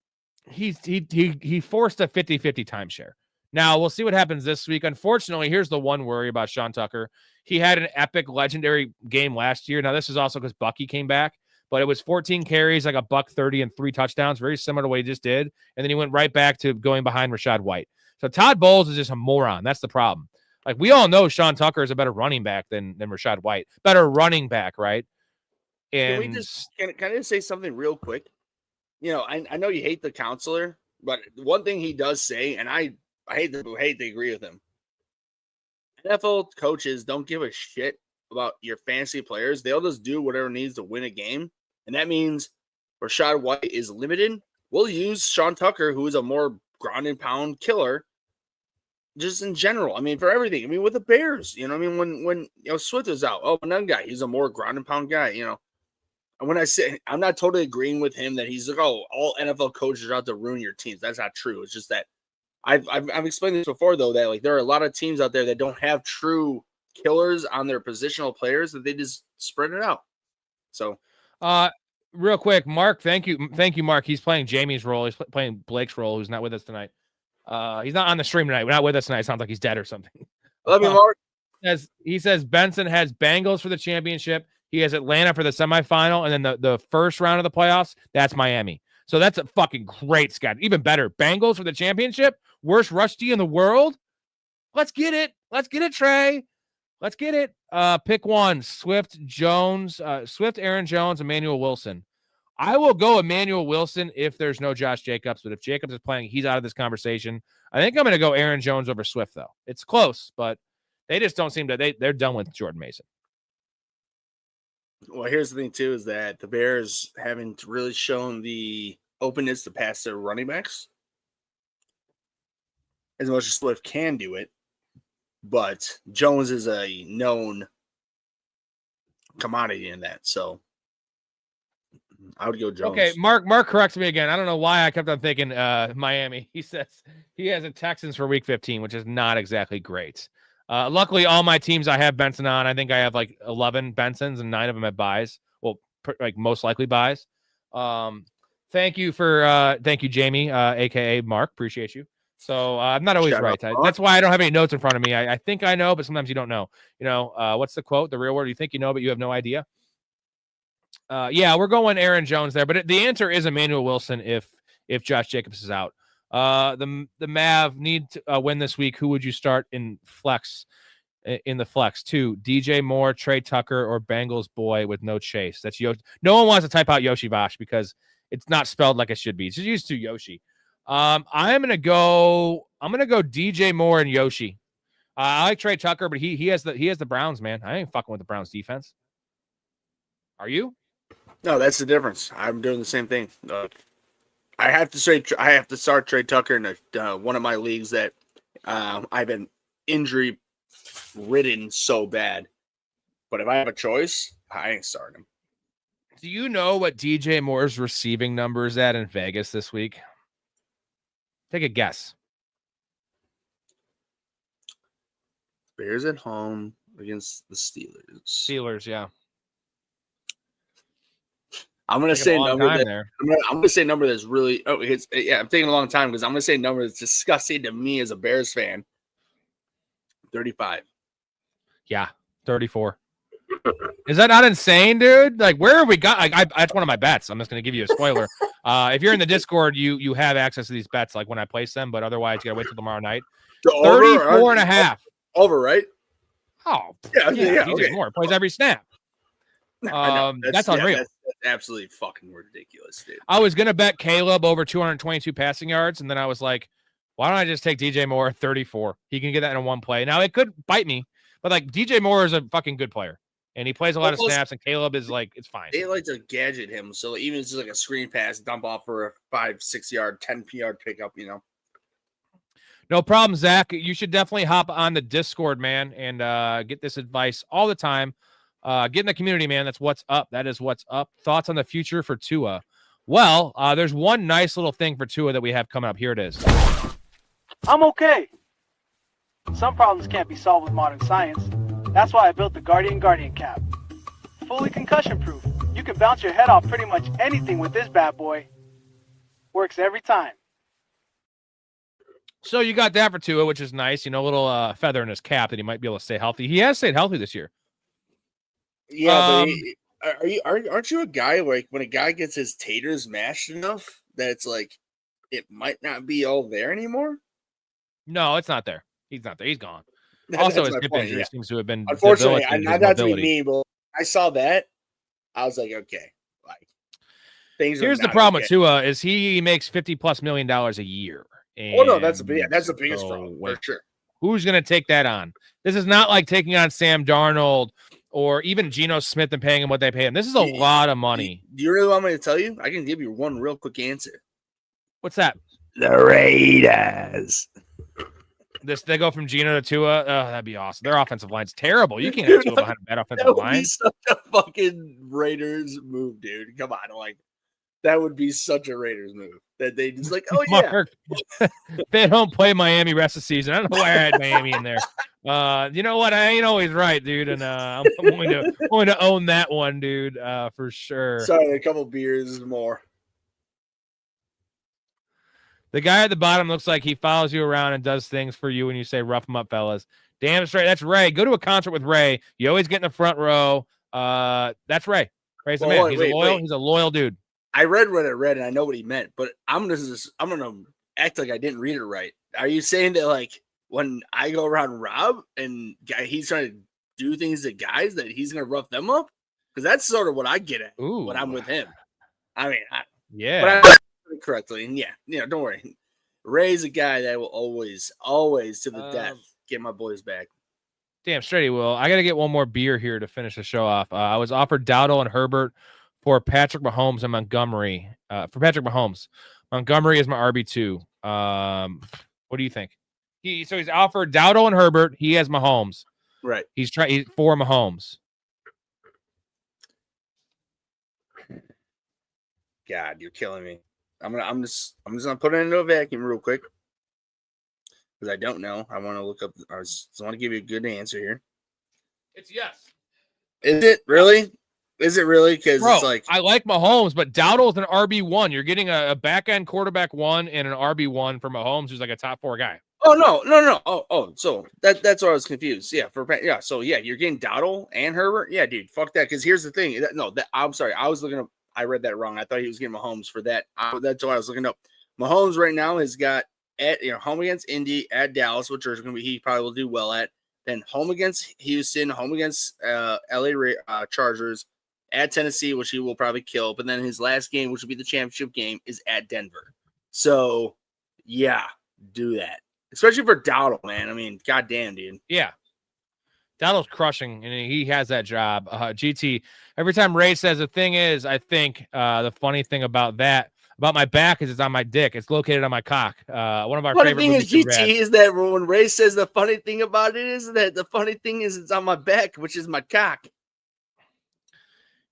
a 50-50 timeshare. Now we'll see what happens this week. Unfortunately, here's the one worry about Sean Tucker. He had an epic, legendary game last year. Now, this is also because Bucky came back, but it was 14 carries, like $130 and 3 touchdowns, very similar to what he just did. And then he went right back to going behind Rachaad White. So Todd Bowles is just a moron. That's the problem. Like, we all know Sean Tucker is a better running back than Rachaad White. Better running back, right? And can I just say something real quick? I know you hate the counselor, but one thing he does say, and I hate to agree with him. NFL coaches don't give a shit about your fantasy players. They'll just do whatever needs to win a game. And that means Rachaad White is limited. We'll use Sean Tucker, who is a more ground and pound killer, just in general. I mean, for everything. I mean, with the Bears, when Swift is out, another guy, he's a more ground and pound guy, And when I say, I'm not totally agreeing with him that he's like, all NFL coaches are out to ruin your teams. That's not true. It's just that I've explained this before, though, that like there are a lot of teams out there that don't have true killers on their positional players, that they just spread it out. So, real quick, Mark, thank you, Mark. He's playing Jamie's role. He's playing Blake's role, who's not with us tonight. He's not on the stream tonight. We're not with us tonight. It sounds like he's dead or something. Love you, Mark. He says Benson has Bengals for the championship. He has Atlanta for the semifinal, and then the first round of the playoffs, that's Miami. So that's a fucking great schedule. Even better, Bengals for the championship. Worst rush D in the world. Let's get it. Let's get it, Trey. Let's get it. Pick one. Swift, Aaron Jones, Emmanuel Wilson. I will go Emmanuel Wilson if there's no Josh Jacobs, but if Jacobs is playing, he's out of this conversation. I think I'm going to go Aaron Jones over Swift, though. It's close, but they just don't seem to. They're done with Jordan Mason. Well, here's the thing, too, is that the Bears haven't really shown the openness to pass their running backs as much as Swift can do it. But Jones is a known commodity in that. So I would go Jones. Okay, Mark corrects me again. I don't know why I kept on thinking Miami. He says he has a Texans for week 15, which is not exactly great. Luckily, all my teams I have Benson on. I think I have like 11 Bensons and 9 of them at buys. Well, like most likely buys. Thank you, Jamie, aka Mark. Appreciate you. So I'm not always right. That's why I don't have any notes in front of me. I think I know, but sometimes you don't know. What's the quote? The real word: you think you know, but you have no idea. Yeah, we're going Aaron Jones there, but the answer is Emmanuel Wilson if if Josh Jacobs is out. The Mav need to win this week. Who would you start in flex? In the flex? 2, DJ Moore, Trey Tucker, or Bengals boy with no Chase. That's Yoshi. No one wants to type out Yoshi Vosh because it's not spelled like it should be. It's just used to Yoshi. I'm gonna go DJ Moore and Yoshi. I like Trey Tucker, but he has the Browns, man. I ain't fucking with the Browns defense. Are you? No, that's the difference. I'm doing the same thing. I have to start Trey Tucker in one of my leagues that I've been injury ridden so bad. But if I have a choice, I ain't starting him. Do you know what DJ Moore's receiving number is at in Vegas this week? Take a guess. Bears at home against the Steelers. Steelers, yeah. I'm gonna say number that, there. I'm gonna say number that's really. I'm taking a long time because I'm gonna say number that's disgusting to me as a Bears fan. 35. Yeah, 34. Is that not insane, dude? Like, where have we got? That's one of my bets. I'm just gonna give you a spoiler. If you're in the Discord, you have access to these bets, like when I place them. But otherwise, you gotta wait till tomorrow night. 34 and a half. Over, right? Oh, yeah. DJ Okay. Moore plays every snap. That's unreal. That's absolutely fucking ridiculous, dude. I was gonna bet Caleb over 222 passing yards, and then I was like, why don't I just take DJ Moore at 34? He can get that in one play. Now it could bite me, but like DJ Moore is a fucking good player, and he plays a lot of snaps. And Caleb is like, it's fine. They like to gadget him, so even if it's just like a screen pass, dump off for a 5-6 yard, 10-yard pickup, you know. No problem, Zach. You should definitely hop on the Discord, man, and get this advice all the time. Get in the community, man. That's what's up. That is what's up. Thoughts on the future for Tua? Well, there's one nice little thing for Tua that we have coming up. Here it is. I'm okay. Some problems can't be solved with modern science. That's why I built the Guardian Cap. Fully concussion-proof. You can bounce your head off pretty much anything with this bad boy. Works every time. So you got that for Tua, which is nice. You know, a little feather in his cap that he might be able to stay healthy. He has stayed healthy this year. Yeah, but aren't you a guy like when a guy gets his taters mashed enough that it's like it might not be all there anymore? No, it's not there. He's not there. He's gone. Also, his hip injury seems to have been unfortunately. Not to be mean, but I saw that. I was like, okay, like things. Here's the problem with Tua is he makes $50+ million a year. Oh no, that's the biggest problem for sure. Who's going to take that on? This is not like taking on Sam Darnold or even Geno Smith and paying him what they pay him. This is a lot of money. Do you really want me to tell you? I can give you one real quick answer. What's that? The Raiders. They go from Geno to Tua. Oh, that'd be awesome. Their offensive line's terrible. You can't have Tua behind a bad offensive line. That would be such a fucking Raiders move, dude. Come on, like that would be such a Raiders move that they just like, oh yeah. They don't play Miami rest of the season. I don't know why I had Miami in there. You know what? I ain't always right, dude, and I'm going to own that one, dude, for sure. Sorry, a couple beers more. The guy at the bottom looks like he follows you around and does things for you when you say rough him up, fellas. Damn straight. That's Ray. Go to a concert with Ray. You always get in the front row. That's Ray. Ray's the man. He's a loyal dude. I read what I read and I know what he meant, but I'm gonna act like I didn't read it right. Are you saying that like when I go around Rob and he's trying to do things to guys that he's gonna rough them up? Because that's sort of what I get at when I'm with him. I mean, yeah. But I correctly, and don't worry. Ray's a guy that will always to the death get my boys back. Damn straight he will. I got to get one more beer here to finish the show off. I was offered Dowdle and Herbert for Patrick Mahomes and Montgomery. For Patrick Mahomes, Montgomery is my RB2. What do you think? He's offered Dowdle and Herbert. He has Mahomes. Right. He's for Mahomes. God, you're killing me. I'm just gonna put it into a vacuum real quick because I don't know. I want to look up. I just want to give you a good answer here. It's yes. Is it really? Is it really? Because it's like I like Mahomes, but Dowdle's an RB1. You're getting a back end quarterback 1 and an RB1 for Mahomes, who's like a top 4 guy. Oh no. Oh, so that's why I was confused. Yeah, So you're getting Dowdle and Herbert. Yeah, dude, fuck that. Because here's the thing. I'm sorry. I was looking up. I read that wrong. I thought he was getting Mahomes for that. That's why I was looking up. Mahomes right now has got at home against Indy, at Dallas, which is going to be he probably will do well at. Then home against Houston, home against LA Chargers, at Tennessee, which he will probably kill. But then his last game, which will be the championship game, is at Denver. So, yeah, do that. Especially for Dowdle, man. I mean, goddamn, dude. Yeah. Dowdle's crushing, and he has that job. GT, every time Ray says the thing is, I think the funny thing about my back is it's on my dick. It's located on my cock. One of our funny favorite thing is, movies GT, is that when Ray says the funny thing about it is that the funny thing is it's on my back, which is my cock.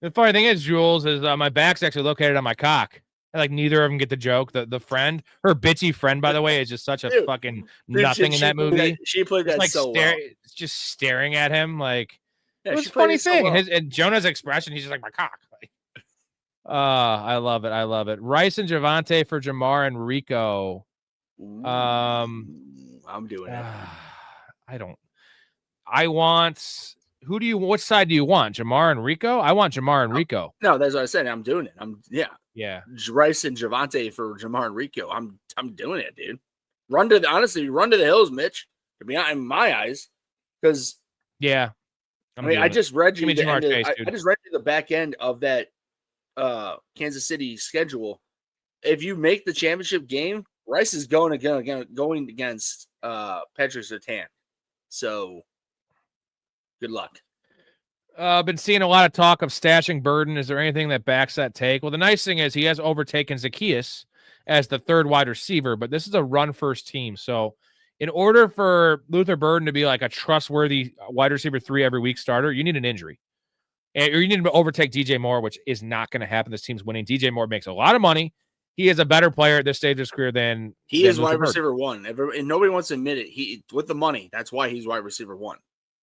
The funny thing is, Jules, is my back's actually located on my cock. And, like, neither of them get the joke. The friend, her bitchy friend, by the way, is just such a fucking nothing in that movie. She played that like so well. Just staring at him like, Yeah, it was she a played funny it so thing. well. And Jonah's expression, he's just like, my cock. Like, I love it. I love it. Rice and Javante for Jamar and Rico. I'm doing it. What side do you want? Jamar and Rico? I want Jamar and Rico. No, that's what I said. I'm doing it. Yeah. Rice and Javante for Jamar and Rico. I'm doing it, dude. Run to the hills, Mitch. To be honest, in my eyes, because yeah. I just read you the Jamar Chase, I just read you the back end of that Kansas City schedule. If you make the championship game, Rice is going against Patrick Surtain. So good luck. Been seeing a lot of talk of stashing Burden. Is there anything that backs that take? Well, the nice thing is he has overtaken Zacchaeus as the third wide receiver, but this is a run-first team. So in order for Luther Burden to be like a trustworthy wide receiver 3 every week starter, you need an injury. Or you need to overtake DJ Moore, which is not going to happen. This team's winning. DJ Moore makes a lot of money. He is a better player at this stage of his career than he is wide receiver 1. And nobody wants to admit it. He with the money, that's why he's wide receiver 1.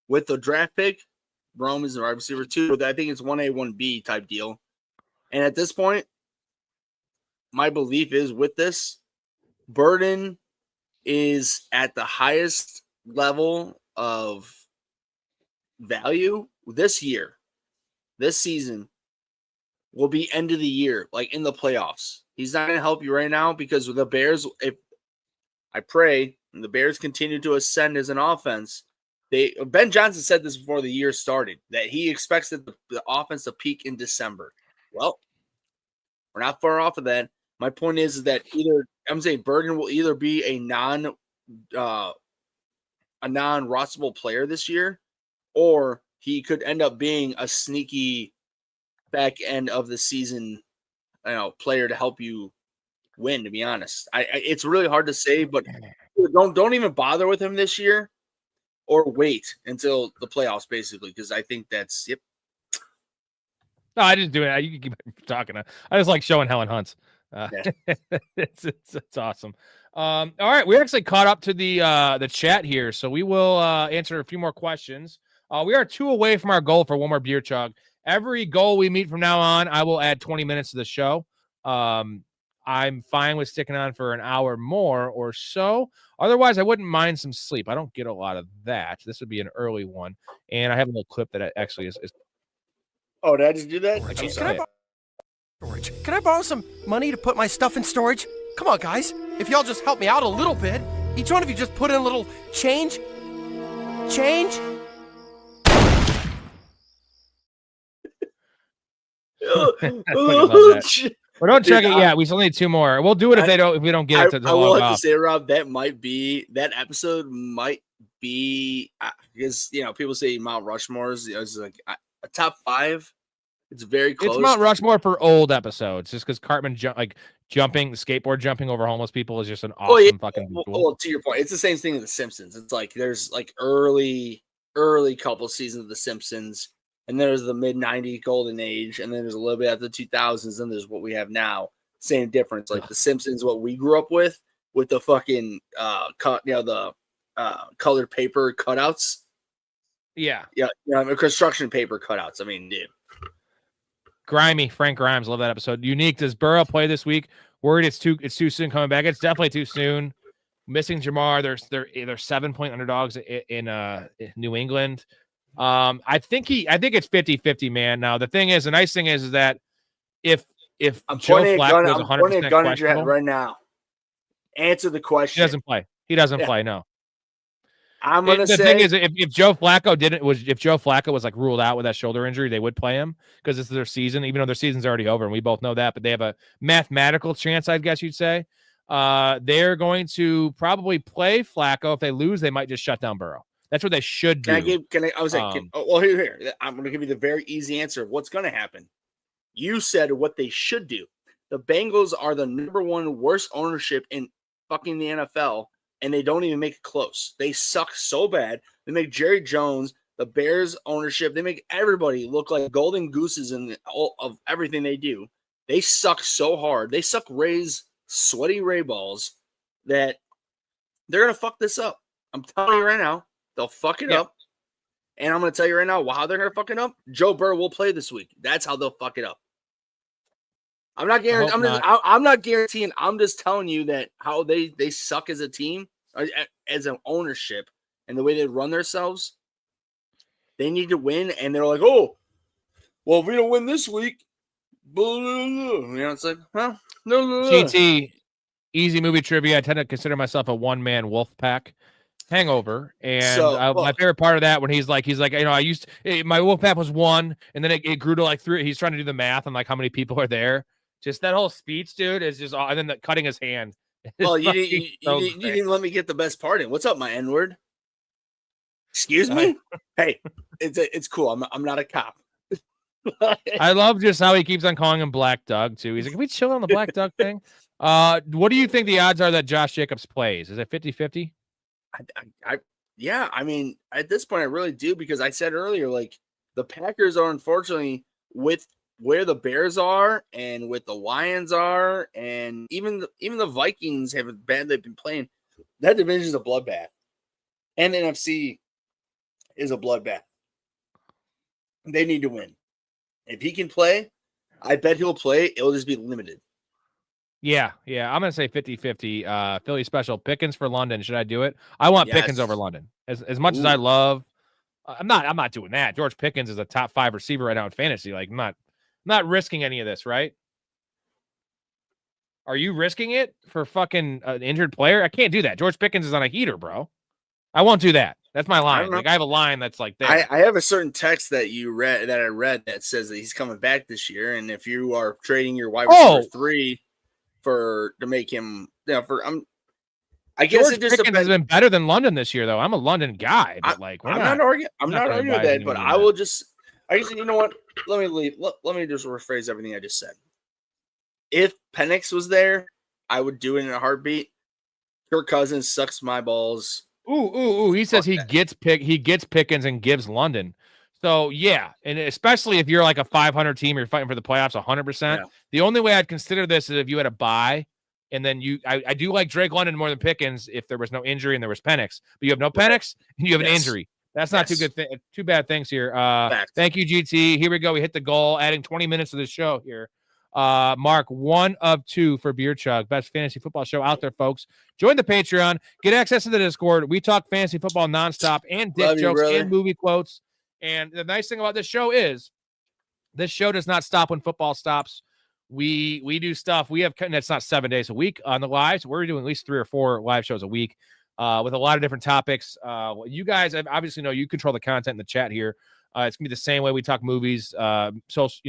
With the draft pick, Rome is the wide receiver 2. I think it's 1A, 1B type deal. And at this point, my belief is with this, Burden is at the highest level of value this year. This season will be end of the year, like in the playoffs. He's not going to help you right now because with the Bears, if I pray and the Bears continue to ascend as an offense, Ben Johnson said this before the year started, that he expects the offense to peak in December. Well, we're not far off of that. My point is that Burden will either be a non-rostable player this year, or he could end up being a sneaky back end of the season, player to help you win. To be honest, it's really hard to say, but don't even bother with him this year. Or wait until the playoffs, basically, because I think that's yep. No, I didn't do it. You can keep talking. I just like showing Helen Hunts. It's awesome. All right, we actually caught up to the chat here, so we will answer a few more questions. We are 2 away from our goal for one more beer chug. Every goal we meet from now on, I will add 20 minutes to the show. I'm fine with sticking on for an hour more or so. Otherwise, I wouldn't mind some sleep. I don't get a lot of that. This would be an early one. And I have a little clip that actually is. Oh, did I just do that? Can I borrow some money to put my stuff in storage? Come on, guys. If y'all just help me out a little bit. Each one of you just put in a little change. Change. Well, don't check it yet. We still need 2 more. We'll do it if we don't get it to I will have to say, Rob, that episode might be because people say Mount Rushmore is like a top 5. It's very close. It's Mount Rushmore for old episodes, just because Cartman skateboard jumping over homeless people is just an awesome fucking visual. Well, to your point, it's the same thing with The Simpsons. It's like there's like early couple seasons of The Simpsons. And there's the mid-90s golden age, and then there's a little bit after the 2000s, and there's what we have now. Same difference. Like The Simpsons, what we grew up with the fucking the colored paper cutouts. Yeah. Construction paper cutouts. I mean, dude. Grimy, Frank Grimes, love that episode. Unique, does Burrow play this week? Worried it's too soon coming back. It's definitely too soon. Missing Jamar. They're 7-point underdogs in New England. I think it's 50-50, man. Now the nice thing is that if I'm Joe pointing Flacco a gun at your head right now. answer the He question. doesn't play. He doesn't play. No. I'm gonna The say thing is, if Joe Flacco was like ruled out with that shoulder injury, they would play him because this is their season, even though their season's already over, and we both know that. But they have a mathematical chance, I guess you'd say. They're going to probably play Flacco. If they lose, they might just shut down Burrow. That's what they should do. Here. I'm gonna give you the very easy answer of what's gonna happen. You said what they should do. The Bengals are the number one worst ownership in fucking the NFL. And they don't even make it close. They suck so bad. They make Jerry Jones, the Bears ownership, they make everybody look like golden gooses in all of everything they do. They suck so hard. They suck sweaty Ray balls that they're going to fuck this up. I'm telling you right now, they'll fuck it up. And I'm going to tell you right now how they're going to fuck it up. Joe Burrow will play this week. That's how they'll fuck it up. I'm not guaranteeing. I'm not guaranteeing. I'm just telling you that how they suck as a team, as an ownership, and the way they run themselves. They need to win, and they're like, "Oh, well, if we don't win this week, blah, blah, blah." You know, it's like, well, no. GT, easy movie trivia. I tend to consider myself a one-man wolf pack. Hangover, and my favorite part of that when he's like, my wolf pack was 1, and then it grew to like 3. He's trying to do the math on like how many people are there. Just that whole speech, dude, is just, and then cutting his hand. Well, you didn't let me get the best part in. What's up, my N-word? Excuse me? Hey, it's cool. I'm not a cop. I love just how he keeps on calling him Black Doug, too. He's like, can we chill on the Black Doug thing? What do you think the odds are that Josh Jacobs plays? Is it 50-50? Yeah, I mean, at this point, I really do, because I said earlier, like, the Packers are unfortunately with where the Bears are and with the Lions are, and even the Vikings have been playing. That division is a bloodbath, and the NFC is a bloodbath. They need to win. If he can play, I bet he'll play. It'll just be limited. Yeah. I'm gonna say 50-50. Philly special Pickens for London. Should I do it? I want Pickens over London. As much as I love, I'm not doing that. George Pickens is a top 5 receiver right now in fantasy. Like, I'm not risking any of this, right? Are you risking it for fucking an injured player? I can't do that. George Pickens is on a heater, bro. I won't do that. That's my line. I have a line that's like there. I have a certain text that I read that says that he's coming back this year, and if you are trading your wide receiver 3 to make him, I guess George Pickens has been better than London this year, though. I'm a London guy, but I'm not arguing with that. But I will just, you know what? Let me leave. Let me just rephrase everything I just said. If Penix was there, I would do it in a heartbeat. Kirk Cousins sucks my balls. Ooh! He says he gets Pickens and gives London. So yeah, and especially if you're like a 500 team, you're fighting for the playoffs 100%. Yeah. The only way I'd consider this is if you had a bye, and then I do like Drake London more than Pickens if there was no injury and there was Penix, but you have no Penix and you have an injury. That's not two bad things here. Thank you, GT. Here we go. We hit the goal, adding 20 minutes to the show here. Mark, 1 of 2 for Beer Chug. Best fantasy football show out there, folks. Join the Patreon. Get access to the Discord. We talk fantasy football nonstop and dick jokes and movie quotes. And the nice thing about this show is this show does not stop when football stops. We do stuff. It's not 7 days a week on the lives. We're doing at least 3 or 4 live shows a week with a lot of different topics. You guys obviously know you control the content in the chat here. It's gonna be the same way we talk movies, pop culture,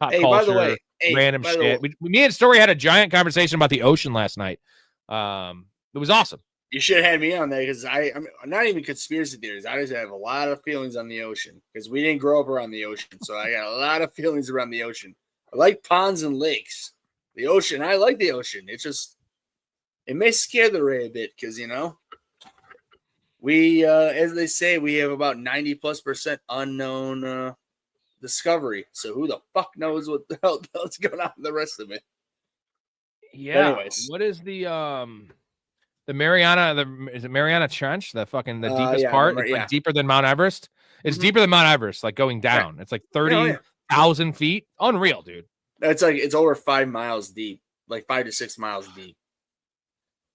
by the way, random shit. Me and Storey had a giant conversation about the ocean last night. It was awesome. You should have had me on there because I'm not even conspiracy theories. I just have a lot of feelings on the ocean because we didn't grow up around the ocean. So I got a lot of feelings around the ocean. I like ponds and lakes. The ocean, I like the ocean. It may scare the Ray a bit because, we, as they say, we have about 90+% unknown discovery. So who the fuck knows what the hell is going on with the rest of it? Yeah. Anyways, what is the Mariana? Is it Mariana Trench? The deepest part? It's like deeper than Mount Everest. It's deeper than Mount Everest, like going down. Right. It's like 30,000 feet. Unreal, dude. It's over 5 miles deep, like 5 to 6 miles deep.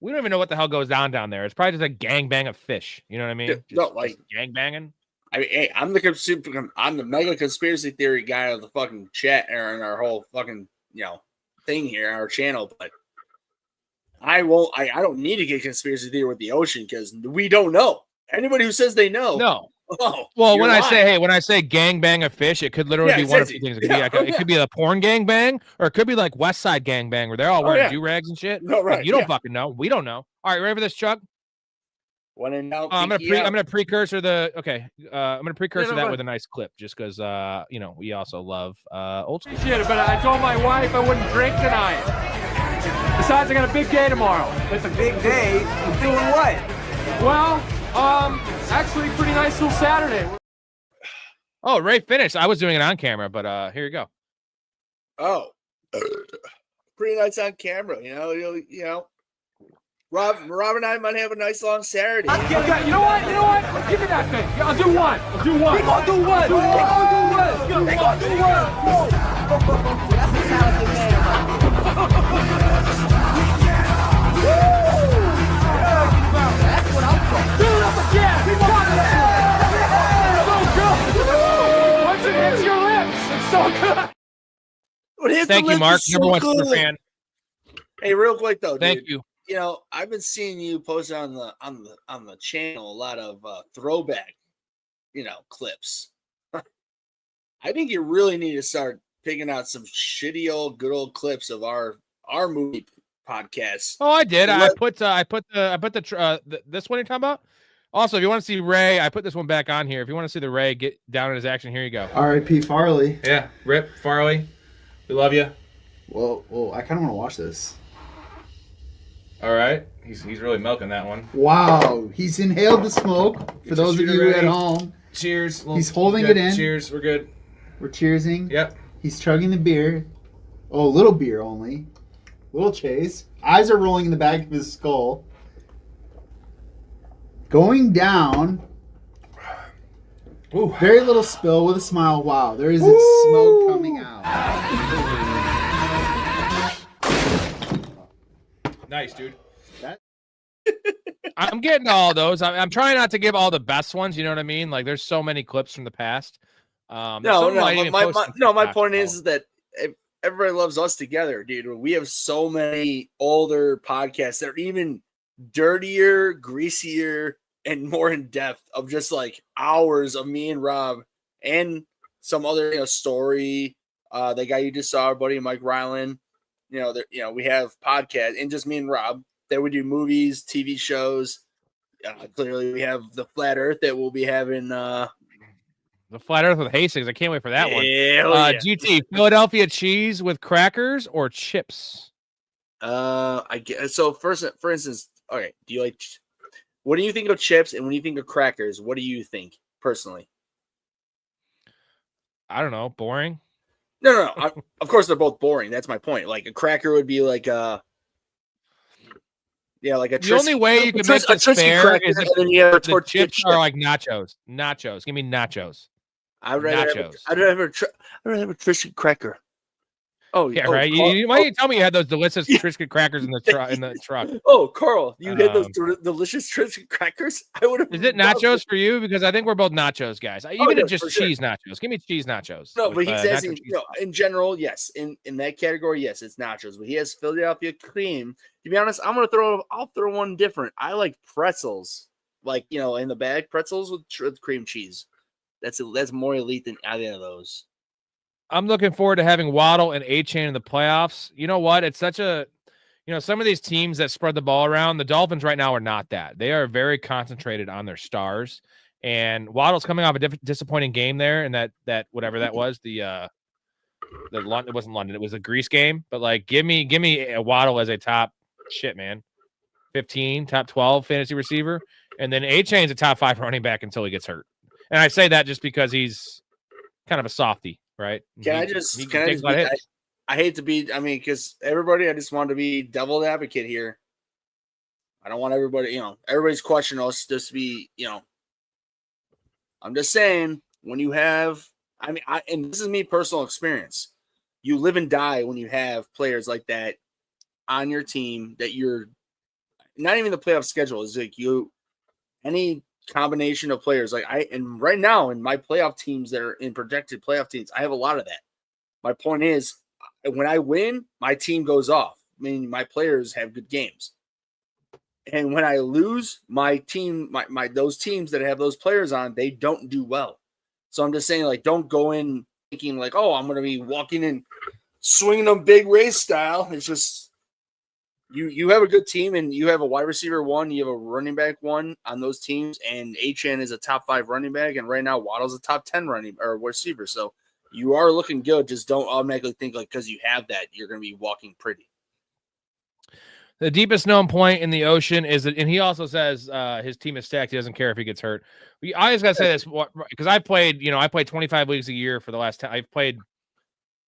We don't even know what the hell goes down there. It's probably just a gangbang of fish. You know what I mean? Just gangbanging. I mean, hey, I'm the mega conspiracy theory guy of the fucking chat or in our whole fucking thing here, our channel. But I won't. I don't need to get conspiracy theory with the ocean because we don't know. Anybody who says they know, No. Oh, Well, you're when I lying. say gang bang a fish, it could literally be one of two things. It could be a porn gang bang, or it could be like West Side gang bang, where they're all wearing do-rags and shit. No, right. Like, you don't fucking know. We don't know. All right, ready for this, Chuck? When in doubt, I'm gonna precursor the I'm gonna precursor that with a nice clip, just because we also love old school. Shit, but I told my wife I wouldn't drink tonight. Besides, I got a big day tomorrow. It's a big day. I'm doing what? Well, actually, pretty nice little Saturday. Oh, Ray finished. I was doing it on camera, but here you go. Oh, pretty nice on camera. You know. Rob and I might have a nice long Saturday. Okay, you know what? Give me that thing. Yeah, I'll do one. We're gonna do one. We're gonna do one. That's a talented man. That's what I'm talking. Do it up again. So good. Once it hits your lips, it's so good. Thank you, Mark. Number one super fan. Hey, real quick though, thank you. You know, I've been seeing you post on the channel a lot of throwback, clips. I think you really need to start picking out some shitty old good old clips of our movie podcast. Oh, I did. I put this one you're talking about. Also, if you want to see Ray, I put this one back on here. If you want to see the Ray get down in his action, here you go. R.I.P. Farley. Yeah, Rip Farley. We love you. Whoa, I kind of want to watch this. All right, he's really milking that one. Wow, he's inhaled the smoke. For those of you at home, cheers. He's holding it in. Cheers. We're good. We're cheersing. Yep. He's chugging the beer. Oh, a little beer only. Little chase. Eyes are rolling in the back of his skull. Going down. Ooh. Very little spill with a smile. Wow, there is smoke coming out. Nice, dude. I'm getting all those. I'm trying not to give all the best ones. You know what I mean? Like, there's so many clips from the past. My point is that everybody loves us together, dude. We have so many older podcasts that are even dirtier, greasier, and more in depth of just like hours of me and Rob and some other Storey, the guy you just saw, our buddy Mike Ryland. We have podcasts and just me and Rob that we do movies, TV shows. Clearly, we have the Flat Earth that we'll be having. The Flat Earth with Hastings. I can't wait for that one. Yeah. GT, Philadelphia cheese with crackers or chips? I guess so. For instance, okay. Do you like? What do you think of chips? And when you think of crackers, what do you think personally? I don't know. Boring. No. Of course, they're both boring. That's my point. Like a cracker would be like a. Yeah, like a. The only way you can make this fair is if the chips are like nachos. Nachos. Give me nachos. I'd rather have a Triscuit cracker. Oh yeah, right. Why don't you tell me you had those delicious Triscuit crackers in the truck? Oh, Carl, you had those delicious Triscuit crackers. I would have. Is it nachos for you? Because I think we're both nachos guys. Even if just cheese nachos. Give me cheese nachos. No, but he's asking. In general, yes. In that category, yes, it's nachos. But he has Philadelphia cream. To be honest, I'll throw one different. I like pretzels, like in the bag pretzels with cream cheese. That's more elite than either of those. I'm looking forward to having Waddle and A-Chain in the playoffs. You know what? It's such a, some of these teams that spread the ball around, the Dolphins right now are not that. They are very concentrated on their stars. And Waddle's coming off a disappointing game there, and that whatever that was, it wasn't London, it was the Greece game. But like, give me a Waddle as a top 15, top 12 fantasy receiver, and then A-Chain's a top 5 running back until he gets hurt. And I say that just because he's kind of a softie. Right? I hate to be, because everybody, I just want to be devil's advocate here. I don't want everybody, everybody's questioning us just to be, I'm just saying when you have, and this is me personal experience. You live and die when you have players like that on your team that you're not even the playoff schedule is like any combination of players and right now in my playoff teams that are in projected playoff teams, I have a lot of that. My point is when I win, my team goes off. my players have good games. And when I lose, my team, those teams that have those players on, they don't do well. So I'm just saying, like, don't go in thinking like, oh, I'm going to be walking in, swinging them big race style. It's just you have a good team, and you have a wide receiver 1, you have a running back 1 on those teams, and HN is a top 5 running back, and right now Waddle's a top 10 running or receiver. So you are looking good. Just don't automatically think like because you have that, you're going to be walking pretty. The deepest known point in the ocean is that, and he also says his team is stacked. He doesn't care if he gets hurt. I always got to say this because I played 25 leagues a year for the last 10. I've played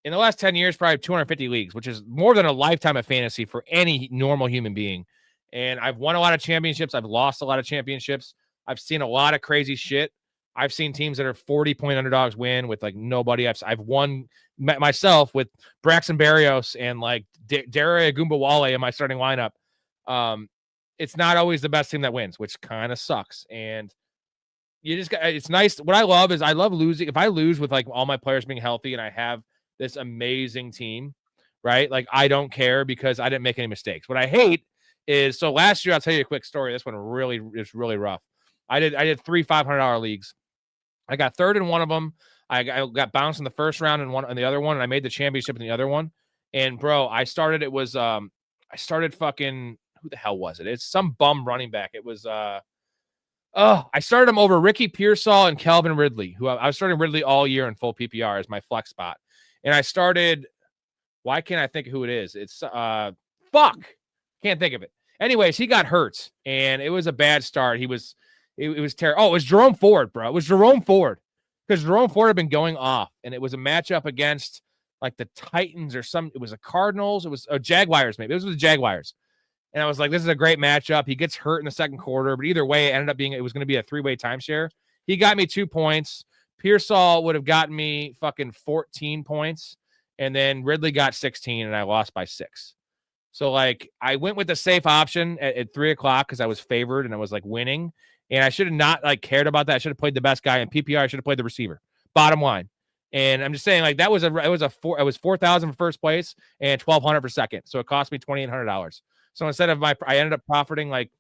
in the last 10 years, probably 250 leagues, which is more than a lifetime of fantasy for any normal human being. And I've won a lot of championships. I've lost a lot of championships. I've seen a lot of crazy shit. I've seen teams that are 40-point underdogs win with like nobody. I've won myself with Braxton Berrios and like Dare Agumbawale in my starting lineup. It's not always the best team that wins, which kind of sucks. And you just got, it's nice. What I love is I love losing. If I lose with like all my players being healthy and I have this amazing team, right? Like I don't care because I didn't make any mistakes. What I hate is, so last year, I'll tell you a quick story. This one is really rough. I did 3 $500 leagues. I got third in one of them. I got bounced in the first round in the other one, and I made the championship in the other one. And bro, I started fucking, who the hell was it? It's some bum running back. It was I started him over Ricky Pearsall and Calvin Ridley, who I was starting Ridley all year in full PPR as my flex spot. And I started, why can't I think of who it is? It's can't think of it. Anyways, he got hurt, and it was a bad start. It was terrible. Oh, it was Jerome Ford, bro. It was Jerome Ford, because Jerome Ford had been going off, and it was a matchup against like the Titans or it was a Cardinals. It was Jaguars, maybe. It was the Jaguars. And I was like, this is a great matchup. He gets hurt in the second quarter, but either way, it was going to be a 3-way timeshare. He got me 2 points. Pearsall would have gotten me fucking 14 points, and then Ridley got 16, and I lost by 6. So like I went with the safe option at 3:00 because I was favored and I was like winning. And I should have not like cared about that. I should have played the best guy in PPR. I should have played the receiver. Bottom line. And I'm just saying, like, it was 4,000 for first place and 1,200 for second. So it cost me $2,800. So instead of I ended up profiting like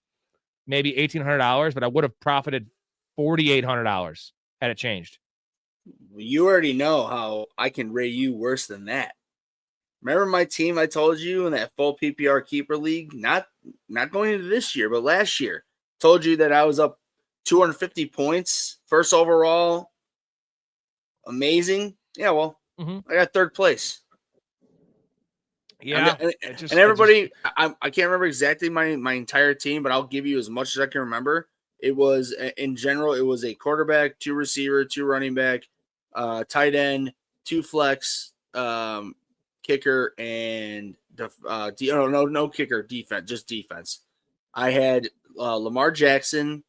maybe $1,800, but I would have profited $4,800 had it changed. You already know how I can rate you worse than that. Remember my team I told you in that full PPR keeper league? Not going into this year, but last year. Told you that I was up 250 points, first overall. Amazing. Yeah, well, I got third place. Yeah. And everybody, I can't remember exactly my entire team, but I'll give you as much as I can remember. It was, in general, it was a quarterback, 2 receiver, 2 running back, tight end, 2 flex, kicker, and no kicker, defense, just defense. I had Lamar Jackson,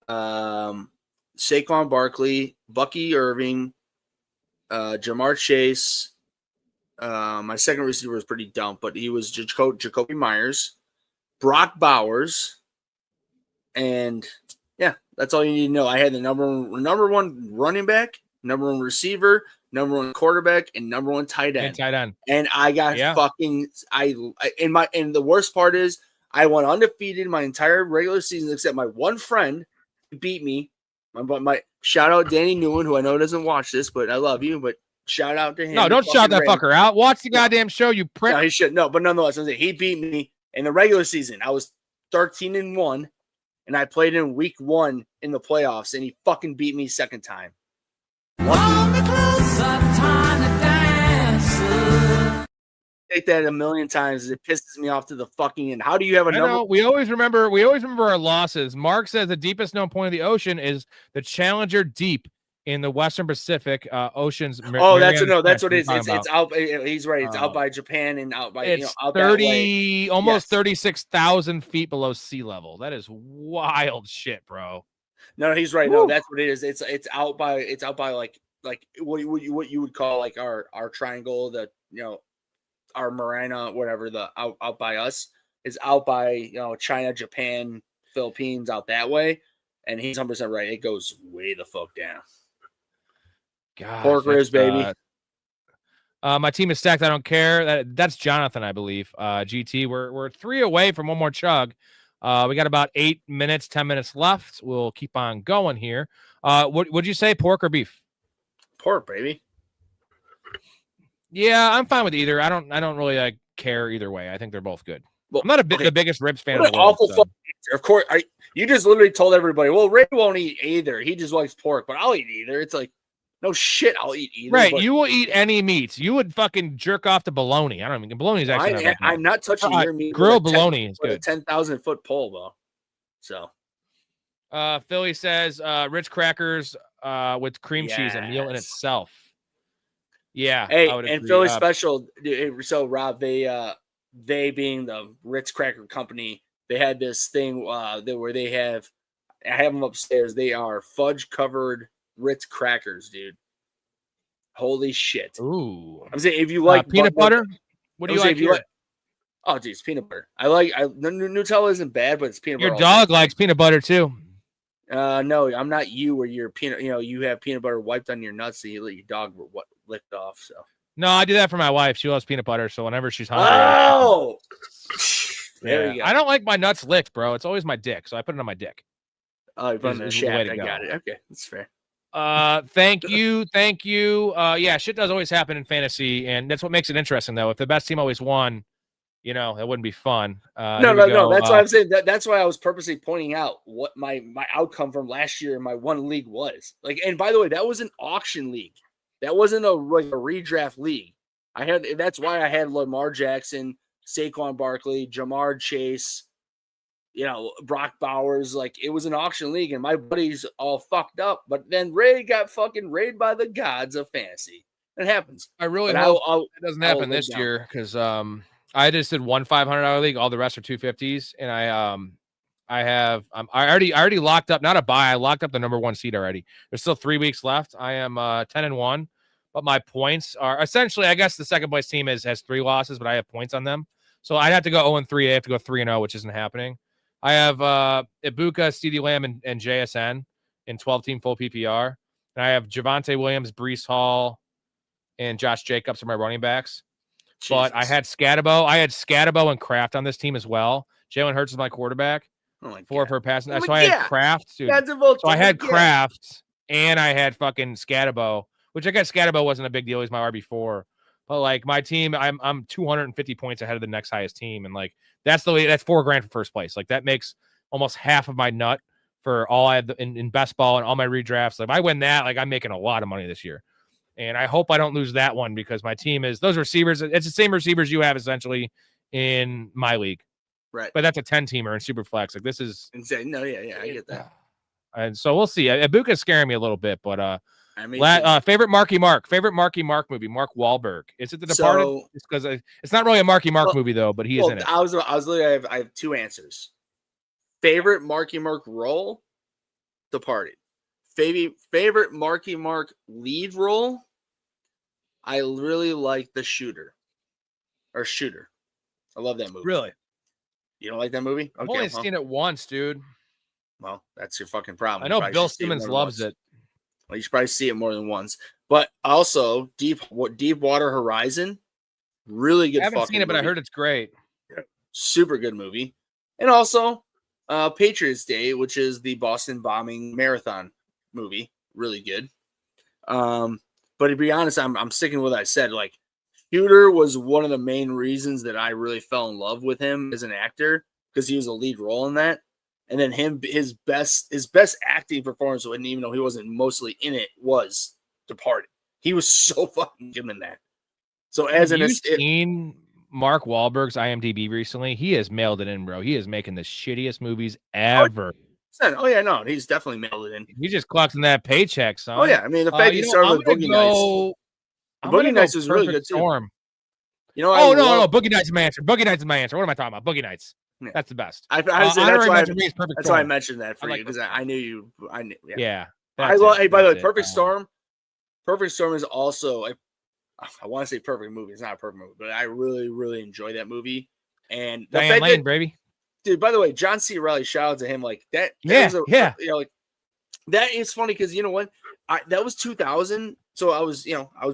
Saquon Barkley, Bucky Irving, Jamar Chase. My second receiver was pretty dumb, but he was Jacoby Myers, Brock Bowers, and yeah, that's all you need to know. I had the number one running back, number 1 receiver, number 1 quarterback, and number 1 tight end. And I got and the worst part is I went undefeated my entire regular season except my one friend beat me. My shout out Danny Newman, who I know doesn't watch this, but I love you. But shout out to him. No, don't shout that fucker out. Watch the goddamn show, you prick. No, he should. No, but nonetheless, he beat me in the regular season. I was 13-1, and I played in week 1 in the playoffs, and he fucking beat me second time. Take that a million times. It pisses me off to the fucking end. How do you have a number? Know, we always remember our losses. Mark says the deepest known point of the ocean is the Challenger Deep in the Western Pacific Oceans. That's what it is. It's out. He's right. It's out by Japan and out by it's out 30, almost 36,000 feet below sea level. that is wild shit, bro. No, he's right. Woo. No, that's what it is. It's out by like what you would call like our triangle. Our Marina, whatever, the out by us is out by China, Japan, Philippines, out that way, and he's 100% right. It goes way the fuck down. God, pork ribs, baby. My team is stacked. I don't care. That's Jonathan, I believe. GT. We're 3 away from one more chug. We got about 8 minutes, 10 minutes left. We'll keep on going here. Would you say pork or beef? Pork, baby. Yeah, I'm fine with either. I don't really care either way. I think they're both good. Well, I'm not the biggest ribs fan What of the an world. awful So. fucking answer. Of course, you just literally told everybody, well, Ray won't eat either. He just likes pork, but I'll eat either. It's like, no shit, I'll eat either. Right, but you will eat any meats. You would fucking jerk off to bologna. I don't even. Bologna is actually. I'm not touching your meat. Grilled bologna is good. A 10,000-foot pole, though. So, Philly says Ritz crackers with cream cheese, a meal in itself. Yeah. Hey, I would and agree. Philly special. So Rob, they being the Ritz Cracker Company, they had this thing where they have. I have them upstairs. They are fudge covered Ritz crackers, dude. Holy shit! Ooh. I'm saying if you like peanut butter, what do you like here? Oh, geez, it's peanut butter. Nutella isn't bad, but it's peanut butter. Your dog likes peanut butter too. No, I'm not you. Where you're peanut, you have peanut butter wiped on your nuts, so you let your dog licked off. So no, I do that for my wife. She loves peanut butter, so whenever she's hungry, there you go. I don't like my nuts licked, bro. It's always my dick, so I put it on my dick. Oh, you put it on the shaft. I got it. Okay, that's fair. Thank you. Yeah, shit does always happen in fantasy, and that's what makes it interesting, though. If the best team always won, that wouldn't be fun. No. That's why I'm saying that's why I was purposely pointing out what my outcome from last year in my one league was. Like, and by the way, that was an auction league. That wasn't a redraft league. That's why I had Lamar Jackson, Saquon Barkley, Jamar Chase, Brock Bowers. Like, it was an auction league, and my buddies all fucked up. But then Ray got fucking raided by the gods of fantasy. It happens. I really hope it doesn't happen this year because I just did one $500 league. All the rest are 250s, and I already locked up, not a buy. I locked up the number 1 seed already. There's still 3 weeks left. I am 10-1, but my points are essentially, I guess the second place team has 3 losses, but I have points on them. So I'd have to go 0-3. They have to go 3-0, which isn't happening. I have Ibuka, CeeDee Lamb, and JSN in 12-team full PPR. And I have Javonte Williams, Breece Hall, and Josh Jacobs are my running backs. Jesus. But I had Scatabo. And Kraft on this team as well. Jalen Hurts is my quarterback. Oh my 4 of her passing. Oh so I had Kraft, dude. So I had Kraft and I had fucking Scatabo, which I guess Scatabo wasn't a big deal. He's my RB4. But like my team, I'm 250 points ahead of the next highest team. And like that's $4,000 for first place. Like that makes almost half of my nut for all I have in best ball and all my redrafts. Like if I win that, like I'm making a lot of money this year. And I hope I don't lose that one because my team is those receivers. It's the same receivers you have essentially in my league. Right. But that's a 10-teamer in Superflex. Like this is insane. No, yeah, I get that. And so we'll see. Ibuka's scaring me a little bit, but favorite Marky Mark movie, Mark Wahlberg. Is it The Departed? It's because it's not really a Marky Mark movie though, but he is in it. I have 2 answers. Favorite Marky Mark role, Departed. Favorite Marky Mark lead role, I really like The Shooter. I love that movie. Really? You don't like that movie? I've only seen it once, dude. Well, that's your fucking problem. I know Bill Simmons loves it. Well, you should probably see it more than once. But also, Deepwater Horizon, really good. I haven't seen it, but I heard it's great. Yeah. Super good movie. And also, Patriots Day, which is the Boston bombing marathon movie, really good. But to be honest, I'm sticking with what I said. Like, Shooter was one of the main reasons that I really fell in love with him as an actor because he was a lead role in that. And then his best acting performance, even though he wasn't mostly in it, was Departed. He was so fucking good in that. So have you seen Mark Wahlberg's IMDb recently? He has mailed it in, bro. He is making the shittiest movies ever. Oh yeah, no, he's definitely mailed it in. He just collecting that paycheck, son. Oh yeah, I mean the fact he started with Boogie Nights. Boogie Nights was really good too. Storm. No, Boogie Nights is my answer. Boogie Nights is my answer. What am I talking about? Boogie Nights. Yeah. That's the best. That's why I mentioned that for you because I knew you. I knew. Yeah. By the way, Perfect Storm. Perfect Storm is also I want to say perfect movie. It's not a perfect movie, but I really, really enjoy that movie. And Diane Lane, baby. Dude, by the way, John C. Reilly, shout out to him. Like that. That is funny because you know what? That was 2000. So I was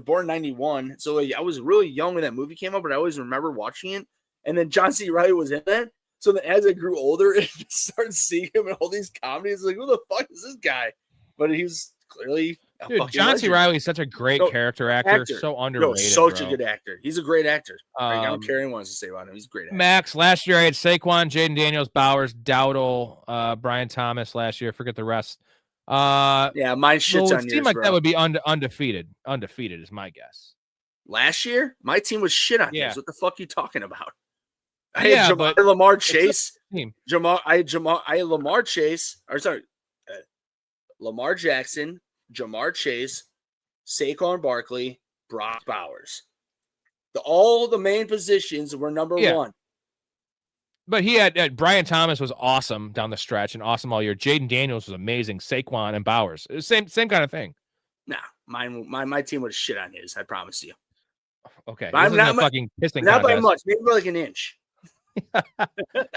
born in 91. So like, I was really young when that movie came out, but I always remember watching it. And then John C. Reilly was in that. So then as I grew older and started seeing him in all these comedies, like, who the fuck is this guy? But he was clearly John C. Reilly is such a great character actor. So underrated. Such a good actor. He's a great actor. I don't care what anyone wants to say about him. He's a great actor. Max, last year I had Saquon, Jaden Daniels, Bowers, Dowdle, Brian Thomas last year. Forget the rest. Yeah, mine shits on yours, It seemed like bro. that would be undefeated. Undefeated is my guess. Last year, my team was shit on yours. What the fuck are you talking about? I Yeah, had but Lamar Chase. I had Lamar Chase. Or sorry, Lamar Jackson, Jamar Chase, Saquon Barkley, Brock Bowers. All the main positions were number one. But he had Brian Thomas was awesome down the stretch and awesome all year. Jaden Daniels was amazing. Saquon and Bowers, same kind of thing. Nah, my team would shit on his. I promise you. Okay, but I'm not fucking pissing. Not by much. Maybe like an inch.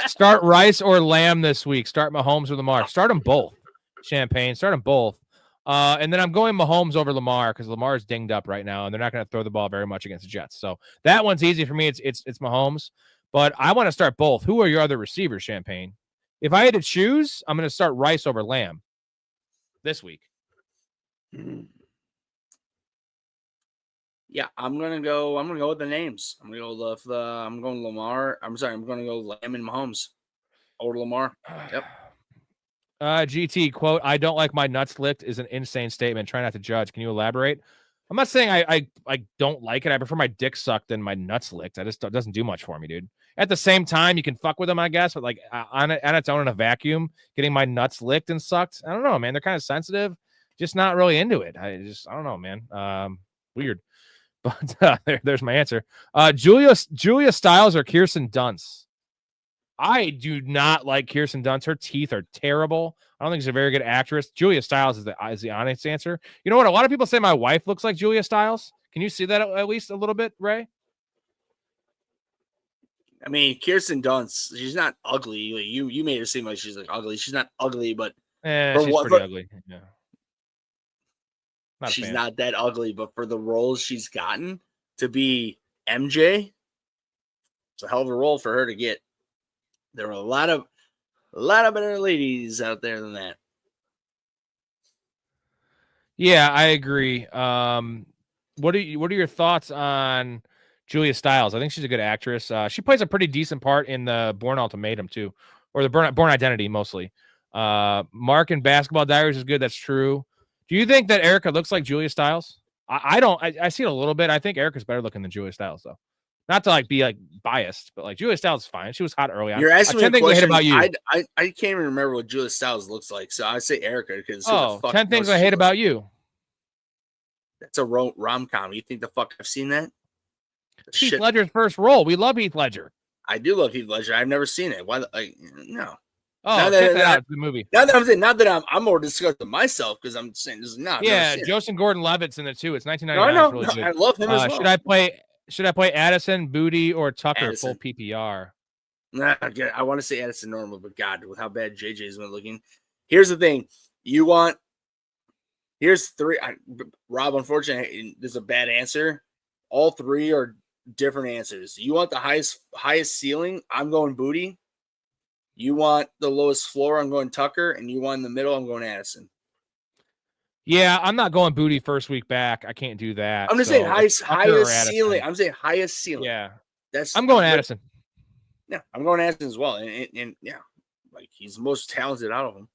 Start Rice or Lamb this week. Start Mahomes or Lamar. Start them both. Champagne. Start them both. And then I'm going Mahomes over Lamar because Lamar is dinged up right now, and they're not going to throw the ball very much against the Jets. So that one's easy for me. It's Mahomes, but I want to start both. Who are your other receivers, Champagne? If I had to choose, I'm going to start Rice over Lamb this week. Yeah, I'm gonna go with the names. I'm going Lamar. I'm going to go Lamb and Mahomes over Lamar. Yep. GT quote, I don't like my nuts licked is an insane statement. Try not to judge. Can you elaborate? I'm not saying I don't like it. I prefer my dick sucked than my nuts licked. It doesn't do much for me, dude. At the same time, you can fuck with them, I guess, but like on its own in a vacuum, getting my nuts licked and sucked. I don't know, man. They're kind of sensitive. Just not really into it. I don't know, man. Weird. But there's my answer. Julia Stiles or Kirsten Dunst? I do not like Kirsten Dunst. Her teeth are terrible. I don't think she's a very good actress. Julia Stiles is the honest answer. You know what? A lot of people say my wife looks like Julia Stiles. Can you see that at least a little bit, Ray? I mean, Kirsten Dunst, she's not ugly. Like, you made her seem like she's like ugly. She's not ugly, but she's pretty ugly. Yeah. She's not that ugly, but for the roles she's gotten to be MJ, it's a hell of a role for her to get. There are a lot of better ladies out there than that. Yeah, I agree. What are your thoughts on Julia Stiles? I think she's a good actress. She plays a pretty decent part in the Bourne Ultimatum too, or the Bourne Identity mostly. Mark in Basketball Diaries is good. That's true. Do you think that Erica looks like Julia Stiles? I don't. I see it a little bit. I think Erica's better looking than Julia Stiles, though. Not to be biased, but Julia Stiles is fine. She was hot early on. You're asking me 10 things I hate about you. I can't even remember what Julia Stiles looks like, so I say Erica because 10 things I hate about you. That's a rom-com. You think the fuck I've seen that? Heath Ledger's first role. We love Heath Ledger. I do love Heath Ledger. I've never seen it. Why? No. Oh, check that out. It's a good movie. Not that I'm more disgusting myself because I'm saying this is not. Yeah, Joseph Gordon-Levitt's in it too. It's 1999. It's really good. I love him as well. Should I play Addison, Booty, or Tucker Addison. full PPR? Nah, I want to say Addison normal, but God, with how bad JJ's been looking. Here's the thing. Here's three. Rob, unfortunately, there's a bad answer. All three are different answers. You want the highest ceiling? I'm going Booty. You want the lowest floor? I'm going Tucker. And you want in the middle? I'm going Addison. Yeah, I'm not going Booty first week back. I can't do that. I'm just saying highest ceiling. I'm saying highest ceiling. Yeah, I'm going Addison. Yeah, I'm going Addison as well. And yeah, he's the most talented out of them.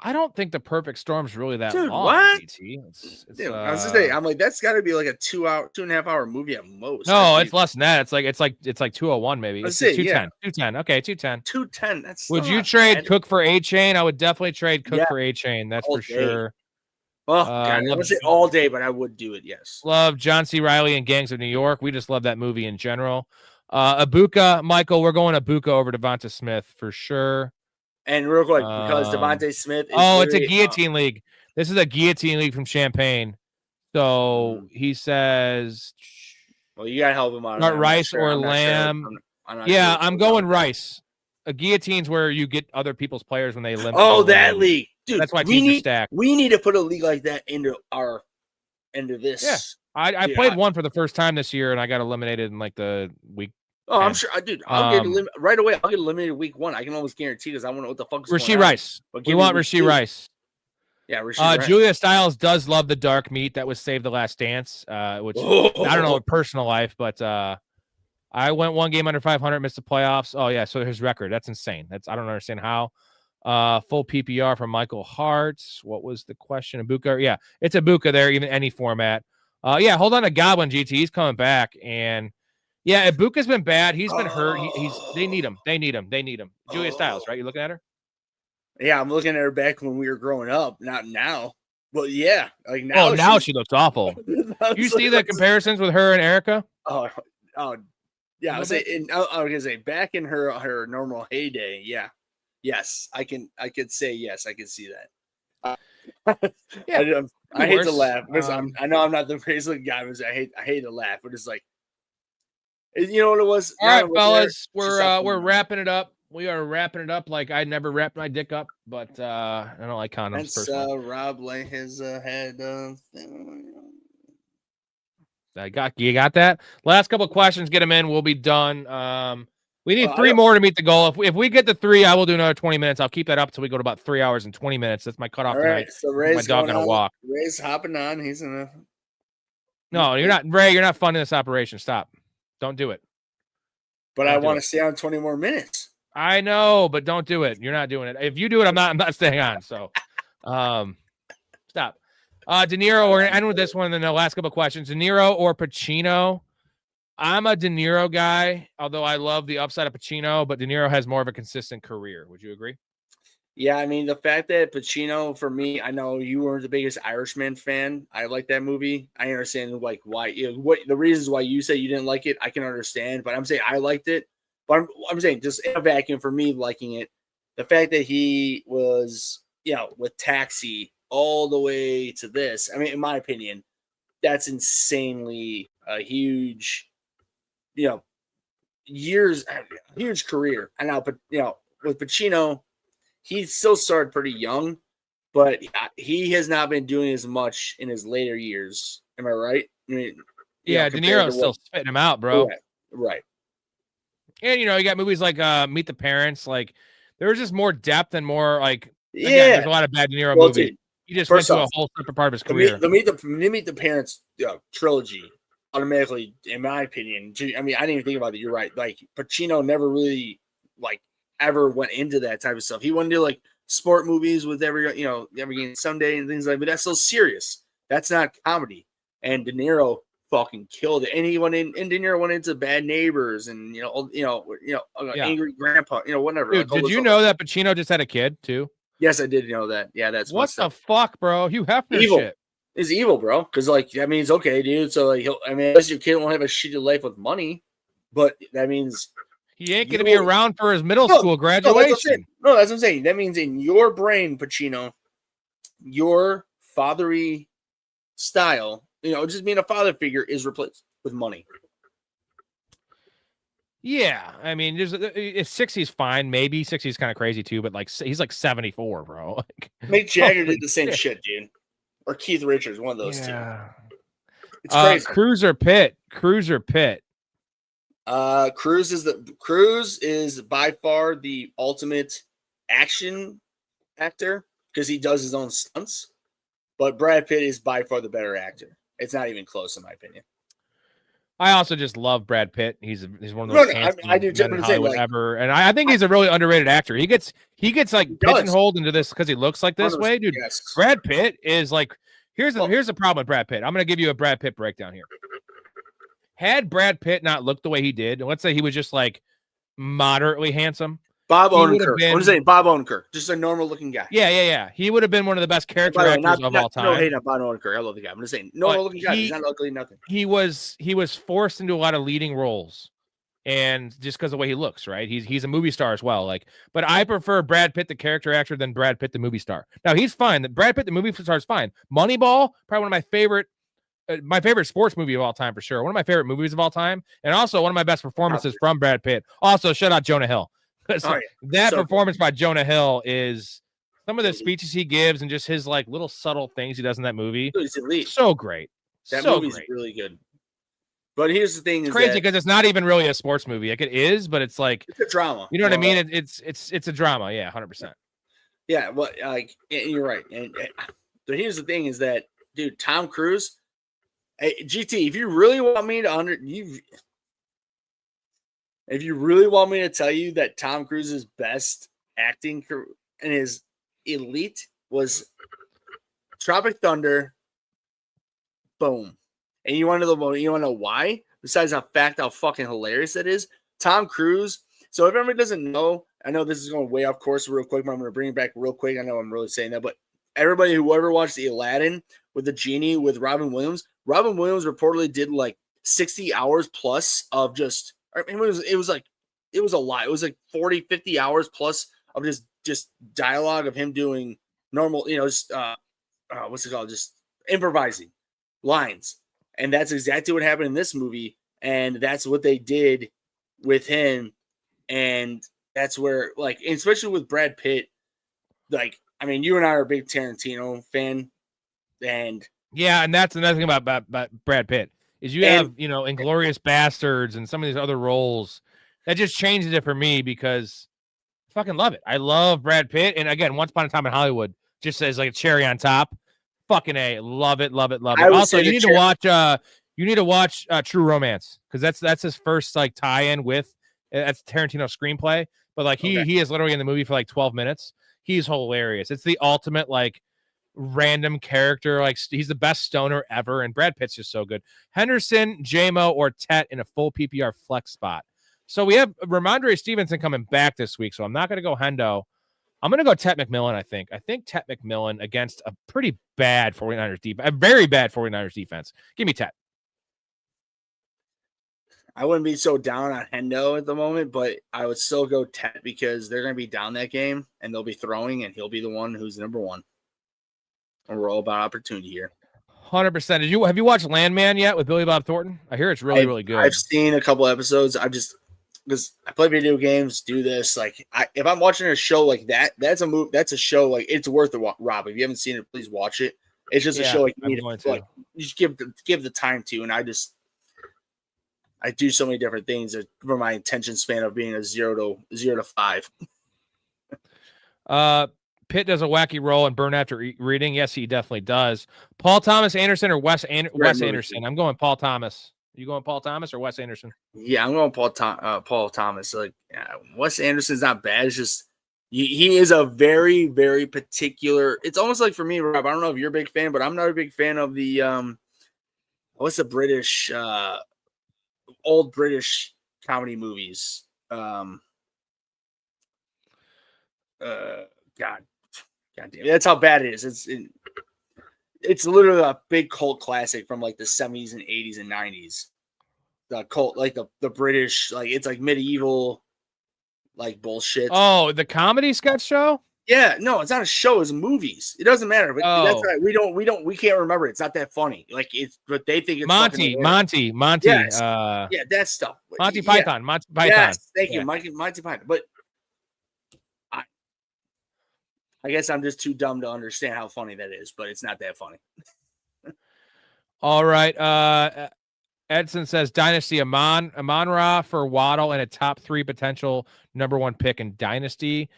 I don't think the perfect storm's really that Dude, long. what? Dude, I was just saying, I'm like, that's got to be like a 2.5 hour movie at most. No, it's less than that. It's like 201 maybe. It's 210. Yeah. 210. Okay, 210. 210. That's. Would you trade Cook for A-Chain? I would definitely trade Cook for A-Chain. That's all for day. sure. Oh, God, I would say all day, but I would do it. Yes. Love John C. Reilly and Gangs of New York. We just love that movie in general. Ibuka, Michael, we're going Ibuka over Devonta Smith for sure. And real quick, because Devontae Smith is it's a guillotine league. This is a guillotine league from Champaign. So he says, well, you got to help him out. Not Rice or Lamb. I'm going Rice. a guillotine's where you get other people's players when they limit. Oh, that league, dude. That's why teams are stacked. We need to put a league like that into this. Yeah, I played one for the first time this year, and I got eliminated in like the week. Oh, 10. I'm sure, dude. I'll get right away. I'll get eliminated week 1. I can almost guarantee because I want to know what the fuck is Rasheed Rice. We want Rasheed Rice. Yeah, Rice. Julia Stiles does love the dark meat that was Save the Last Dance, which I don't know in personal life, but I went 1 game under 500, missed the playoffs. Oh yeah, so his record, that's insane. I don't understand how. Full PPR from Michael Hart. What was the question? Ibuka? Yeah, it's Ibuka there, even any format. Yeah, hold on to Goblin GT. He's coming back, and yeah, Ibuka's been bad. He's been hurt. They need him. They need him. Julia Stiles, right? You looking at her? Yeah, I'm looking at her back when we were growing up, not now. Well, yeah, like now. Oh, now she looks awful. You see the comparisons with her and Erica? Oh, yeah. I was gonna say back in her normal heyday. Yeah, yes, I could say yes. I could see that. Yeah, I hate to laugh because I know I'm not the crazy looking guy, but I hate to laugh. But it's like, you know what it was. All right, fellas, we're wrapping it up. We are wrapping it up like I never wrapped my dick up, but I don't like condoms. Let's Rob lay his head. You got that? Last couple of questions, get them in. We'll be done. We need 3 more to meet the goal. If we get to 3, I will do another 20 minutes. I'll keep that up until we go to about 3 hours and 20 minutes. That's my cutoff tonight. Right, so Ray's my dog gonna walk. Ray's hopping on. He's gonna. No, you're not, Ray. You're not funding this operation. Stop. Don't do it. But I want to stay on 20 more minutes. I know, but don't do it. You're not doing it. If you do it, I'm not staying on. So, stop. De Niro. We're gonna end with this one. And then the last couple of questions: De Niro or Pacino? I'm a De Niro guy, although I love the upside of Pacino, but De Niro has more of a consistent career. Would you agree? Yeah, I mean, the fact that Pacino, for me, I know you weren't the biggest Irishman fan. I like that movie. I understand like why, what the reasons why you say you didn't like it. I can understand, but I'm saying I liked it. But I'm saying just in a vacuum for me liking it, the fact that he was, with Taxi all the way to this. I mean, in my opinion, that's insanely a huge, huge career. And now, but with Pacino, he still started pretty young, but he has not been doing as much in his later years. Am I right? I mean, yeah, De Niro's still spitting him out, bro. Right. And you got movies like Meet the Parents. Like there's just more depth and more like there's a lot of bad De Niro movies. Dude, he just went to a whole separate part of his career. The Meet the Parents trilogy automatically, in my opinion. I mean, I didn't even think about it. You're right. Like Pacino never really ever went into that type of stuff. He went into sport movies with every game Sunday and things like that. But that's still serious. That's not comedy. And De Niro fucking killed it. And he went in, and De Niro went into Bad Neighbors and Angry Grandpa, whatever. Dude, did you know that Pacino just had a kid too? Yes, I did know that. Yeah, that's what the fuck, bro. You have to evil. Shit. It's evil, bro. Because that means okay, dude. So unless your kid won't have a shitty life with money, but that means he ain't gonna be around for his middle school graduation. No, that's what I'm saying. That means in your brain, Pacino, your fatherly style, just being a father figure is replaced with money. Yeah, I mean, if 60's fine, maybe 60's kind of crazy too, but he's 74, bro. Mick Jagger did the same shit, dude, or Keith Richards, one of those two. It's crazy. Cruiser Pitt. Cruz is by far the ultimate action actor because he does his own stunts, but Brad Pitt is by far the better actor. It's not even close, in my opinion. I also just love Brad Pitt. He's one of those I do too, ever, and I think he's a really underrated actor. He gets pigeonholed into this because he looks like this way, dude. Yes. Brad Pitt is here's the problem with Brad Pitt. I'm gonna give you a Brad Pitt breakdown here. Had Brad Pitt not looked the way he did, and let's say he was just moderately handsome. Bob Odenkirk. What is it? Bob Odenkirk. Just a normal looking guy. Yeah. He would have been one of the best character actors of all time. No hate on Bob Odenkirk. I love the guy. I'm just saying, normal looking guy. He's not ugly, nothing. He was forced into a lot of leading roles, and just because of the way he looks, right? He's a movie star as well. But I prefer Brad Pitt the character actor than Brad Pitt the movie star. Now he's fine. Brad Pitt the movie star is fine. Moneyball, probably one of my favorite sports movie of all time for sure. One of my favorite movies of all time, and also one of my best performances from Brad Pitt. Also, shout out Jonah Hill. Oh, yeah. That So performance by Jonah Hill is some of the speeches he gives and just his like little subtle things he does in that movie. It's elite. So great. That so movie's great. really good. But here's the thing: It's is crazy that because it's not even really a sports movie. Like it is, but it's like it's a drama. You know what I mean? It's a drama. Yeah, 100%. Yeah, well, like you're right. And but here's the thing: is that dude, Tom Cruise, hey, GT, if you really want me to if you really want me to tell you that Tom Cruise's best acting and his elite was Tropic Thunder, boom. And you want to know why? Besides the fact how fucking hilarious it is, Tom Cruise. So if everybody doesn't know, I know this is going way off course real quick, but I'm going to bring it back real quick. I know I'm really saying that, but everybody who ever watched the Aladdin with the genie with Robin Williams reportedly did like 60 hours plus of just. I mean, it was a lot. It was like 40, 50 hours plus of just dialogue of him doing normal, just what's it called? Just improvising lines. And that's exactly what happened in this movie. And that's what they did with him. And that's where, like, especially with Brad Pitt, like, I mean, you and I are a big Tarantino fan. And yeah, and that's another thing about Brad Pitt is you have, Inglourious Bastards and some of these other roles that just changes it for me because I fucking love it. I love Brad Pitt. And again, Once Upon a Time in Hollywood just as like a cherry on top. Fucking A. Love it. Also, you need to watch True Romance because that's his first like tie-in with that's Tarantino's screenplay. But like he is literally in the movie for like 12 minutes. He's hilarious. It's the ultimate like random character. Like he's the best stoner ever, and Brad Pitt's just so good. Henderson, JMO, or Tet in a full PPR flex spot. So we have Ramondre Stevenson coming back this week. So I'm not going to go Hendo. I'm going to go Tet McMillan, I think. I think Tet McMillan against a pretty bad 49ers defense, a very bad 49ers defense. Give me Tet. I wouldn't be so down on Hendo at the moment, but I would still go Tet because they're going to be down that game, and they'll be throwing, and he'll be the one who's number one. And we're all about opportunity here. 100%. Have you watched Landman yet with Billy Bob Thornton? I hear it's really good. I've seen a couple episodes. Because I play video games, do this. Like, if I'm watching a show like that, that's a show like it's worth it. Rob, if you haven't seen it, please watch it. It's just a show like you need to like you just give the time to. And I do so many different things for my attention span of being a 0 to 5. Pitt does a wacky roll and burn after reading. Yes, he definitely does. Paul Thomas Anderson or Wes Anderson? I'm going Paul Thomas. You going Paul Thomas or Wes Anderson? Yeah, I'm going Paul Thomas. Like Wes Anderson's not bad. It's just he is a very, very particular. It's almost like for me, Rob. I don't know if you're a big fan, but I'm not a big fan of the what's the British old British comedy movies. God damn, that's how bad it is. It's literally a big cult classic from like the 70s and 80s and 90s. The cult, like the British, like it's like medieval, like bullshit. Oh, the comedy sketch show? Yeah, no, it's not a show. It's movies. It doesn't matter. But that's right. We can't remember. It's not that funny. Like but they think it's Monty. Yes. Yeah, that stuff. Monty Python. Yes, thank you, Monty Python. But I guess I'm just too dumb to understand how funny that is, but it's not that funny. All right. Edson says Dynasty Amon-Ra for Waddle and a top 3 potential number 1 pick in Dynasty.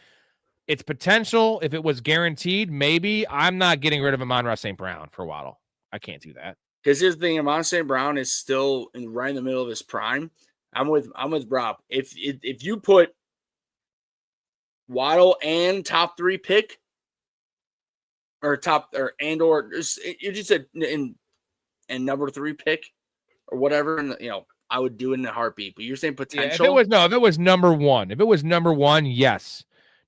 It's potential. If it was guaranteed, maybe. I'm not getting rid of Amon-Ra St. Brown for Waddle. I can't do that. Because here's the thing, Amon St. Brown is still right in the middle of his prime. I'm with Rob. If you put Waddle and top 3 pick or you just said in number 3 pick or whatever, and I would do it in a heartbeat. But you're saying potential. If it was number 1, yes.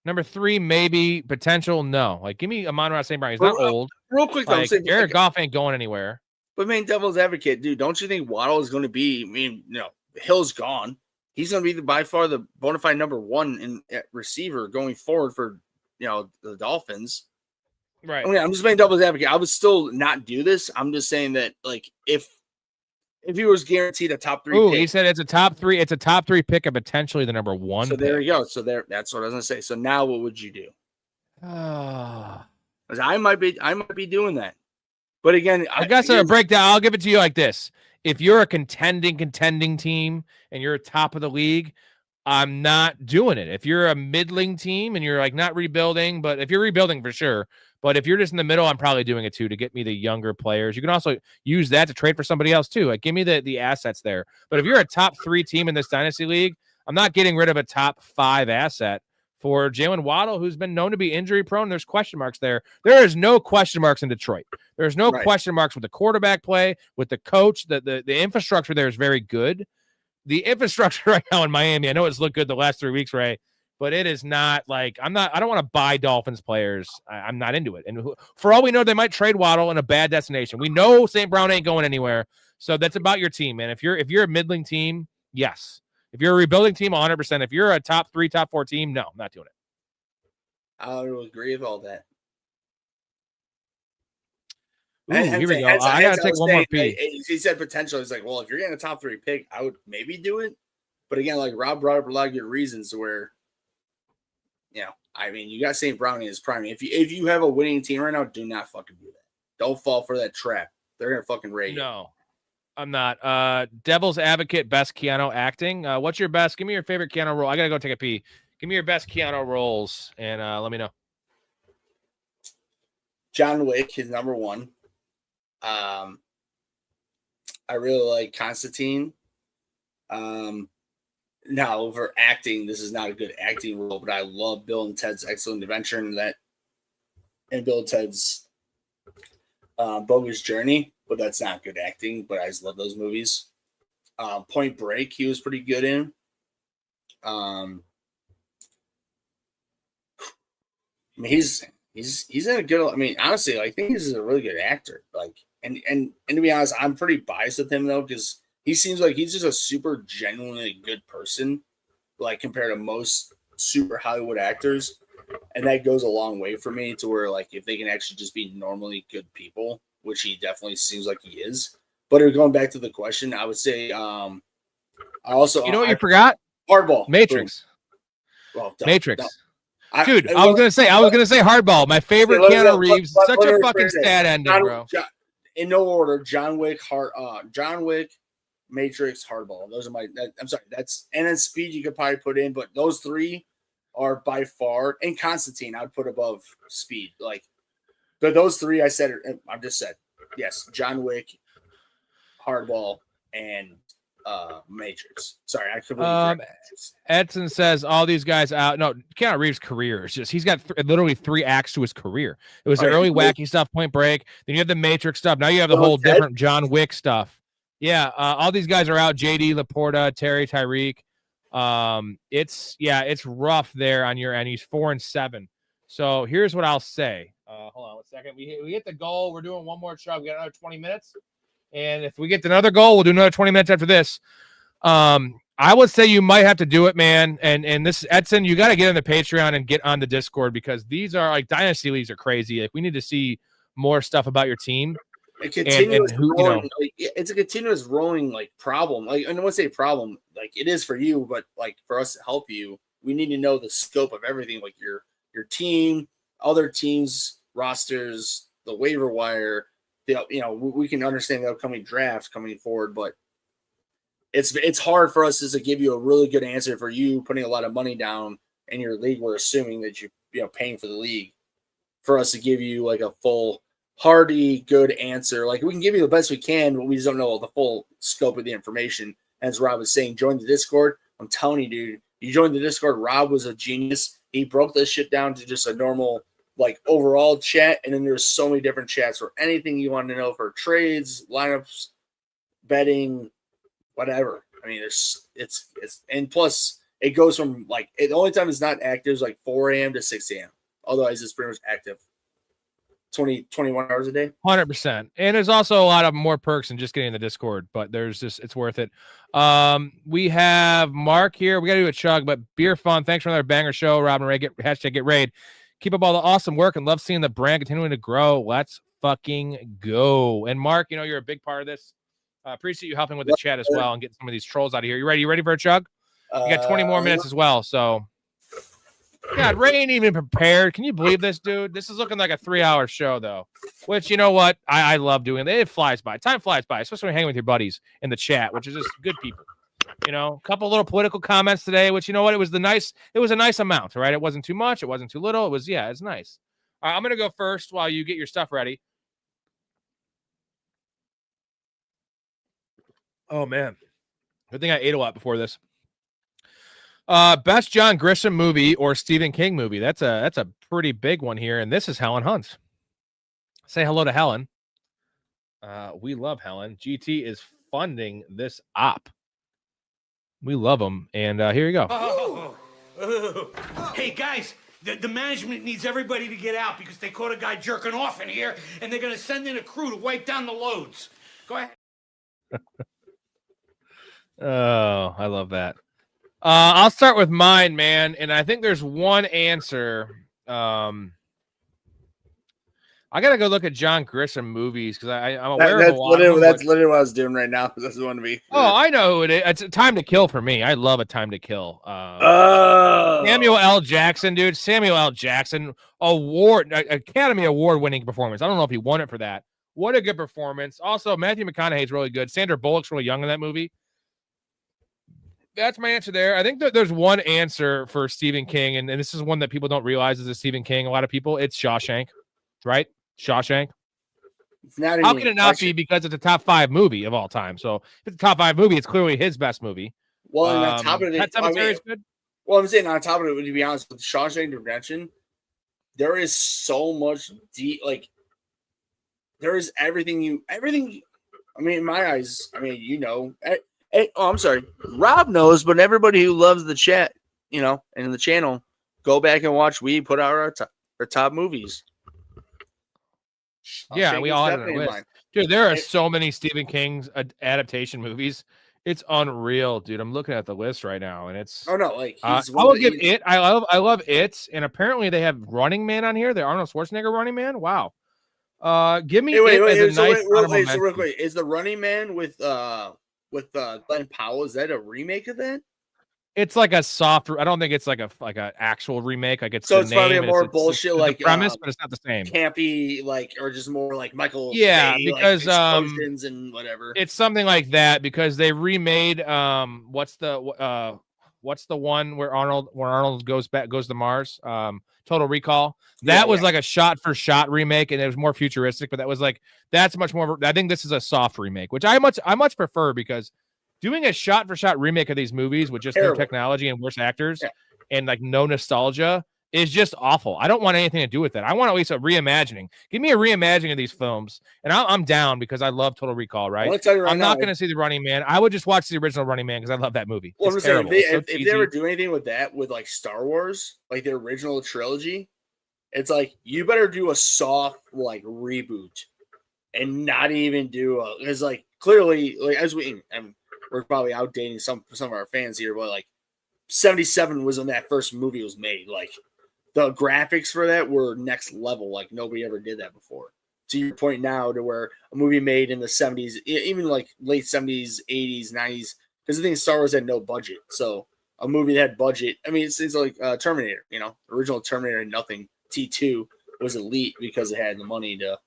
Number 3, maybe. Potential, no. Like, give me Amon-Ra St. Brown. He's not old. Real quick, though, like, Jared Goff ain't going anywhere. But main devil's advocate, dude, don't you think Waddle is going to be? I mean, Hill's gone. He's going to be by far the bona fide number 1 in receiver going forward for the Dolphins. Right. I mean, I'm just playing devil's advocate. I would still not do this. I'm just saying that, like, if if he was guaranteed a top 3 Ooh, pick. he said it's a top 3. It's a top 3 pick and potentially the number 1. So there you go. So that's what I was gonna say. So now what would you do? Ah. 'Cause I might be doing that. But again, I guess a breakdown. I'll give it to you like this: if you're a contending team and you're top of the league, I'm not doing it. If you're a middling team and you're like not rebuilding, but if you're rebuilding for sure, but if you're just in the middle, I'm probably doing it too to get me the younger players. You can also use that to trade for somebody else too. Like give me the assets there. But if you're a top 3 team in this dynasty league, I'm not getting rid of a top 5 asset for Jalen Waddle, who's been known to be injury prone. There's question marks there. There is no question marks in Detroit. There's no question marks with the quarterback play, with the coach. The infrastructure there is very good. The infrastructure right now in Miami, I know it's looked good the last 3 weeks, Ray, but it is not like I don't want to buy Dolphins players. I'm not into it. And for all we know, they might trade Waddle in a bad destination. We know St. Brown ain't going anywhere. So that's about your team, man. If you're a middling team, yes. If you're a rebuilding team, 100%. If you're a top 3, top 4 team, no, I'm not doing it. I would agree with all that. Ooh, here we go. I got to take one more pee. He said potential. He's like, well, if you're getting a top 3 pick, I would maybe do it. But again, like Rob brought up a lot of good reasons where, I mean, you got St. Brown in his prime. If you have a winning team right now, do not fucking do that. Don't fall for that trap. They're going to fucking raid you. No. I'm not. Devil's Advocate, best Keanu acting. What's your best? Give me your favorite Keanu role. I gotta go take a pee. Give me your best Keanu roles and let me know. John Wick is number 1. I really like Constantine. Now for acting, this is not a good acting role, but I love Bill and Ted's Excellent Adventure and Bill and Ted's Bogus Journey. But that's not good acting. But I just love those movies. Point Break, he was pretty good in. I mean, he's in a good. I mean, honestly, I think he's a really good actor. Like, and to be honest, I'm pretty biased with him though because he seems like he's just a super genuinely good person, like compared to most super Hollywood actors, and that goes a long way for me to where like if they can actually just be normally good people. Which he definitely seems like he is. But going back to the question, I would say I also... You know what you forgot? Hardball. Matrix. Well, Matrix. Dude, I was going to say Hardball. My favorite Keanu Reeves. Such a fucking sad ending, bro. In no order, John Wick, Matrix, Hardball. Those are my... I'm sorry. And then Speed you could probably put in, but those 3 are by far... And Constantine, I would put above Speed. Like... But those 3 I said, I just said, yes, John Wick, Hardball, and Matrix. Sorry, I completely Edson says all these guys out. No, Keanu Reeves' career is just he's got literally 3 acts to his career. It was the early wacky stuff, Point Break. Then you have the Matrix stuff. Now you have the whole different John Wick stuff. Yeah, all these guys are out. JD, Laporta, Terry, Tyreek. It's rough there on your end. He's 4 and 7. So here's what I'll say. Hold on 1 second. We hit the goal. We're doing one more chug. We got another 20 minutes. And if we get to another goal, we'll do another 20 minutes after this. I would say you might have to do it, man. And this Edson, you got to get on the Patreon and get on the Discord because these are like dynasty leagues are crazy. Like we need to see more stuff about your team. It's a continuous rolling like problem. Like I don't want to say problem, like it is for you, but like for us to help you, we need to know the scope of everything, like your team, other teams, rosters, the waiver wire. We can understand the upcoming drafts coming forward, but it's hard for us to give you a really good answer for you putting a lot of money down in your league. We're assuming that you're paying for the league for us to give you like a full hearty good answer. Like we can give you the best we can, but we just don't know the full scope of the information. As Rob was saying, join the Discord. I'm telling you, dude, you joined the Discord. Rob was a genius. He broke this shit down to just a normal, like, overall chat. And then there's so many different chats for anything you want to know for trades, lineups, betting, whatever. I mean, and plus it goes from like, the only time it's not active is like 4 a.m. to 6 a.m. Otherwise, it's pretty much active 21 hours a day. 100%. And there's also a lot of more perks than just getting in the Discord, but it's worth it. We have Mark here. We got to do a chug, but beer fun. Thanks for another banger show. Rob and Ray, #get raid. Keep up all the awesome work and love seeing the brand continuing to grow. Let's fucking go. And Mark, you're a big part of this. Appreciate you helping with the chat as well and getting some of these trolls out of here. You ready? You ready for a chug? You got 20 more minutes as well. So, God, Ray ain't even prepared. Can you believe this, dude? This is looking like a 3-hour show, though. Which, you know what? I love doing. It flies by. Time flies by, especially when you're hanging with your buddies in the chat, which is just good people. You know, a couple little political comments today, which, you know what? It was a nice amount, right? It wasn't too much. It wasn't too little. It was, it's nice. All right, I'm going to go first while you get your stuff ready. Oh, man. Good thing I ate a lot before this. Best John Grisham movie or Stephen King movie. That's a pretty big one here. And this is Helen Hunt. Say hello to Helen. We love Helen. GT is funding this op. We love them. And here you go. Hey, guys, the management needs everybody to get out because they caught a guy jerking off in here, and they're going to send in a crew to wipe down the loads. Go ahead. Oh, I love that. I'll start with mine, man. And I think there's one answer. I got to go look at John Grisham movies because I'm aware of a lot of them. That's literally what I was doing right now. This is one to be. Oh, I know who it is. It's a Time to Kill for me. I love A Time to Kill. Samuel L. Jackson, dude. Samuel L. Jackson, Academy Award-winning performance. I don't know if he won it for that. What a good performance. Also, Matthew McConaughey's really good. Sandra Bullock's really young in that movie. That's my answer there. I think that there's one answer for Stephen King, and this is one that people don't realize is a Stephen King. A lot of people, it's Shawshank, right? Shawshank. It's not. How can it not be? Because it's a top 5 movie of all time. So if it's a top 5 movie, it's clearly his best movie. Well, and on top of it, is good. Well, I'm saying on top of it, to be honest, with Shawshank Redemption, there is so much deep. Like there is everything. I mean, in my eyes, I mean, you know. I'm sorry. Rob knows, but everybody who loves the chat, you know, and the channel, go back and watch. We put out our top movies. Yeah, we all had it on a list. Dude, there are so many Stephen King's adaptation movies. It's unreal, dude. I'm looking at the list right now, and it's. Oh no, like I will give it. I love it, and apparently they have Running Man on here. The Arnold Schwarzenegger Running Man. Wow. Give me real quick. Is the Running Man with Glenn Powell, is that a remake of that? It's like a soft. I don't think it's like a actual remake. Like it's so it's probably a more bullshit it's like the premise, but it's not the same. Campy, like, or just more like Michael. Yeah, Bay, because like explosions and whatever. It's something like that because they remade what's the one where Arnold goes to Mars? Total Recall. That was like a shot for shot remake, and it was more futuristic. But that's much more. I think this is a soft remake, which I much prefer because doing a shot for shot remake of these movies with just new technology and worse actors and like no nostalgia is just awful. I don't want anything to do with that. I want at least a reimagining. Give me a reimagining of these films, and I'm down because I love Total Recall. Right? I'm not going to see the Running Man. I would just watch the original Running Man because I love that movie. Well, if they ever do anything with that, with like Star Wars, like the original trilogy, it's like you better do a soft like reboot and not even do a. Because like clearly, like we're probably outdating some of our fans here, but like 77 was when that first movie was made. Like the graphics for that were next level. Like nobody ever did that before. To your point now, to where a movie made in the 70s, even like late 70s, 80s, 90s, because the thing is Star Wars had no budget. So a movie that had budget, I mean, it's like Terminator, you know, original Terminator had nothing. T2 was elite because it had the money to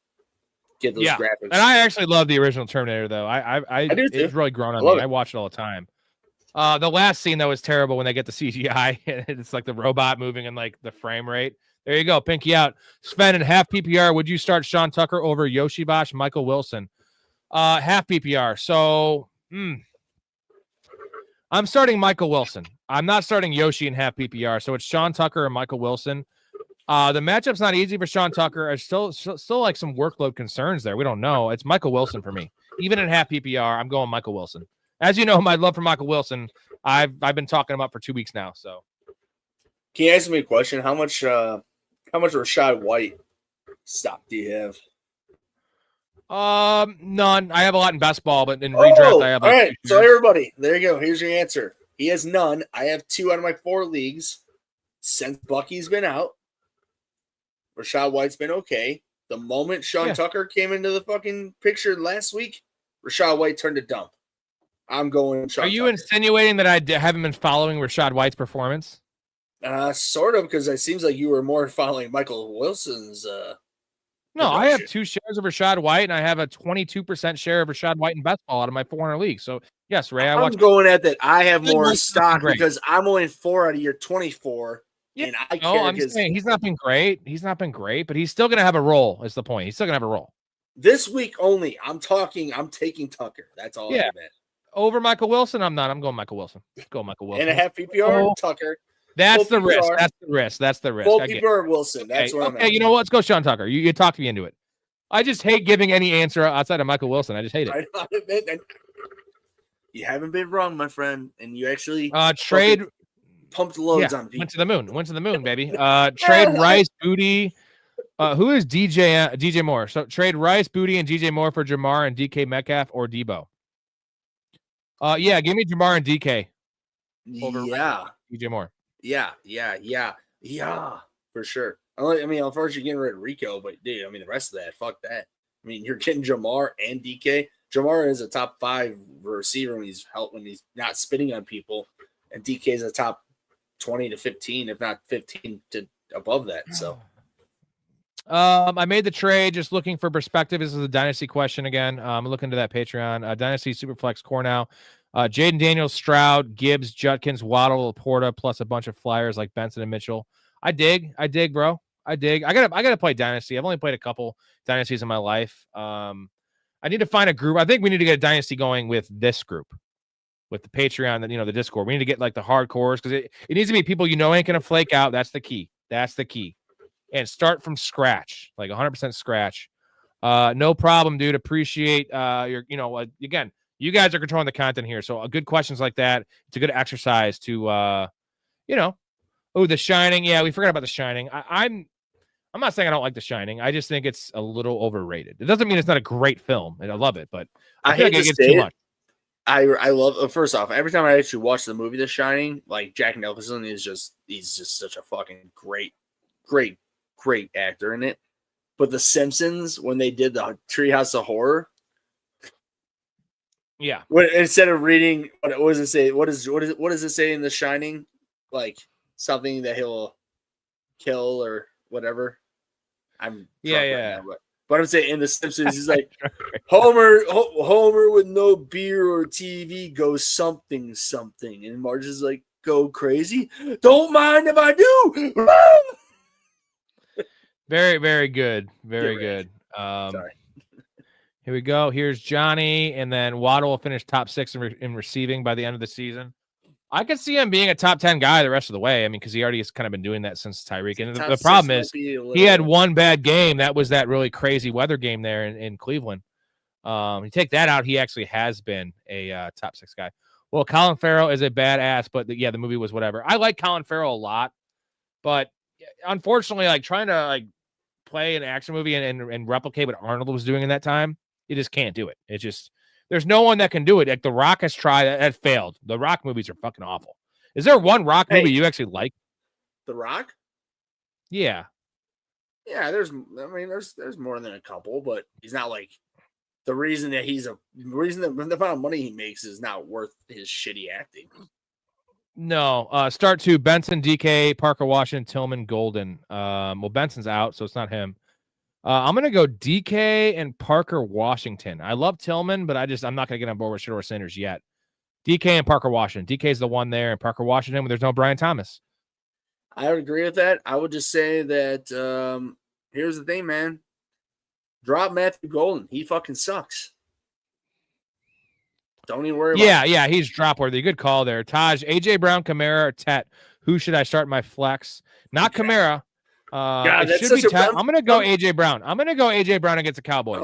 get those graphics. And I actually love the original Terminator, though. I do too. It's really grown on me. I watch it all the time. The last scene, though, is terrible when they get the CGI. It's like the robot moving in like the frame rate. There you go. Pinky out. Sven in half PPR. Would you start Sean Tucker over Yoshibash, Michael Wilson? Half PPR. So I'm starting Michael Wilson. I'm not starting Yoshi in half PPR. So it's Sean Tucker and Michael Wilson. The matchup's not easy for Sean Tucker. There's still like some workload concerns there. We don't know. It's Michael Wilson for me. Even in half PPR, I'm going Michael Wilson. As you know, my love for Michael Wilson, I've been talking about for 2 weeks now. So, can you ask me a question? How much Rashad White stock do you have? None. I have a lot in best ball, but in redraft, I have. All right, so everybody, there you go. Here's your answer. He has none. I have 2 out of my 4 leagues. Since Bucky's been out, Rashad White's been okay. The moment Sean Tucker came into the fucking picture last week, Rachaad White turned to dump. I'm going Sean Are you Tucker. insinuating that I haven't been following Rachaad White's performance? Sort of, because it seems like you were more following Michael Wilson's. No, I have 2 shares of Rachaad White, and I have a 22% share of Rachaad White in best ball out of my 400 leagues. So, yes, Ray, I'm going at that. I have more stock because I'm only 4 out of your 24. Yeah, and I no, I'm saying he's not been great. He's not been great, but he's still going to have a role, is the point. He's still going to have a role. This week only, I'm taking Tucker. That's all. Yeah. Over Michael Wilson, I'm not. I'm going Michael Wilson. Go Michael Wilson. And a half PPR, Tucker. That's the risk. That's the risk. That's the risk. Full PPR Wilson. That's what I'm at. You know what? Let's go Sean Tucker. You talked me into it. I just hate giving any answer outside of Michael Wilson. I just hate it. You haven't been wrong, my friend. And you actually trade pumped loads on people. Went to the moon, baby. Trade Rice, Booty. Who is DJ Moore? So trade Rice, Booty, and DJ Moore for Jamar and DK Metcalf or Debo. Yeah, give me Jamar and DK. Over DJ Moore. Yeah, for sure. I mean, unfortunately, you're getting rid of Rico, but dude, I mean, the rest of that, fuck that. I mean, you're getting Jamar and DK. Jamar is a top 5 receiver when he's not spitting on people, and DK is a top 20 to 15, if not 15 to above that. So, I made the trade just looking for perspective. This is a dynasty question again. I'm looking to that Patreon. Dynasty Superflex core now. Jaden Daniels, Stroud, Gibbs, Judkins, Waddle, Laporta, plus a bunch of flyers like Benson and Mitchell. I dig, bro. I dig. I gotta play Dynasty. I've only played a couple Dynasties in my life. I need to find a group. I think we need to get a Dynasty going with this group, with the Patreon, and the Discord. We need to get like the hardcores because it needs to be people ain't gonna flake out. That's the key. And start from scratch, like 100% scratch. No problem, dude. Appreciate your. Again, you guys are controlling the content here, so good questions like that. It's a good exercise to, Oh, The Shining. Yeah, we forgot about The Shining. I'm not saying I don't like The Shining. I just think it's a little overrated. It doesn't mean it's not a great film, and I love it, but I feel like it gets too much. I love. First off, every time I actually watch the movie The Shining, like Jack Nicholson he's just such a fucking great actor in it. But The Simpsons, when they did the Treehouse of Horror, yeah, instead of reading, what does it say? What does it say in The Shining? Like something that he'll kill or whatever. But I'm saying in The Simpsons, he's like Homer with no beer or TV goes something, and Marge is like, go crazy. Don't mind if I do. Very, very good. Very good. Sorry. Here we go. Here's Johnny, and then Waddle will finish top 6 in receiving by the end of the season. I could see him being a top 10 guy the rest of the way. I mean, because he already has kind of been doing that since Tyreek. And the problem is he had one bad game. That was that really crazy weather game there in Cleveland. You take that out, he actually has been a top 6 guy. Well, Colin Farrell is a badass, but the movie was whatever. I like Colin Farrell a lot, but unfortunately, like trying to like play an action movie and replicate what Arnold was doing in that time, you just can't do it. It's just there's no one that can do it. Like The Rock has tried, that failed. The Rock movies are fucking awful. Is there one Rock movie you actually like? The Rock? Yeah. Yeah, there's more than a couple, but he's not like the reason that the amount of money he makes is not worth his shitty acting. No. Start 2, Benson, DK, Parker Washington, Tillman, Golden. Well, Benson's out, so it's not him. I'm going to go DK and Parker Washington. I love Tillman, but I'm not going to get on board with Shedeur Sanders yet. DK and Parker Washington. DK is the one there, and Parker Washington, but there's no Brian Thomas. I would agree with that. I would just say that here's the thing, man. Drop Matthew Golden. He fucking sucks. Don't even worry about it. Yeah, he's drop worthy. Good call there. Taj, AJ Brown, Kamara, or Tet. Who should I start my flex? Not Kamara. It should be Tet. I'm gonna go AJ Brown. I'm gonna go AJ Brown against the Cowboys.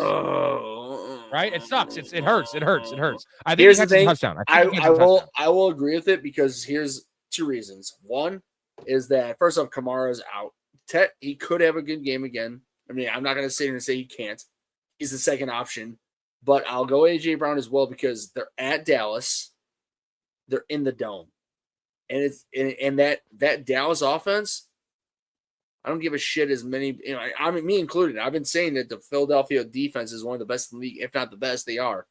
Right? It sucks. It hurts. I think here's he the thing. a touchdown. I will agree with it because here's 2 reasons. One is that first off, Kamara's out. Tet, he could have a good game again. I mean, I'm not gonna sit here and say he can't. He's the second option. But I'll go AJ Brown as well because they're at Dallas. They're in the dome. And that Dallas offense, I don't give a shit as many, I mean, me included. I've been saying that the Philadelphia defense is one of the best in the league, if not the best. They are.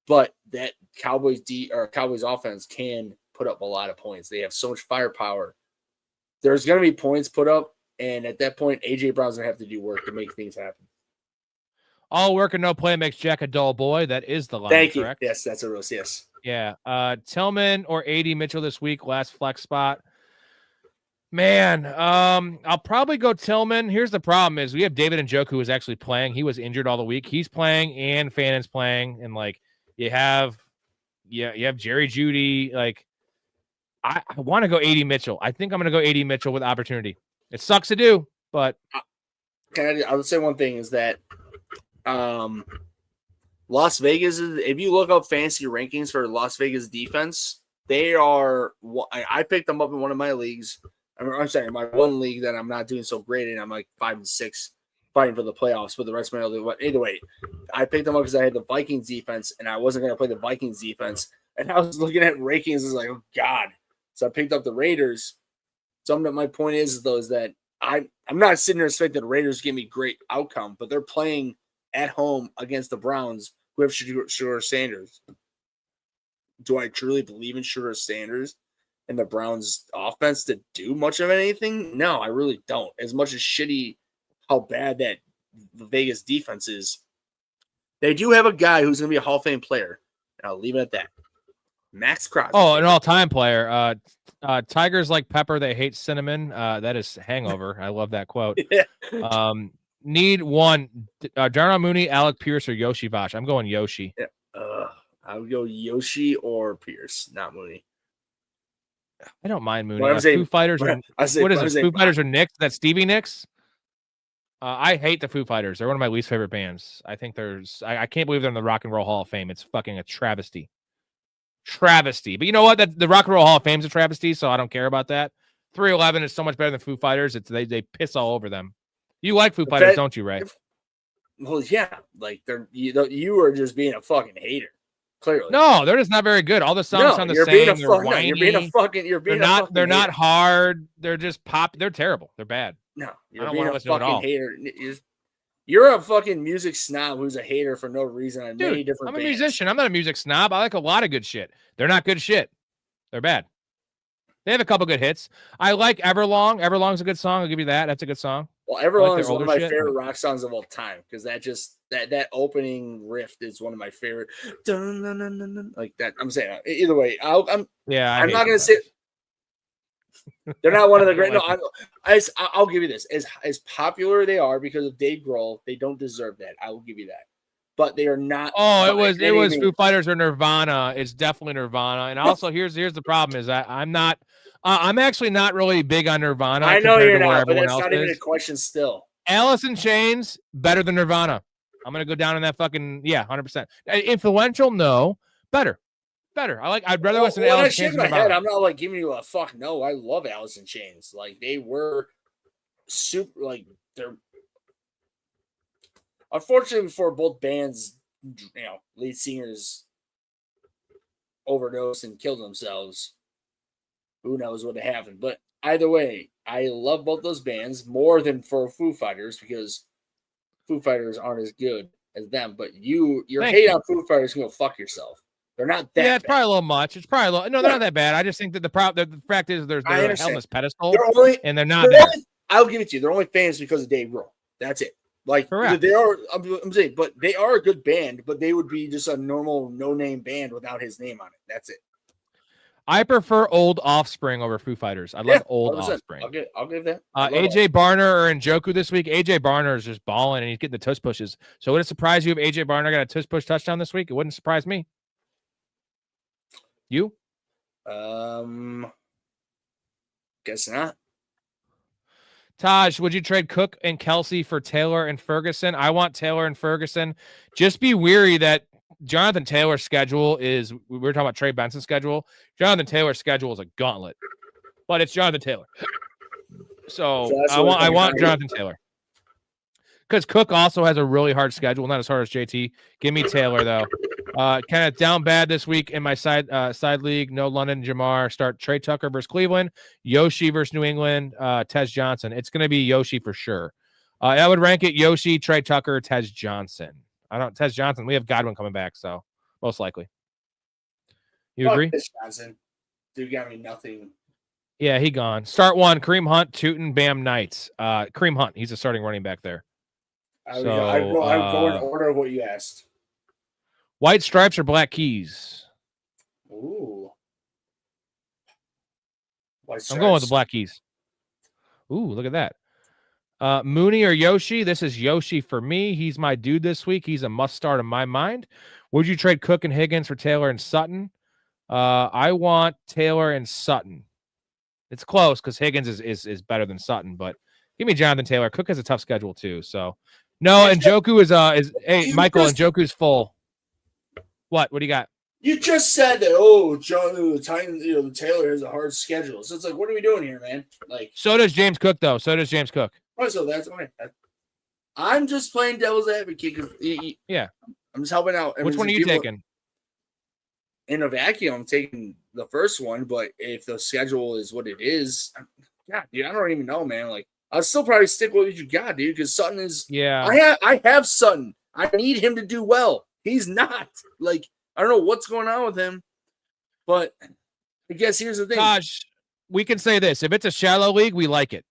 but that Cowboys offense can put up a lot of points. They have so much firepower. There's going to be points put up, and at that point, A.J. Brown's going to have to do work to make things happen. All work and no play makes Jack a dull boy. That is the line, Thank you. correct? Yes, that's a roast, yes. Yeah. Tillman or AD Mitchell this week, last flex spot. Man, I'll probably go Tillman. Here's the problem is we have David Njoku who is actually playing. He was injured all the week. He's playing and Fannon's playing. And like you have Jerry Jeudy. Like I want to go AD Mitchell. I think I'm going to go AD Mitchell with opportunity. It sucks to do, but I would say one thing is that Las Vegas is, if you look up fantasy rankings for Las Vegas defense, they are, I picked them up in one of my leagues. I'm sorry, my one league that I'm not doing so great in. I'm like 5-6 fighting for the playoffs, but the rest of my league. Either way, I picked them up because I had the Vikings defense and I wasn't going to play the Vikings defense. And I was looking at rankings, I was like, oh God. So I picked up the Raiders. So my point is, though, is that I'm not sitting there expecting the Raiders to give me great outcome, but they're playing at home against the Browns, who have Shedeur Sanders. Do I truly believe in Shedeur Sanders and the Browns offense to do much of anything? No, I really don't. As much as shitty how bad that the Vegas defense is, they do have a guy who's going to be a Hall of Fame player, and I'll leave it at that. Max Crosby. Oh, an all-time player. Tigers like pepper, they hate cinnamon. That is Hangover. I love that quote. Yeah. Need one. Darnell Mooney, Alec Pierce, or Yoshi Bosch. I'm going Yoshi. Yeah. I would go Yoshi or Pierce, not Mooney. I don't mind Mooney. Well, Foo Fighters. What is this? Foo Fighters or Nicks? That's Stevie Nicks. I hate the Foo Fighters. They're one of my least favorite bands. I think I can't believe they're in the Rock and Roll Hall of Fame. It's fucking a travesty. Travesty. But you know what? The Rock and Roll Hall of Fame is a travesty, so I don't care about that. 311 is so much better than Foo Fighters. They piss all over them. You like Foo Fighters, don't you, Ray? Well, yeah. Like you are just being a fucking hater. Clearly. No, they're just not very good. All the songs sound the same. They're not hard. They're just pop. They're terrible. They're bad. No, you're being a fucking hater. You're a fucking music snob who's a hater for no reason on many different bands. I'm a musician. I'm not a music snob. I like a lot of good shit. They're not good shit. They're bad. They have a couple good hits. I like Everlong. Everlong's a good song. I'll give you that. That's a good song. Well, Everlong is one of my favorite rock songs of all time because that opening riff is one of my favorite. Dun, dun, dun, dun, dun, like that. I'm saying either way. I'm not going to say they're not one of the great. No, I'll give you this. As popular they are because of Dave Grohl, they don't deserve that. I will give you that. But they are not. Oh, it was Foo Fighters or Nirvana. It's definitely Nirvana. And also, here's the problem: is that I'm actually not really big on Nirvana. I know you're not, but that's not even a question. Still, Alice in Chains better than Nirvana. I'm gonna go down in that fucking 100%. Influential, no, better. I'd rather listen to Alice in Chains. I'm not like giving you a fuck no. I love Alice in Chains. Like they were super. Like they're. Unfortunately, for both bands, lead singers overdosed and killed themselves. Who knows what happened? But either way, I love both those bands more than for Foo Fighters because Foo Fighters aren't as good as them. But your hate on Foo Fighters can go fuck yourself. They're not that. Yeah, it's probably a little much. It's probably a little. No, they're not that bad. I just think that the fact is they're a helpless pedestal, and they're not. I'll give it to you. They're only fans because of Dave Grohl. That's it. Like correct. They are. I'm saying, but they are a good band. But they would be just a normal no-name band without his name on it. That's it. I prefer old Offspring over Foo Fighters. I love old 100%. Offspring. I'll give that. AJ Barner or Njoku this week. AJ Barner is just balling and he's getting the tush pushes. So would it surprise you if AJ Barner got a tush push touchdown this week? It wouldn't surprise me. You? Guess not. Taj, would you trade Cook and Kelsey for Taylor and Ferguson? I want Taylor and Ferguson. Just be weary that Jonathan Taylor's schedule is, we were talking about Trey Benson's schedule. Jonathan Taylor's schedule is a gauntlet, but it's Jonathan Taylor. So I want Jonathan Taylor. Because Cook also has a really hard schedule, not as hard as JT. Give me Taylor, though. Kind of down bad this week in my side league. No London Jamar. Start Trey Tucker versus Cleveland. Yoshi versus New England. Tez Johnson. It's going to be Yoshi for sure. I would rank it Yoshi, Trey Tucker, Tez Johnson. Tez Johnson. We have Godwin coming back, so most likely. You agree? Wisconsin. Dude got me nothing. Yeah, he gone. Start one, Kareem Hunt, Tootin, Bam Knights. Kareem Hunt, he's a starting running back there. I go in order of what you asked. White stripes or black keys? Ooh. White stripes. I'm going with the black keys. Ooh, look at that. Mooney or Yoshi? This is Yoshi for me. He's my dude this week. He's a must start in my mind. Would you trade Cook and Higgins for Taylor and Sutton? I want Taylor and Sutton. It's close because Higgins is better than Sutton, but give me Jonathan Taylor. Cook has a tough schedule too. So no, and Njoku is hey Michael, and Njoku's full. What do you got? You just said that. John, the Titans, the Taylor has a hard schedule. So it's like, what are we doing here, man? Like, so does James Cook though. So does James Cook. Oh, so that's okay. I'm just playing devil's advocate. Yeah, I'm just helping out. Which one are you taking? In a vacuum, I'm taking the first one, but if the schedule is what it is, God, dude, I don't even know, man. Like, I'll still probably stick with what you got, dude, because Sutton is. Yeah. I have Sutton. I need him to do well. He's not. Like, I don't know what's going on with him, but I guess here's the thing. Taj, we can say this: if it's a shallow league, we like it.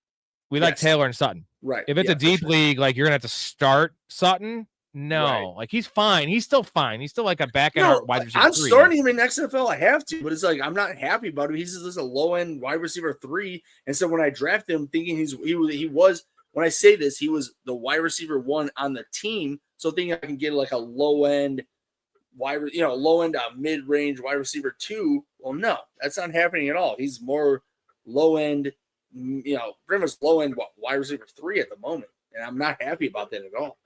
We like Taylor and Sutton. Right. If it's a deep league, like you're gonna have to start Sutton. No, like he's fine. He's still fine. He's still like a back end wide receiver. I'm starting him in XFL. I have to, but it's like I'm not happy about him. He's just a low end wide receiver 3. And so when I draft him, thinking he was when I say this, he was the wide receiver 1 on the team. So thinking I can get like a low end mid range wide receiver 2. Well, no, that's not happening at all. He's more low end, pretty much low end wide receiver 3 at the moment, and I'm not happy about that at all.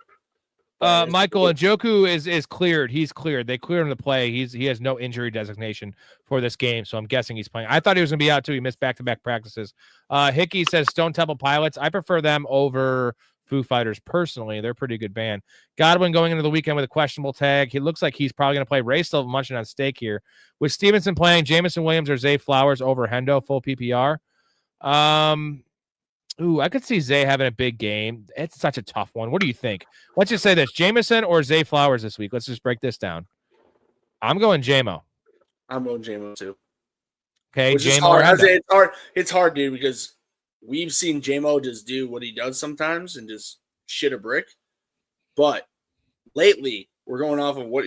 Michael, Njoku is cleared. He's cleared. They cleared him to play. He has no injury designation for this game, so I'm guessing he's playing. I thought he was going to be out too. He missed back-to-back practices. Hickey says Stone Temple Pilots. I prefer them over Foo Fighters personally. They're a pretty good band. Godwin going into the weekend with a questionable tag. He looks like he's probably going to play. Ray still munching on steak here. With Stevenson playing, Jamison Williams or Zay Flowers over Hendo, full PPR. I could see Zay having a big game. It's such a tough one. What do you think? Let's just say this: Jamison or Zay Flowers this week. Let's just break this down. I'm going Jamo. I'm going Jamo too. Okay, Jamo. It's hard, dude, because we've seen Jamo just do what he does sometimes and just shit a brick. But lately, we're going off of what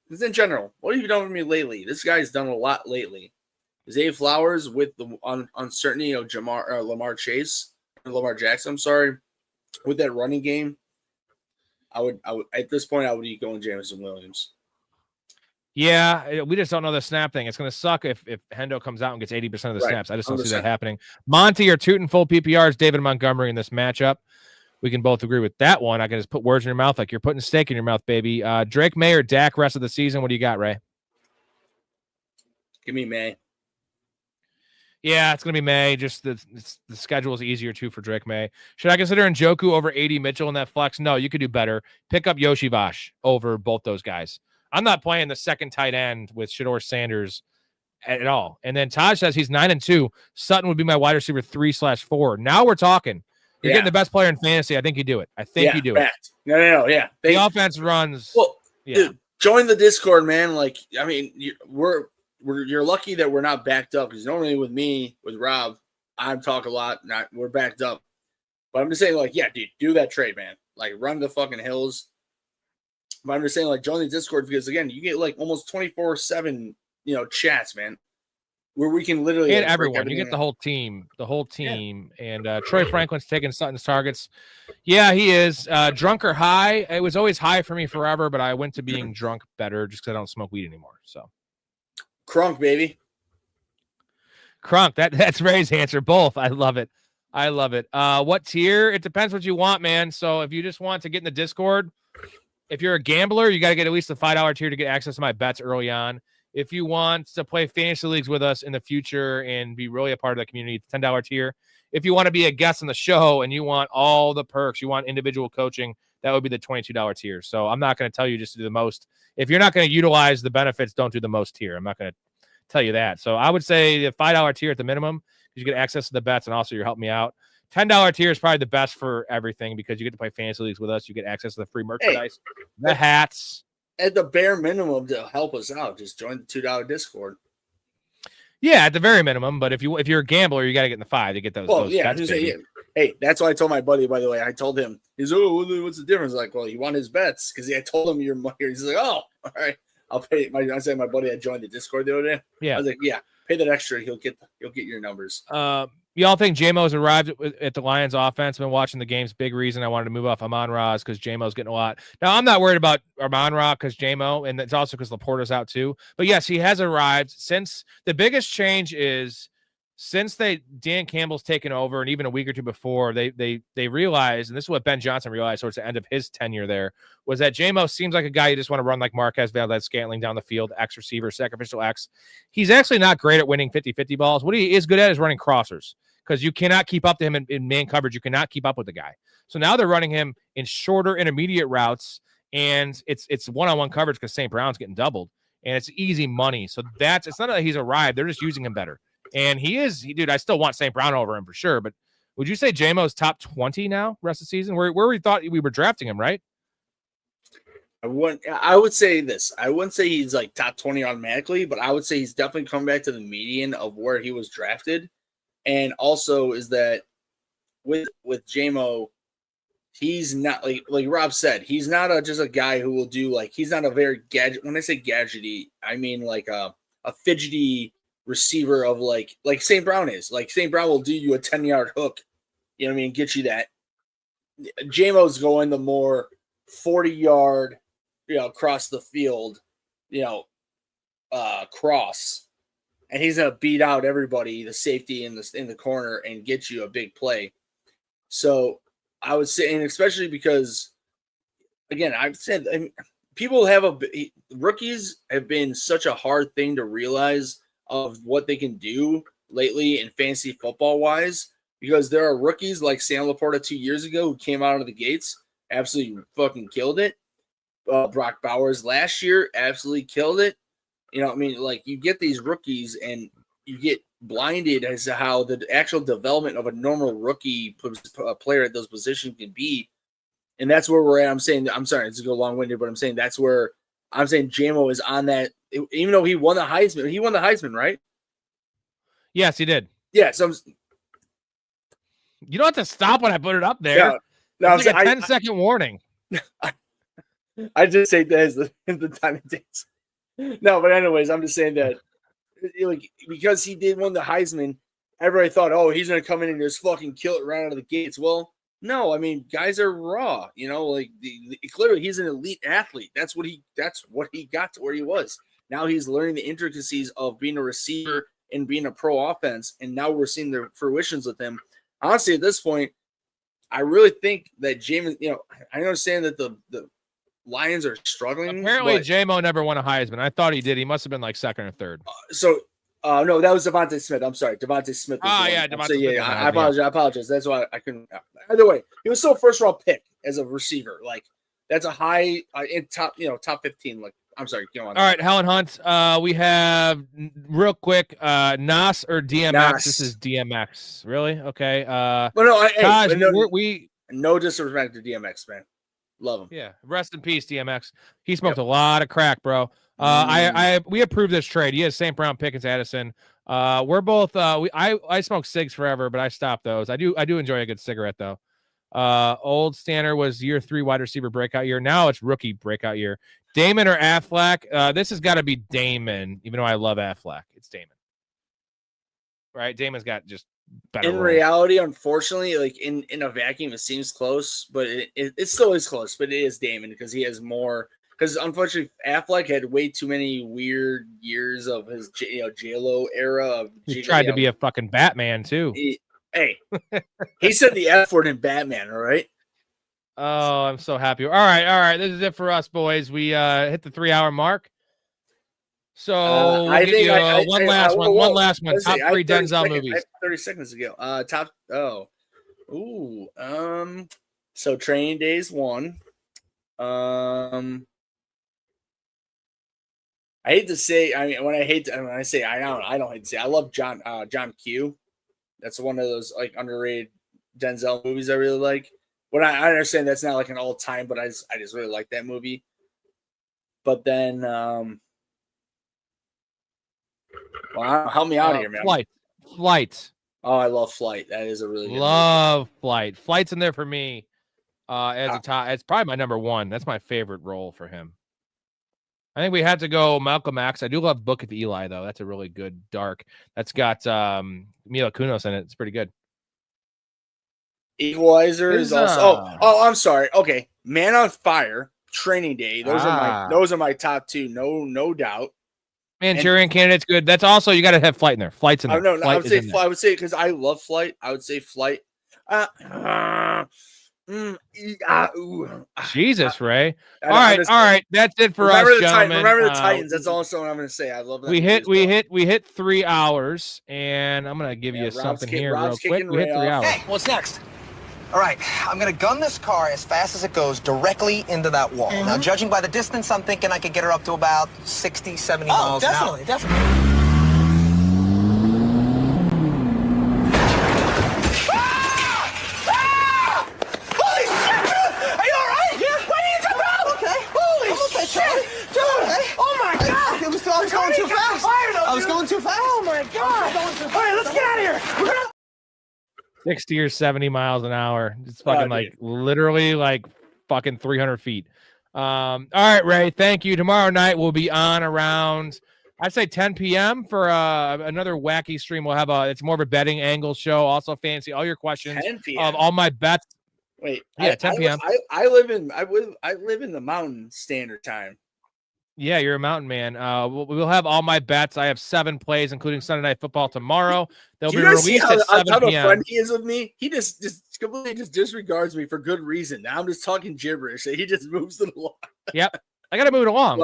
in general. What have you done with me lately? This guy's done a lot lately. Zay Flowers with the uncertainty of Lamar Jackson, I'm sorry, with that running game, I would at this point I would be going Jamison Williams. Yeah, we just don't know the snap thing. It's going to suck if Hendo comes out and gets 80% of the snaps. I just don't see that happening. Monty or Tootin full PPRs, David Montgomery in this matchup. We can both agree with that one. I can just put words in your mouth like you're putting steak in your mouth, baby. Drake May or Dak rest of the season. What do you got, Ray? Give me May. Yeah, it's going to be May. Just the schedule is easier, too, for Drake May. Should I consider Njoku over 80 Mitchell in that flex? No, you could do better. Pick up Yoshi Vash over both those guys. I'm not playing the second tight end with Shador Sanders at all. And then Taj says he's 9-2. Sutton would be my wide receiver 3/4. Now we're talking. You're getting the best player in fantasy. I think you do it. No, yeah. The offense runs. Well, dude, join the Discord, man. Like, I mean, you're lucky that we're not backed up, because normally with me, with Rob, I talk a lot. We're backed up, but I'm just saying, like, yeah, dude, do that trade, man. Like, run the fucking hills. But I'm just saying, like, join the Discord, because again, you get like almost 24/7, chats, man, where we can literally and everyone. You get the whole team, and Troy Franklin's taking Sutton's targets. Yeah, he is. Drunk or high? It was always high for me forever, but I went to being drunk better just because I don't smoke weed anymore. So. Crunk, baby. Crunk. That's Ray's answer. Both. I love it. What tier? It depends what you want, man. So if you just want to get in the Discord, if you're a gambler, you got to get at least the $5 tier to get access to my bets early on. If you want to play fantasy leagues with us in the future and be really a part of the community, it's $10 tier. If you want to be a guest on the show and you want all the perks, you want individual coaching, that would be the $22 tier. So I'm not going to tell you just to do the most. If you're not going to utilize the benefits, don't do the most tier. I'm not going to tell you that. So I would say the $5 tier at the minimum, because you get access to the bets and also you're helping me out. $10 tier is probably the best for everything, because you get to play fantasy leagues with us. You get access to the free merchandise, the hats, at the bare minimum to help us out, just join the $2 Discord. Yeah, at the very minimum. But if you're a gambler, you got to get in the 5 to get those. Well, those yeah, bets, yeah. Hey, that's what I told my buddy. By the way, I told him, he's what's the difference? Like, well, you want his bets because I told him your money. He's like, oh, all right, I'll pay. I said my buddy had joined the Discord the other day. Yeah, I was like, yeah, pay that extra. He'll get your numbers. Y'all think JMO's arrived at the Lions offense? I've been watching the games. Big reason I wanted to move off Amon-Ra because JMO's getting a lot. Now, I'm not worried about Amon-Ra because JMO, and it's also because Laporta's out too. But yes, he has arrived. Since the biggest change is since Dan Campbell's taken over, and even a week or two before, they realized, and this is what Ben Johnson realized towards the end of his tenure there, was that JMO seems like a guy you just want to run like Marquez Valdez-Scantling down the field, X receiver, sacrificial X. He's actually not great at winning 50-50 balls. What he is good at is running crossers because you cannot keep up to him in man coverage. You cannot keep up with the guy. So now they're running him in shorter intermediate routes, and it's one-on-one coverage because St. Brown's getting doubled, and it's easy money. So it's not that he's arrived. They're just using him better. And dude, I still want St. Brown over him for sure. But would you say JMO's top 20 now, rest of the season? Where we thought we were drafting him, right? I would say this. I wouldn't say he's like top 20 automatically, but I would say he's definitely come back to the median of where he was drafted. And also is that with JMO, he's not like Rob said, he's not just a guy who will do he's not a very gadget. When I say gadgety, I mean like a fidgety receiver of like St. Brown is. Like St. Brown will do you a 10-yard hook, you know what I mean, get you that. JMO's going the more 40-yard, across the field, cross, and he's gonna beat out everybody, the safety in the corner, and get you a big play. So I would say, and especially because, again, I've said, rookies have been such a hard thing to realize of what they can do lately in fantasy football wise, because there are rookies like Sam Laporta 2 years ago who came out of the gates, absolutely fucking killed it. Brock Bowers last year absolutely killed it. You get these rookies and you get blinded as to how the actual development of a normal rookie player at those positions can be. And that's where we're at. I'm sorry, it's a go long-winded, but I'm saying that's where I'm saying JMO is on that. Even though he won the Heisman, right? Yes, he did. Yeah. So you don't have to stop when I put it up there. Yeah. No, it's like a 10-second warning. I just say that as the time it takes. No, but anyways, I'm just saying that because he did win the Heisman, everybody thought, oh, he's going to come in and just fucking kill it right out of the gates. Well, no, I mean, guys are raw, clearly he's an elite athlete. That's what he got to where he was. Now he's learning the intricacies of being a receiver and being a pro offense. And now we're seeing the fruitions with him. Honestly, at this point, I really think that James, I understand that the Lions are struggling. Apparently, JMO never won a Heisman. I thought he did. He must have been like second or third. No, that was Devontae Smith. I'm sorry, Devontae Smith. Devontae Smith. Yeah, I apologize. I apologize. That's why I couldn't. Either way, he was still a first-round pick as a receiver. Like that's a high in top 15. Like I'm sorry, go on. All right, Helen Hunt. We have real quick. Nas or DMX? Nas. This is DMX. Really? Okay. No disrespect to DMX, man. Love him. Yeah. Rest in peace, DMX. He smoked a lot of crack, bro. We approved this trade. He has St. Brown, Pickens, Addison. We're both. I smoked cigs forever, but I stopped those. I do enjoy a good cigarette though. Old Stanner was year 3 wide receiver breakout year. Now it's rookie breakout year. Damon or Affleck? This has got to be Damon, even though I love Affleck. It's Damon. Right? Damon's got just better. In reality, unfortunately, like in a vacuum, it seems close, but it still is close. But it is Damon because he has more. Because unfortunately, Affleck had way too many weird years of his J-Lo era. He tried to be a fucking Batman too. He said the F word in Batman. All right. Oh, I'm so happy. All right. This is it for us, boys. We hit the 3-hour mark. So I think one last one. Top 3 Denzel movies. 30 seconds ago. So Training Day is 1. I hate to say. I mean, I don't hate to say. I love John Q. That's one of those like underrated Denzel movies I really like. When I understand that's not like an all time, but I just really like that movie. But then, well, help me out here, man. Flight. Oh, I love Flight. That is a really good love Flight. Flight's in there for me as a top. It's probably my number one. That's my favorite role for him. I think we had to go Malcolm X. I do love Book of Eli, though. That's a really good dark. That's got Mila Kunis in it. It's pretty good. Equalizer is also. Oh, I'm sorry. Okay, Man on Fire, Training Day. Those are my top two. No doubt. Manchurian Candidate's good. That's also you got to have Flight in there. Flight's in there. No, I would say because I love Flight. I would say Flight. Jesus, Ray. All right. That's it for us, gentlemen. Remember the Titans. That's also what I'm going to say. I love that. We hit 3 hours, and I'm going to give you something here real quick. We hit 3 hours. Hey, what's next? All right, I'm going to gun this car as fast as it goes directly into that wall. Now, judging by the distance, I'm thinking I could get her up to about 60, 70 miles an hour. Definitely. Holy shit, dude! Are you all right? Yeah. Why did you jump out? I'm okay. Holy shit, dude! Okay. Oh my God! I was going too fast. I was going too fast. Oh my God! All right, let's get out of here. 60 or 70 miles an hour. It's fucking literally fucking 300 feet. All right, Ray. Thank you. Tomorrow night we'll be on around, I'd say 10 p.m. for another wacky stream. We'll have it's more of a betting angle show. Also fancy all your questions 10 p.m. of all my bets. Wait, yeah, 10 p.m. I live in the Mountain Standard Time. Yeah, you're a mountain man. We'll have all my bets. I have 7 plays, including Sunday Night Football tomorrow. They'll be released at 7 p.m. Friend he is with me. He just completely disregards me for good reason. Now I'm just talking gibberish. He just moves it along. Yep, I got to move it along.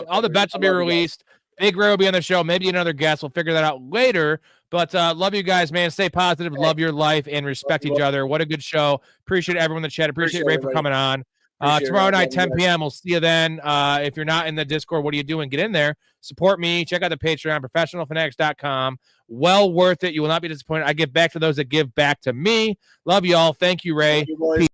All the bets will be released. Big Ray will be on the show. Maybe another guest. We'll figure that out later. But love you guys, man. Stay positive. Love your life and respect each other. What a good show. Appreciate everyone in the chat. Appreciate Ray for coming on. Tomorrow night, 10 p.m. We'll see you then. If you're not in the Discord, what are you doing? Get in there. Support me. Check out the Patreon, professionalfanatics.com. Well worth it. You will not be disappointed. I give back to those that give back to me. Love you all. Thank you, Ray. Peace.